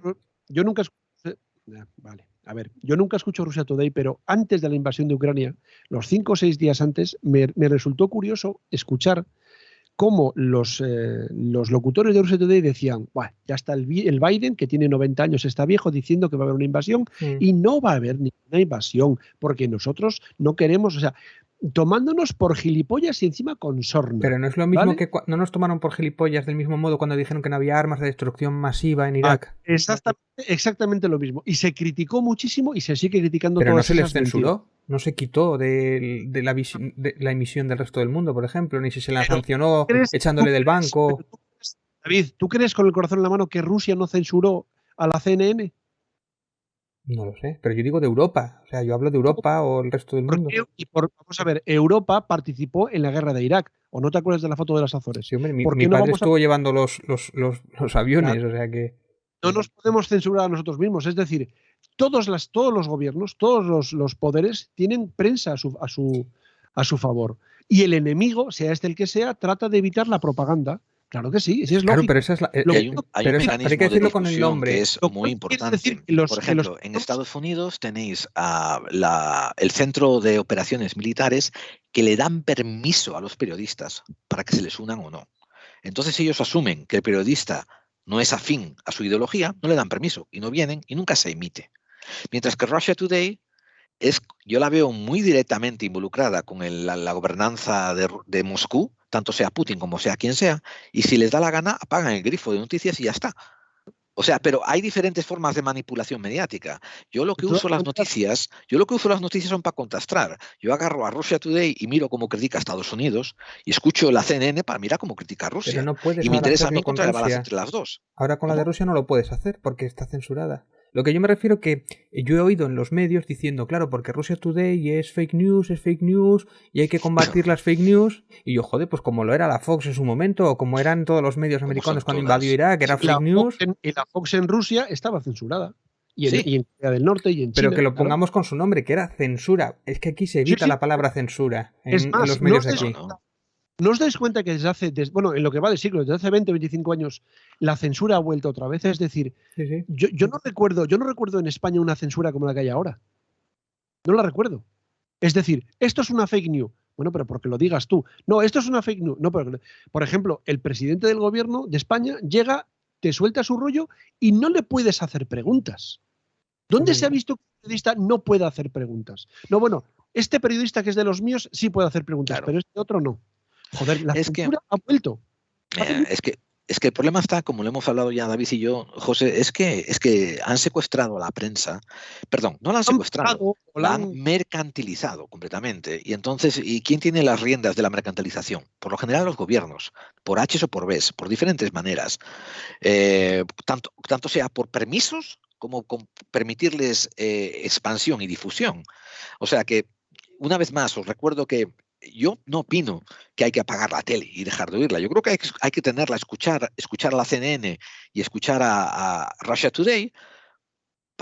Yo nunca escucho... Vale. A ver, yo nunca escucho Russia Today, pero antes de la invasión de Ucrania, los 5 o 6 días antes, me resultó curioso escuchar cómo los locutores de Russia Today decían, ya está el Biden, que tiene 90 años, está viejo, diciendo que va a haber una invasión, y no va a haber ninguna invasión, porque nosotros no queremos, o sea, tomándonos por gilipollas y encima con sorna. Pero no es lo mismo, ¿vale? Que no nos tomaron por gilipollas del mismo modo cuando dijeron que no había armas de destrucción masiva en Irak. Exactamente lo mismo. Y se criticó muchísimo y se sigue criticando. Pero no se les censuró, no se quitó de la emisión del resto del mundo, por ejemplo, ni si se la sancionó echándole del banco. David, ¿tú crees con el corazón en la mano que Rusia no censuró a la CNN? No lo sé, pero yo digo de Europa. O sea, yo hablo de Europa o el resto del mundo. Vamos a ver, Europa participó en la guerra de Irak. ¿O no te acuerdas de la foto de las Azores? Sí, hombre, mi padre estuvo llevando los aviones, claro. O sea que... No nos podemos censurar a nosotros mismos. Es decir, todos los gobiernos, todos los poderes tienen prensa a su favor. Y el enemigo, sea este el que sea, trata de evitar la propaganda. Claro que sí, es claro, lógico. pero esa es hay un mecanismo hay que decirlo con el nombre que es muy importante. Por ejemplo, en Estados Unidos tenéis el Centro de Operaciones Militares que le dan permiso a los periodistas para que se les unan o no. Entonces ellos asumen que el periodista no es afín a su ideología, no le dan permiso y no vienen y nunca se emite. Mientras que Russia Today yo la veo muy directamente involucrada con la gobernanza de Moscú, tanto sea Putin como sea quien sea, y si les da la gana, apagan el grifo de noticias y ya está. O sea, pero hay diferentes formas de manipulación mediática. Yo lo que uso las noticias son para contrastar. Yo agarro a Russia Today y miro cómo critica a Estados Unidos y escucho la CNN para mirar cómo critica a Rusia. Pero no puedes y me interesa a mí con encontrar el balance entre las dos. Ahora con la de Rusia no lo puedes hacer porque está censurada. Lo que yo me refiero que yo he oído en los medios diciendo, claro, porque Russia Today es fake news y hay que combatir las fake news. Y yo, joder, pues como lo era la Fox en su momento o como eran todos los medios americanos cuando invadió Irak, era fake news. Y la Fox en Rusia estaba censurada. Y en Corea del Norte y en China. Pero que lo pongamos con su nombre, que era censura. Es que aquí se evita la palabra censura en los medios de aquí. ¿No os dais cuenta que en lo que va del siglo, desde hace 20 o 25 años, la censura ha vuelto otra vez? Es decir, sí. Yo no recuerdo en España una censura como la que hay ahora. No la recuerdo. Es decir, esto es una fake news. Bueno, pero porque lo digas tú. No, esto es una fake news. No, pero, por ejemplo, el presidente del gobierno de España llega, te suelta su rollo y no le puedes hacer preguntas. ¿Dónde se ha visto que un periodista no puede hacer preguntas? No, bueno, este periodista que es de los míos sí puede hacer preguntas, pero este otro no. Joder, la censura ha vuelto. Es que el problema está, como lo hemos hablado ya David y yo, José, es que han secuestrado a la prensa. Perdón, no la han secuestrado, la han mercantilizado completamente. Y entonces, ¿y quién tiene las riendas de la mercantilización? Por lo general los gobiernos, por H o por B, por diferentes maneras. Tanto sea por permisos como con permitirles expansión y difusión. O sea que, una vez más, os recuerdo que yo no opino que hay que apagar la tele y dejar de oírla. Yo creo que hay que tenerla, escuchar a la CNN y escuchar a Russia Today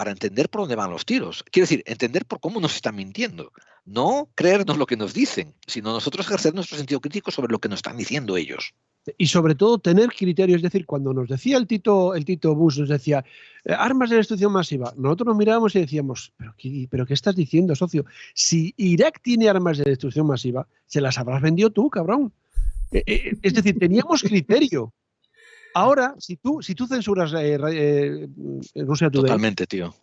para entender por dónde van los tiros. Quiero decir, entender por cómo nos están mintiendo. No creernos lo que nos dicen, sino nosotros ejercer nuestro sentido crítico sobre lo que nos están diciendo ellos. Y sobre todo tener criterio, es decir, cuando nos decía el Tito Bush, nos decía armas de destrucción masiva, nosotros nos mirábamos y decíamos, ¿pero qué estás diciendo, socio? Si Irak tiene armas de destrucción masiva, se las habrás vendido tú, cabrón. Es decir, teníamos criterio. Ahora, si tú censuras Rusia Today, totalmente, tío,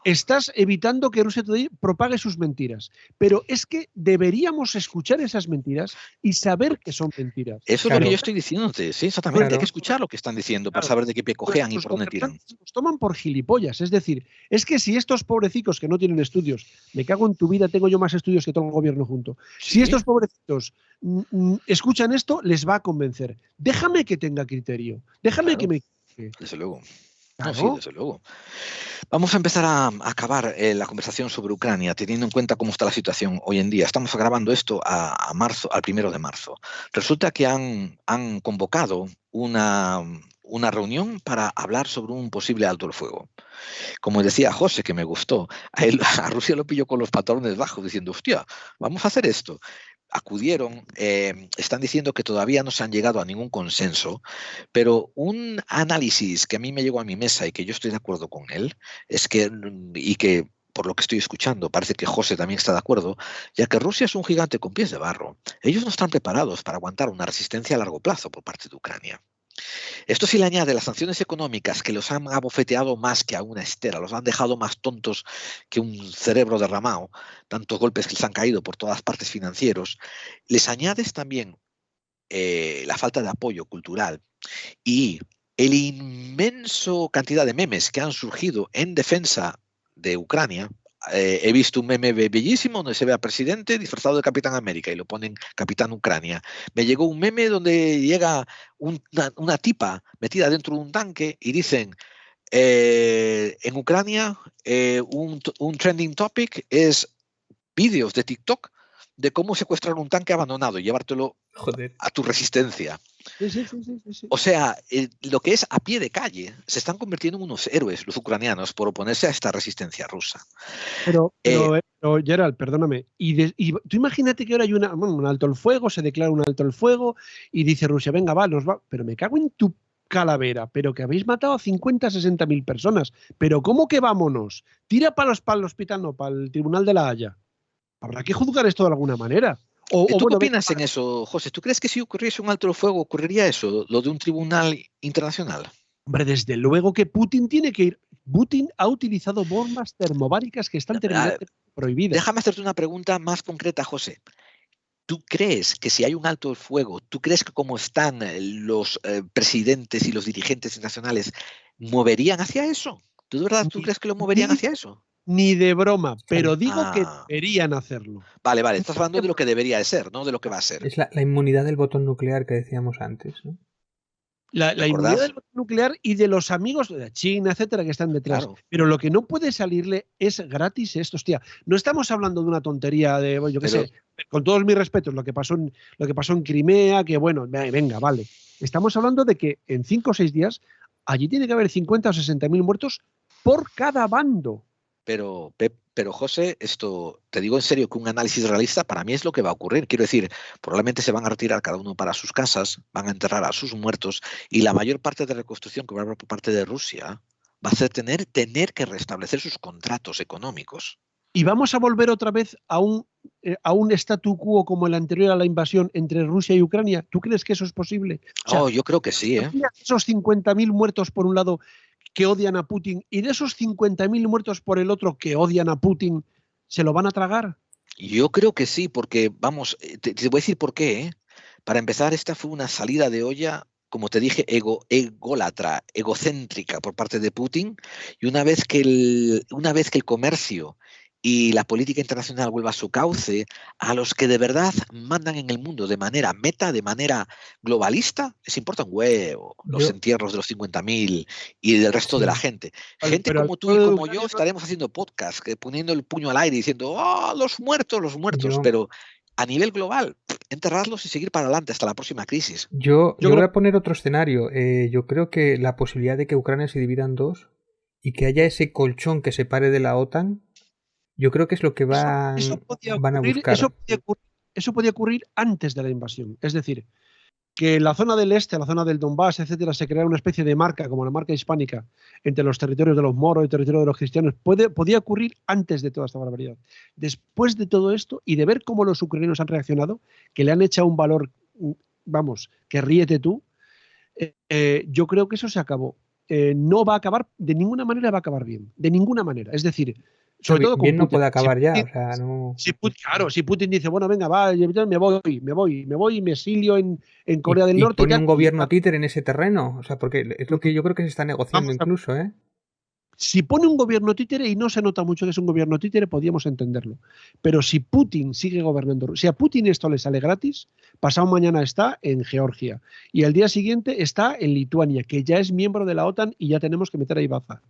estás evitando que Rusia Today propague sus mentiras. Pero es que deberíamos escuchar esas mentiras y saber que son mentiras. Eso es lo que yo estoy diciéndote, sí, exactamente. Claro. Hay que escuchar lo que están diciendo para saber de qué pie cojean y por dónde tiran. Nos toman por gilipollas. Es decir, es que si estos pobrecitos que no tienen estudios, me cago en tu vida, tengo yo más estudios que todo el gobierno junto. Sí. Si estos pobrecitos escuchan esto, les va a convencer. Déjame que tenga criterio. Déjame que me... Desde luego. Claro. No, sí, desde luego. Vamos a empezar a acabar la conversación sobre Ucrania, teniendo en cuenta cómo está la situación hoy en día. Estamos grabando esto al 1 de marzo. Resulta que han convocado una reunión para hablar sobre un posible alto el fuego. Como decía José, que me gustó, a Rusia lo pilló con los pantalones bajos, diciendo, hostia, vamos a hacer esto. Acudieron, están diciendo que todavía no se han llegado a ningún consenso, pero un análisis que a mí me llegó a mi mesa y que yo estoy de acuerdo con él, es que, y que por lo que estoy escuchando, parece que José también está de acuerdo, ya que Rusia es un gigante con pies de barro. Ellos no están preparados para aguantar una resistencia a largo plazo por parte de Ucrania. Esto sí le añade las sanciones económicas que los han abofeteado más que a una estera, los han dejado más tontos que un cerebro derramado, tantos golpes que les han caído por todas partes financieros. Les añades también la falta de apoyo cultural y el inmenso cantidad de memes que han surgido en defensa de Ucrania. He visto un meme bellísimo donde se ve al presidente disfrazado de Capitán América y lo ponen Capitán Ucrania. Me llegó un meme donde llega una tipa metida dentro de un tanque y dicen, en Ucrania un trending topic es vídeos de TikTok de cómo secuestrar un tanque abandonado y llevártelo a tu resistencia. Sí. O sea, lo que es a pie de calle, se están convirtiendo en unos héroes los ucranianos por oponerse a esta resistencia rusa. Pero Gerald, perdóname, y tú imagínate que ahora hay un alto el fuego, se declara un alto el fuego y dice Rusia, venga, nos va, pero me cago en tu calavera, pero que habéis matado a 50, 60 mil personas, pero ¿cómo que vámonos? Tira para el hospital, no, para el Tribunal de la Haya. Habrá que juzgar esto de alguna manera. ¿Tú qué opinas en eso, José? ¿Tú crees que si ocurriese un alto el fuego ocurriría eso, lo de un tribunal internacional? Hombre, desde luego que Putin tiene que ir. Putin ha utilizado bombas termobáricas que están terminantemente prohibidas. Déjame hacerte una pregunta más concreta, José. ¿Tú crees que si hay un alto el fuego, tú crees que como están los presidentes y los dirigentes internacionales, moverían hacia eso? ¿Tú de verdad crees que lo moverían hacia eso? Ni de broma, pero digo que deberían hacerlo. Vale, estás hablando de lo que debería de ser, no de lo que va a ser. Es la inmunidad del botón nuclear que decíamos antes, ¿no? La inmunidad del botón nuclear y de los amigos de China, etcétera, que están detrás. Claro. Pero lo que no puede salirle es gratis esto, hostia. No estamos hablando de una tontería de, yo qué sé, con todos mis respetos, lo que pasó en Crimea, que bueno, venga, vale. Estamos hablando de que en 5 o 6 días allí tiene que haber 50 o 60 mil muertos por cada bando. Pero José, esto te digo en serio que un análisis realista para mí es lo que va a ocurrir. Quiero decir, probablemente se van a retirar cada uno para sus casas, van a enterrar a sus muertos y la mayor parte de reconstrucción que va a haber por parte de Rusia va a ser tener que restablecer sus contratos económicos. ¿Y vamos a volver otra vez a un statu quo como el anterior a la invasión entre Rusia y Ucrania? ¿Tú crees que eso es posible? O sea, yo creo que sí. Esos 50.000 muertos por un lado que odian a Putin y de esos 50.000 muertos por el otro que odian a Putin, ¿se lo van a tragar? Yo creo que sí, porque vamos, te voy a decir por qué. Para empezar, esta fue una salida de olla, como te dije, ególatra, egocéntrica por parte de Putin, y una vez que el comercio y la política internacional vuelva a su cauce, a los que de verdad mandan en el mundo de manera globalista, les importa un huevo los entierros de los 50.000 y del resto de la gente. Gente como tú y como yo estaremos haciendo podcast, poniendo el puño al aire diciendo, los muertos, pero a nivel global, enterrarlos y seguir para adelante hasta la próxima crisis. Yo voy a poner otro escenario. Yo creo que la posibilidad de que Ucrania se divida en dos y que haya ese colchón que separe de la OTAN, yo creo que es lo que van a buscar. Eso podía ocurrir antes de la invasión. Es decir, que en la zona del este, la zona del Donbass, etcétera, se creara una especie de marca, como la marca hispánica, entre los territorios de los moros y el territorio de los cristianos, podía ocurrir antes de toda esta barbaridad. Después de todo esto y de ver cómo los ucranianos han reaccionado, que le han echado un valor, vamos, que ríete tú, yo creo que eso se acabó. No va a acabar, de ninguna manera va a acabar bien, de ninguna manera. Es decir, sobre todo con bien Putin. No puede acabar si ya, Putin, o sea, no... Claro, si Putin dice, bueno, venga, va, me voy y me exilio en Corea del Norte. Y pone un gobierno títere en ese terreno, o sea, porque es lo que yo creo que se está negociando incluso, ¿eh? Si pone un gobierno títere, y no se nota mucho que es un gobierno títere, podríamos entenderlo. Pero si Putin sigue gobernando, si a Putin esto le sale gratis, pasado mañana está en Georgia y al día siguiente está en Lituania, que ya es miembro de la OTAN y ya tenemos que meter ahí baza.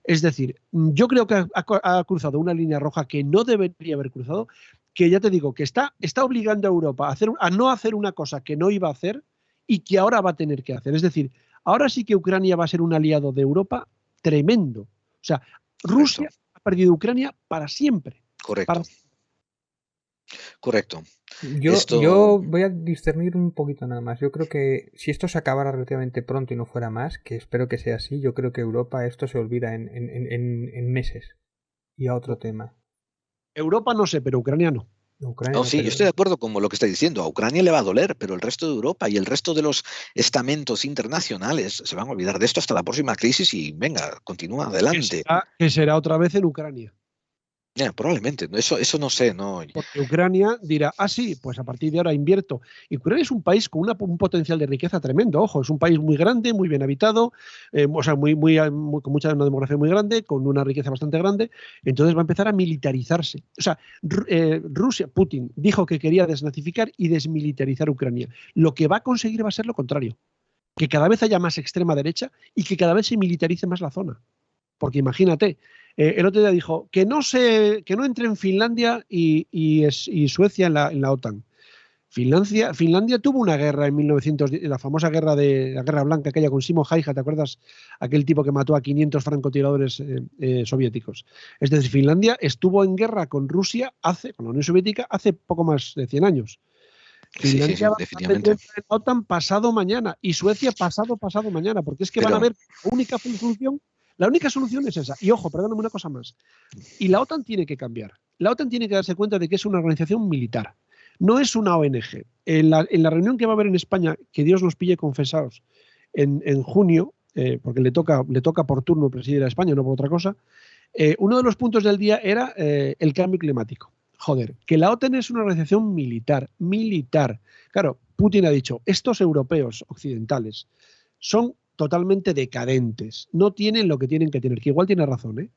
Es decir, yo creo que ha cruzado una línea roja que no debería haber cruzado, que ya te digo, que está obligando a Europa a no hacer una cosa que no iba a hacer y que ahora va a tener que hacer. Es decir, ahora sí que Ucrania va a ser un aliado de Europa tremendo. O sea, Rusia ha perdido Ucrania para siempre. Correcto. Correcto. Yo voy a discernir un poquito nada más. Yo creo que si esto se acabara relativamente pronto y no fuera más, que espero que sea así, yo creo que Europa esto se olvida en meses. Y a otro tema. Europa no sé, pero Ucrania no. Sí, yo estoy de acuerdo con lo que está diciendo. A Ucrania le va a doler, pero el resto de Europa y el resto de los estamentos internacionales se van a olvidar de esto hasta la próxima crisis y venga, continúa adelante. Que será otra vez en Ucrania. Probablemente, eso no sé, ¿no? Porque Ucrania dirá, sí, pues a partir de ahora invierto. Y Ucrania es un país con un potencial de riqueza tremendo, ojo, es un país muy grande, muy bien habitado, o sea, con una demografía muy grande, con una riqueza bastante grande, entonces va a empezar a militarizarse. O sea, Rusia, Putin, dijo que quería desnazificar y desmilitarizar Ucrania. Lo que va a conseguir va a ser lo contrario, que cada vez haya más extrema derecha y que cada vez se militarice más la zona. Porque imagínate, el otro día dijo que no entre en Finlandia y Suecia en la OTAN. Finlandia tuvo una guerra en 1910, la famosa guerra la Guerra Blanca, aquella con Simo Haija, ¿te acuerdas? Aquel tipo que mató a 500 francotiradores soviéticos. Es decir, Finlandia estuvo en guerra con Rusia, con la Unión Soviética, hace poco más de 100 años. Finlandia va a definitivamente en la OTAN pasado mañana y Suecia pasado mañana, porque es que van a ver la única solución es esa. Y ojo, perdóname una cosa más. Y la OTAN tiene que cambiar. La OTAN tiene que darse cuenta de que es una organización militar. No es una ONG. En la reunión que va a haber en España, que Dios nos pille confesados, en junio, porque le toca por turno presidir a España, no por otra cosa, uno de los puntos del día era el cambio climático. Joder, que la OTAN es una organización militar. Claro, Putin ha dicho, estos europeos occidentales son totalmente decadentes, no tienen lo que tienen que tener, que igual tiene razón, ¿eh?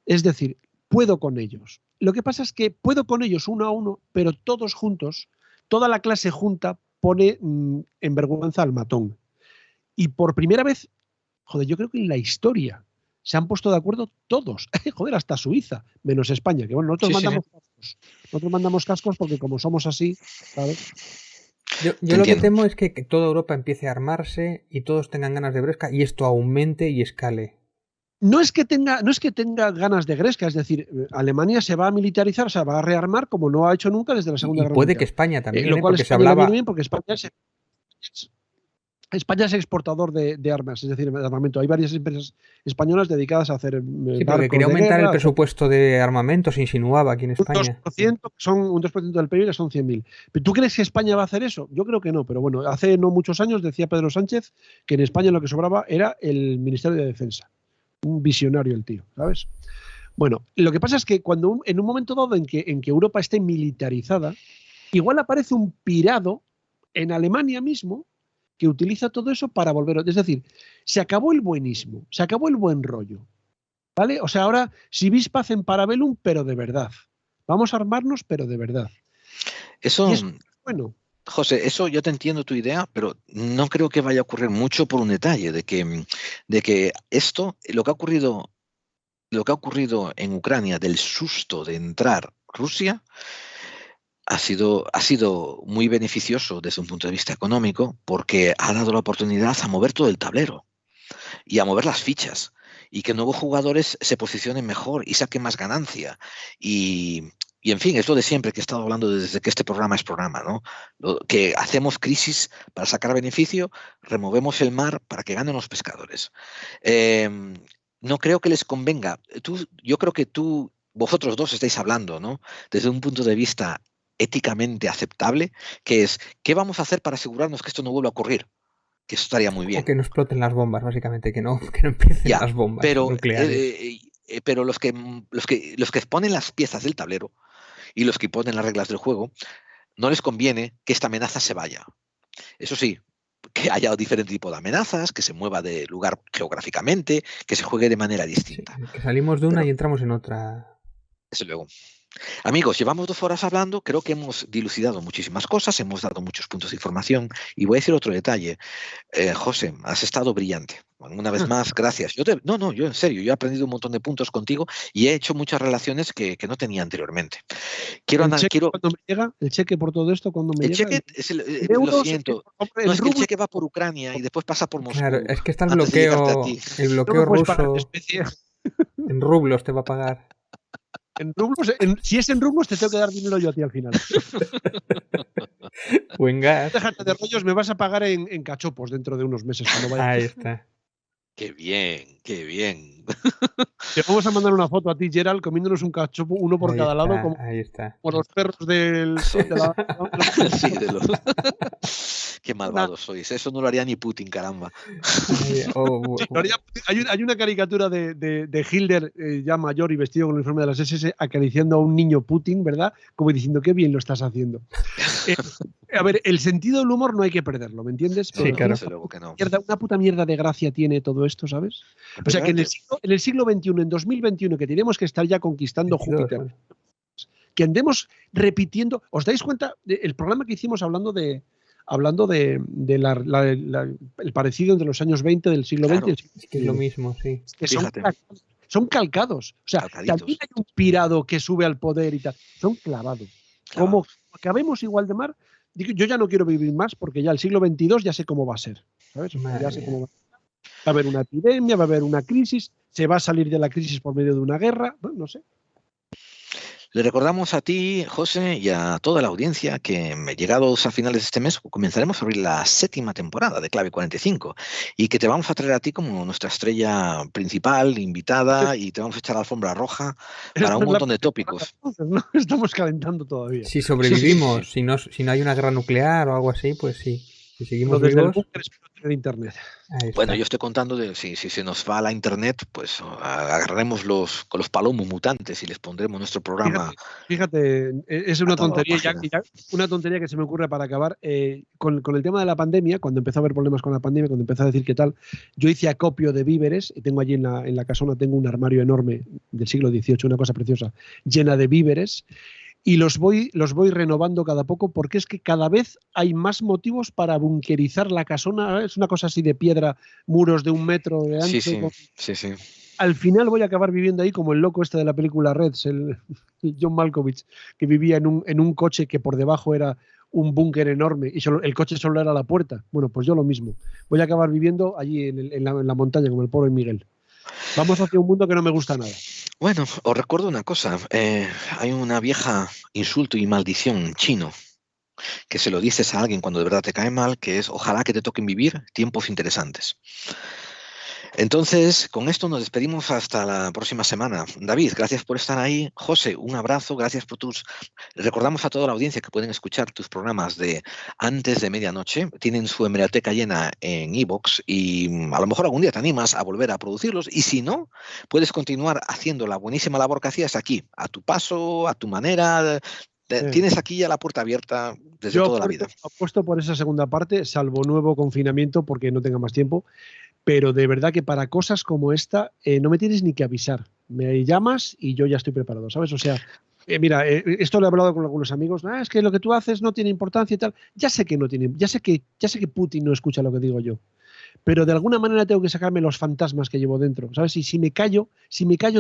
Es decir, puedo con ellos. Lo que pasa es que puedo con ellos uno a uno, pero todos juntos, toda la clase junta pone en vergüenza al matón. Y por primera vez, joder, yo creo que en la historia se han puesto de acuerdo todos, joder, hasta Suiza, menos España, que bueno, nosotros cascos. Nosotros mandamos cascos porque como somos así, ¿sabes? Yo lo que temo es que toda Europa empiece a armarse y todos tengan ganas de Bresca y esto aumente y escale. No es que tenga ganas de Gresca, es decir, Alemania se va a militarizar, o sea, va a rearmar como no ha hecho nunca desde la Segunda Guerra Mundial. Puede que España también, lo cual porque España se hablaba... bien porque España es exportador de armas, es decir, de armamento. Hay varias empresas españolas dedicadas a hacer sí, porque quería aumentar el presupuesto de armamento, se insinuaba aquí en España. Un 2% del PIB, que son 100.000. ¿Tú crees que España va a hacer eso? Yo creo que no, pero bueno, hace no muchos años decía Pedro Sánchez que en España lo que sobraba era el Ministerio de Defensa. Un visionario el tío, ¿sabes? Bueno, lo que pasa es que cuando en un momento dado en que Europa esté militarizada, igual aparece un pirado en Alemania mismo que utiliza todo eso para volver. Es decir, se acabó el buenismo, se acabó el buen rollo. ¿Vale? O sea, ahora, si vis pacem parabellum, pero de verdad. Vamos a armarnos, pero de verdad. Eso, bueno. José, eso yo te entiendo tu idea, pero no creo que vaya a ocurrir mucho por un detalle, de que esto, lo que ha ocurrido en Ucrania del susto de entrar Rusia, ha sido muy beneficioso desde un punto de vista económico porque ha dado la oportunidad a mover todo el tablero y a mover las fichas. y que nuevos jugadores se posicionen mejor y saquen más ganancia. Y en fin, es lo de siempre que he estado hablando desde que este programa es programa, ¿no? Que hacemos crisis para sacar beneficio, removemos el mar para que ganen los pescadores. No creo que les convenga. Yo creo que vosotros dos estáis hablando, ¿no? Desde un punto de vista éticamente aceptable, que es, ¿qué vamos a hacer para asegurarnos que esto no vuelva a ocurrir? Que eso estaría muy bien. O que no exploten las bombas, básicamente, que no empiecen las bombas nucleares. Pero los que ponen las piezas del tablero y los que ponen las reglas del juego, no les conviene que esta amenaza se vaya. Eso sí, que haya diferente tipo de amenazas, que se mueva de lugar geográficamente, que se juegue de manera distinta. Sí, que salimos de una y entramos en otra. Desde luego. Amigos, llevamos 2 horas hablando, creo que hemos dilucidado muchísimas cosas, hemos dado muchos puntos de información y voy a decir otro detalle. José, has estado brillante. Una vez más, gracias. Yo en serio, yo he aprendido un montón de puntos contigo y he hecho muchas relaciones que no tenía anteriormente. ¿Cuándo me llega? ¿El cheque por todo esto cuándo me llega? Lo siento. No, es que el cheque va por Ucrania y después pasa por Moscú. Claro, es que está el bloqueo ruso. En rublos te va a pagar. En rublos, si es en rublos, te tengo que dar dinero yo a ti al final. Buen gas. Déjate de rollos, me vas a pagar en cachopos dentro de unos meses. Cuando vaya. Ahí está. Qué bien, qué bien. Te vamos a mandar una foto a ti, Gerald, comiéndonos un cachopo, uno por cada lado, como, ahí está. Como los perros de Sí, Qué malvados sois. Eso no lo haría ni Putin, caramba. Hay una caricatura de Hitler ya mayor y vestido con el uniforme de las SS acariciando a un niño Putin, ¿verdad? Como diciendo, qué bien lo estás haciendo. A ver, el sentido del humor no hay que perderlo, ¿me entiendes? Sí, claro. Una puta mierda de gracia tiene todo esto, ¿sabes? O sea, que en el siglo XXI, en 2021, que tenemos que estar ya conquistando Júpiter, que andemos repitiendo. ¿Os dais cuenta? El programa que hicimos hablando de el parecido entre los años 20 del siglo XX. Es que es lo mismo, sí. Que son calcados. O sea, también hay un pirado que sube al poder y tal. Son clavados. Claro. Como acabemos igual de mar, yo ya no quiero vivir más porque ya el siglo XXII ya sé cómo va a ser. ¿Sabes? Ya sé cómo va a ser. Va a haber una epidemia, va a haber una crisis, se va a salir de la crisis por medio de una guerra, no sé. Le recordamos a ti, José, y a toda la audiencia que llegados a finales de este mes comenzaremos a abrir la 7ª temporada de Clave 45 y que te vamos a traer a ti como nuestra estrella principal, invitada, y te vamos a echar la alfombra roja para un montón de tópicos. No estamos calentando todavía. Si sobrevivimos, si no hay una guerra nuclear o algo así, pues sí. Si seguimos vivos... el internet. Bueno, yo estoy contando de si se nos va la internet, pues agarraremos con los palomos mutantes y les pondremos nuestro programa. Fíjate, es una tontería, una tontería que se me ocurre para acabar. Con el tema de la pandemia, cuando empezó a haber problemas con la pandemia, cuando empezó a decir qué tal, yo hice acopio de víveres y tengo allí en la casona, tengo un armario enorme del siglo XVIII, una cosa preciosa, llena de víveres. Y los voy renovando cada poco porque es que cada vez hay más motivos para bunkerizar la casona. Es una cosa así de piedra, muros de 1 metro de ancho. Sí. Al final voy a acabar viviendo ahí como el loco este de la película Reds, el John Malkovich, que vivía en un coche que por debajo era un búnker enorme y el coche solo era la puerta. Bueno, pues yo lo mismo. Voy a acabar viviendo allí en la montaña como el pobre Miguel. Vamos hacia un mundo que no me gusta nada. Bueno, os recuerdo una cosa. Hay una vieja insulto y maldición chino que se lo dices a alguien cuando de verdad te cae mal, que es ojalá que te toquen vivir tiempos interesantes. Entonces, con esto nos despedimos hasta la próxima semana. David, gracias por estar ahí. José, un abrazo, gracias por Recordamos a toda la audiencia que pueden escuchar tus programas de antes de medianoche. Tienen su hemeroteca llena en iVoox y a lo mejor algún día te animas a volver a producirlos. Y si no, puedes continuar haciendo la buenísima labor que hacías aquí, a tu paso, a tu manera. Tienes aquí ya la puerta abierta desde toda la vida. Apuesto por esa segunda parte, salvo nuevo confinamiento porque no tenga más tiempo. Pero de verdad que para cosas como esta no me tienes ni que avisar. Me llamas y yo ya estoy preparado, ¿sabes? O sea, mira, esto lo he hablado con algunos amigos. Es que lo que tú haces no tiene importancia y tal. Ya sé que no tiene, ya sé que Putin no escucha lo que digo yo. Pero de alguna manera tengo que sacarme los fantasmas que llevo dentro, ¿sabes? Y si me callo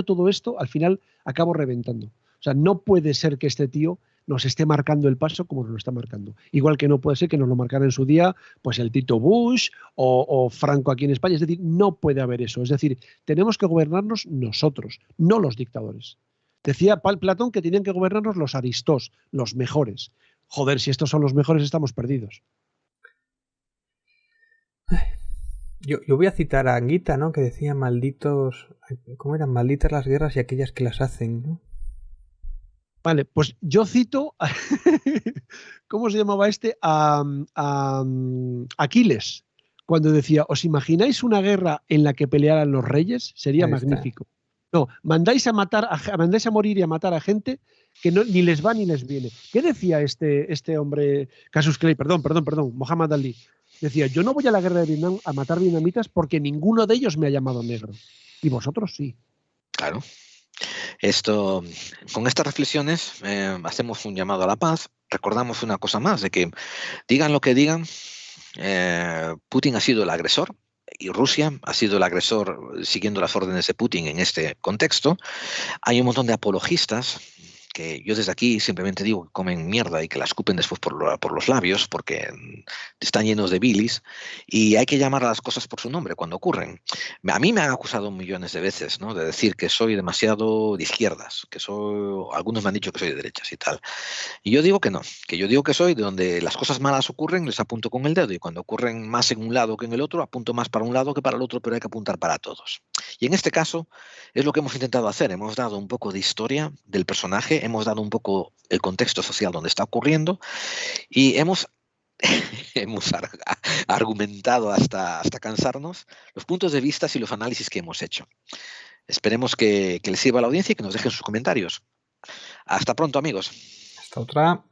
todo esto, al final acabo reventando. O sea, no puede ser que este tío nos esté marcando el paso como nos lo está marcando. Igual que no puede ser que nos lo marcara en su día pues el Tito Bush o Franco aquí en España. Es decir, no puede haber eso. Es decir, tenemos que gobernarnos nosotros, no los dictadores. Decía Platón que tenían que gobernarnos los aristos, los mejores. Joder, si estos son los mejores, estamos perdidos. Yo voy a citar a Anguita, ¿no? Que decía malditos... ¿Cómo eran? Malditas las guerras y aquellas que las hacen, ¿no? Vale, pues yo cito... ¿Cómo se llamaba este? A Aquiles, cuando decía, ¿os imagináis una guerra en la que pelearan los reyes? Sería magnífico. No, mandáis a morir y a matar a gente que no, ni les va ni les viene. ¿Qué decía este hombre, Cassius Clay, perdón, Muhammad Ali? Decía, yo no voy a la guerra de Vietnam a matar vietnamitas porque ninguno de ellos me ha llamado negro. Y vosotros sí. Claro. Con estas reflexiones hacemos un llamado a la paz. Recordamos una cosa más, de que digan lo que digan, Putin ha sido el agresor y Rusia ha sido el agresor siguiendo las órdenes de Putin en este contexto. Hay un montón de apologistas que yo desde aquí simplemente digo que comen mierda y que la escupen después por los labios porque están llenos de bilis, y hay que llamar a las cosas por su nombre cuando ocurren. A mí me han acusado millones de veces, ¿no?, de decir que soy demasiado de izquierdas, algunos me han dicho que soy de derechas y tal. Y yo digo que no, que yo digo que soy de donde las cosas malas ocurren, les apunto con el dedo, y cuando ocurren más en un lado que en el otro, apunto más para un lado que para el otro, pero hay que apuntar para todos. Y en este caso es lo que hemos intentado hacer. Hemos dado un poco de historia del personaje, hemos dado un poco el contexto social donde está ocurriendo y hemos argumentado hasta cansarnos los puntos de vista y los análisis que hemos hecho. Esperemos que les sirva a la audiencia y que nos dejen sus comentarios. Hasta pronto, amigos. Hasta otra.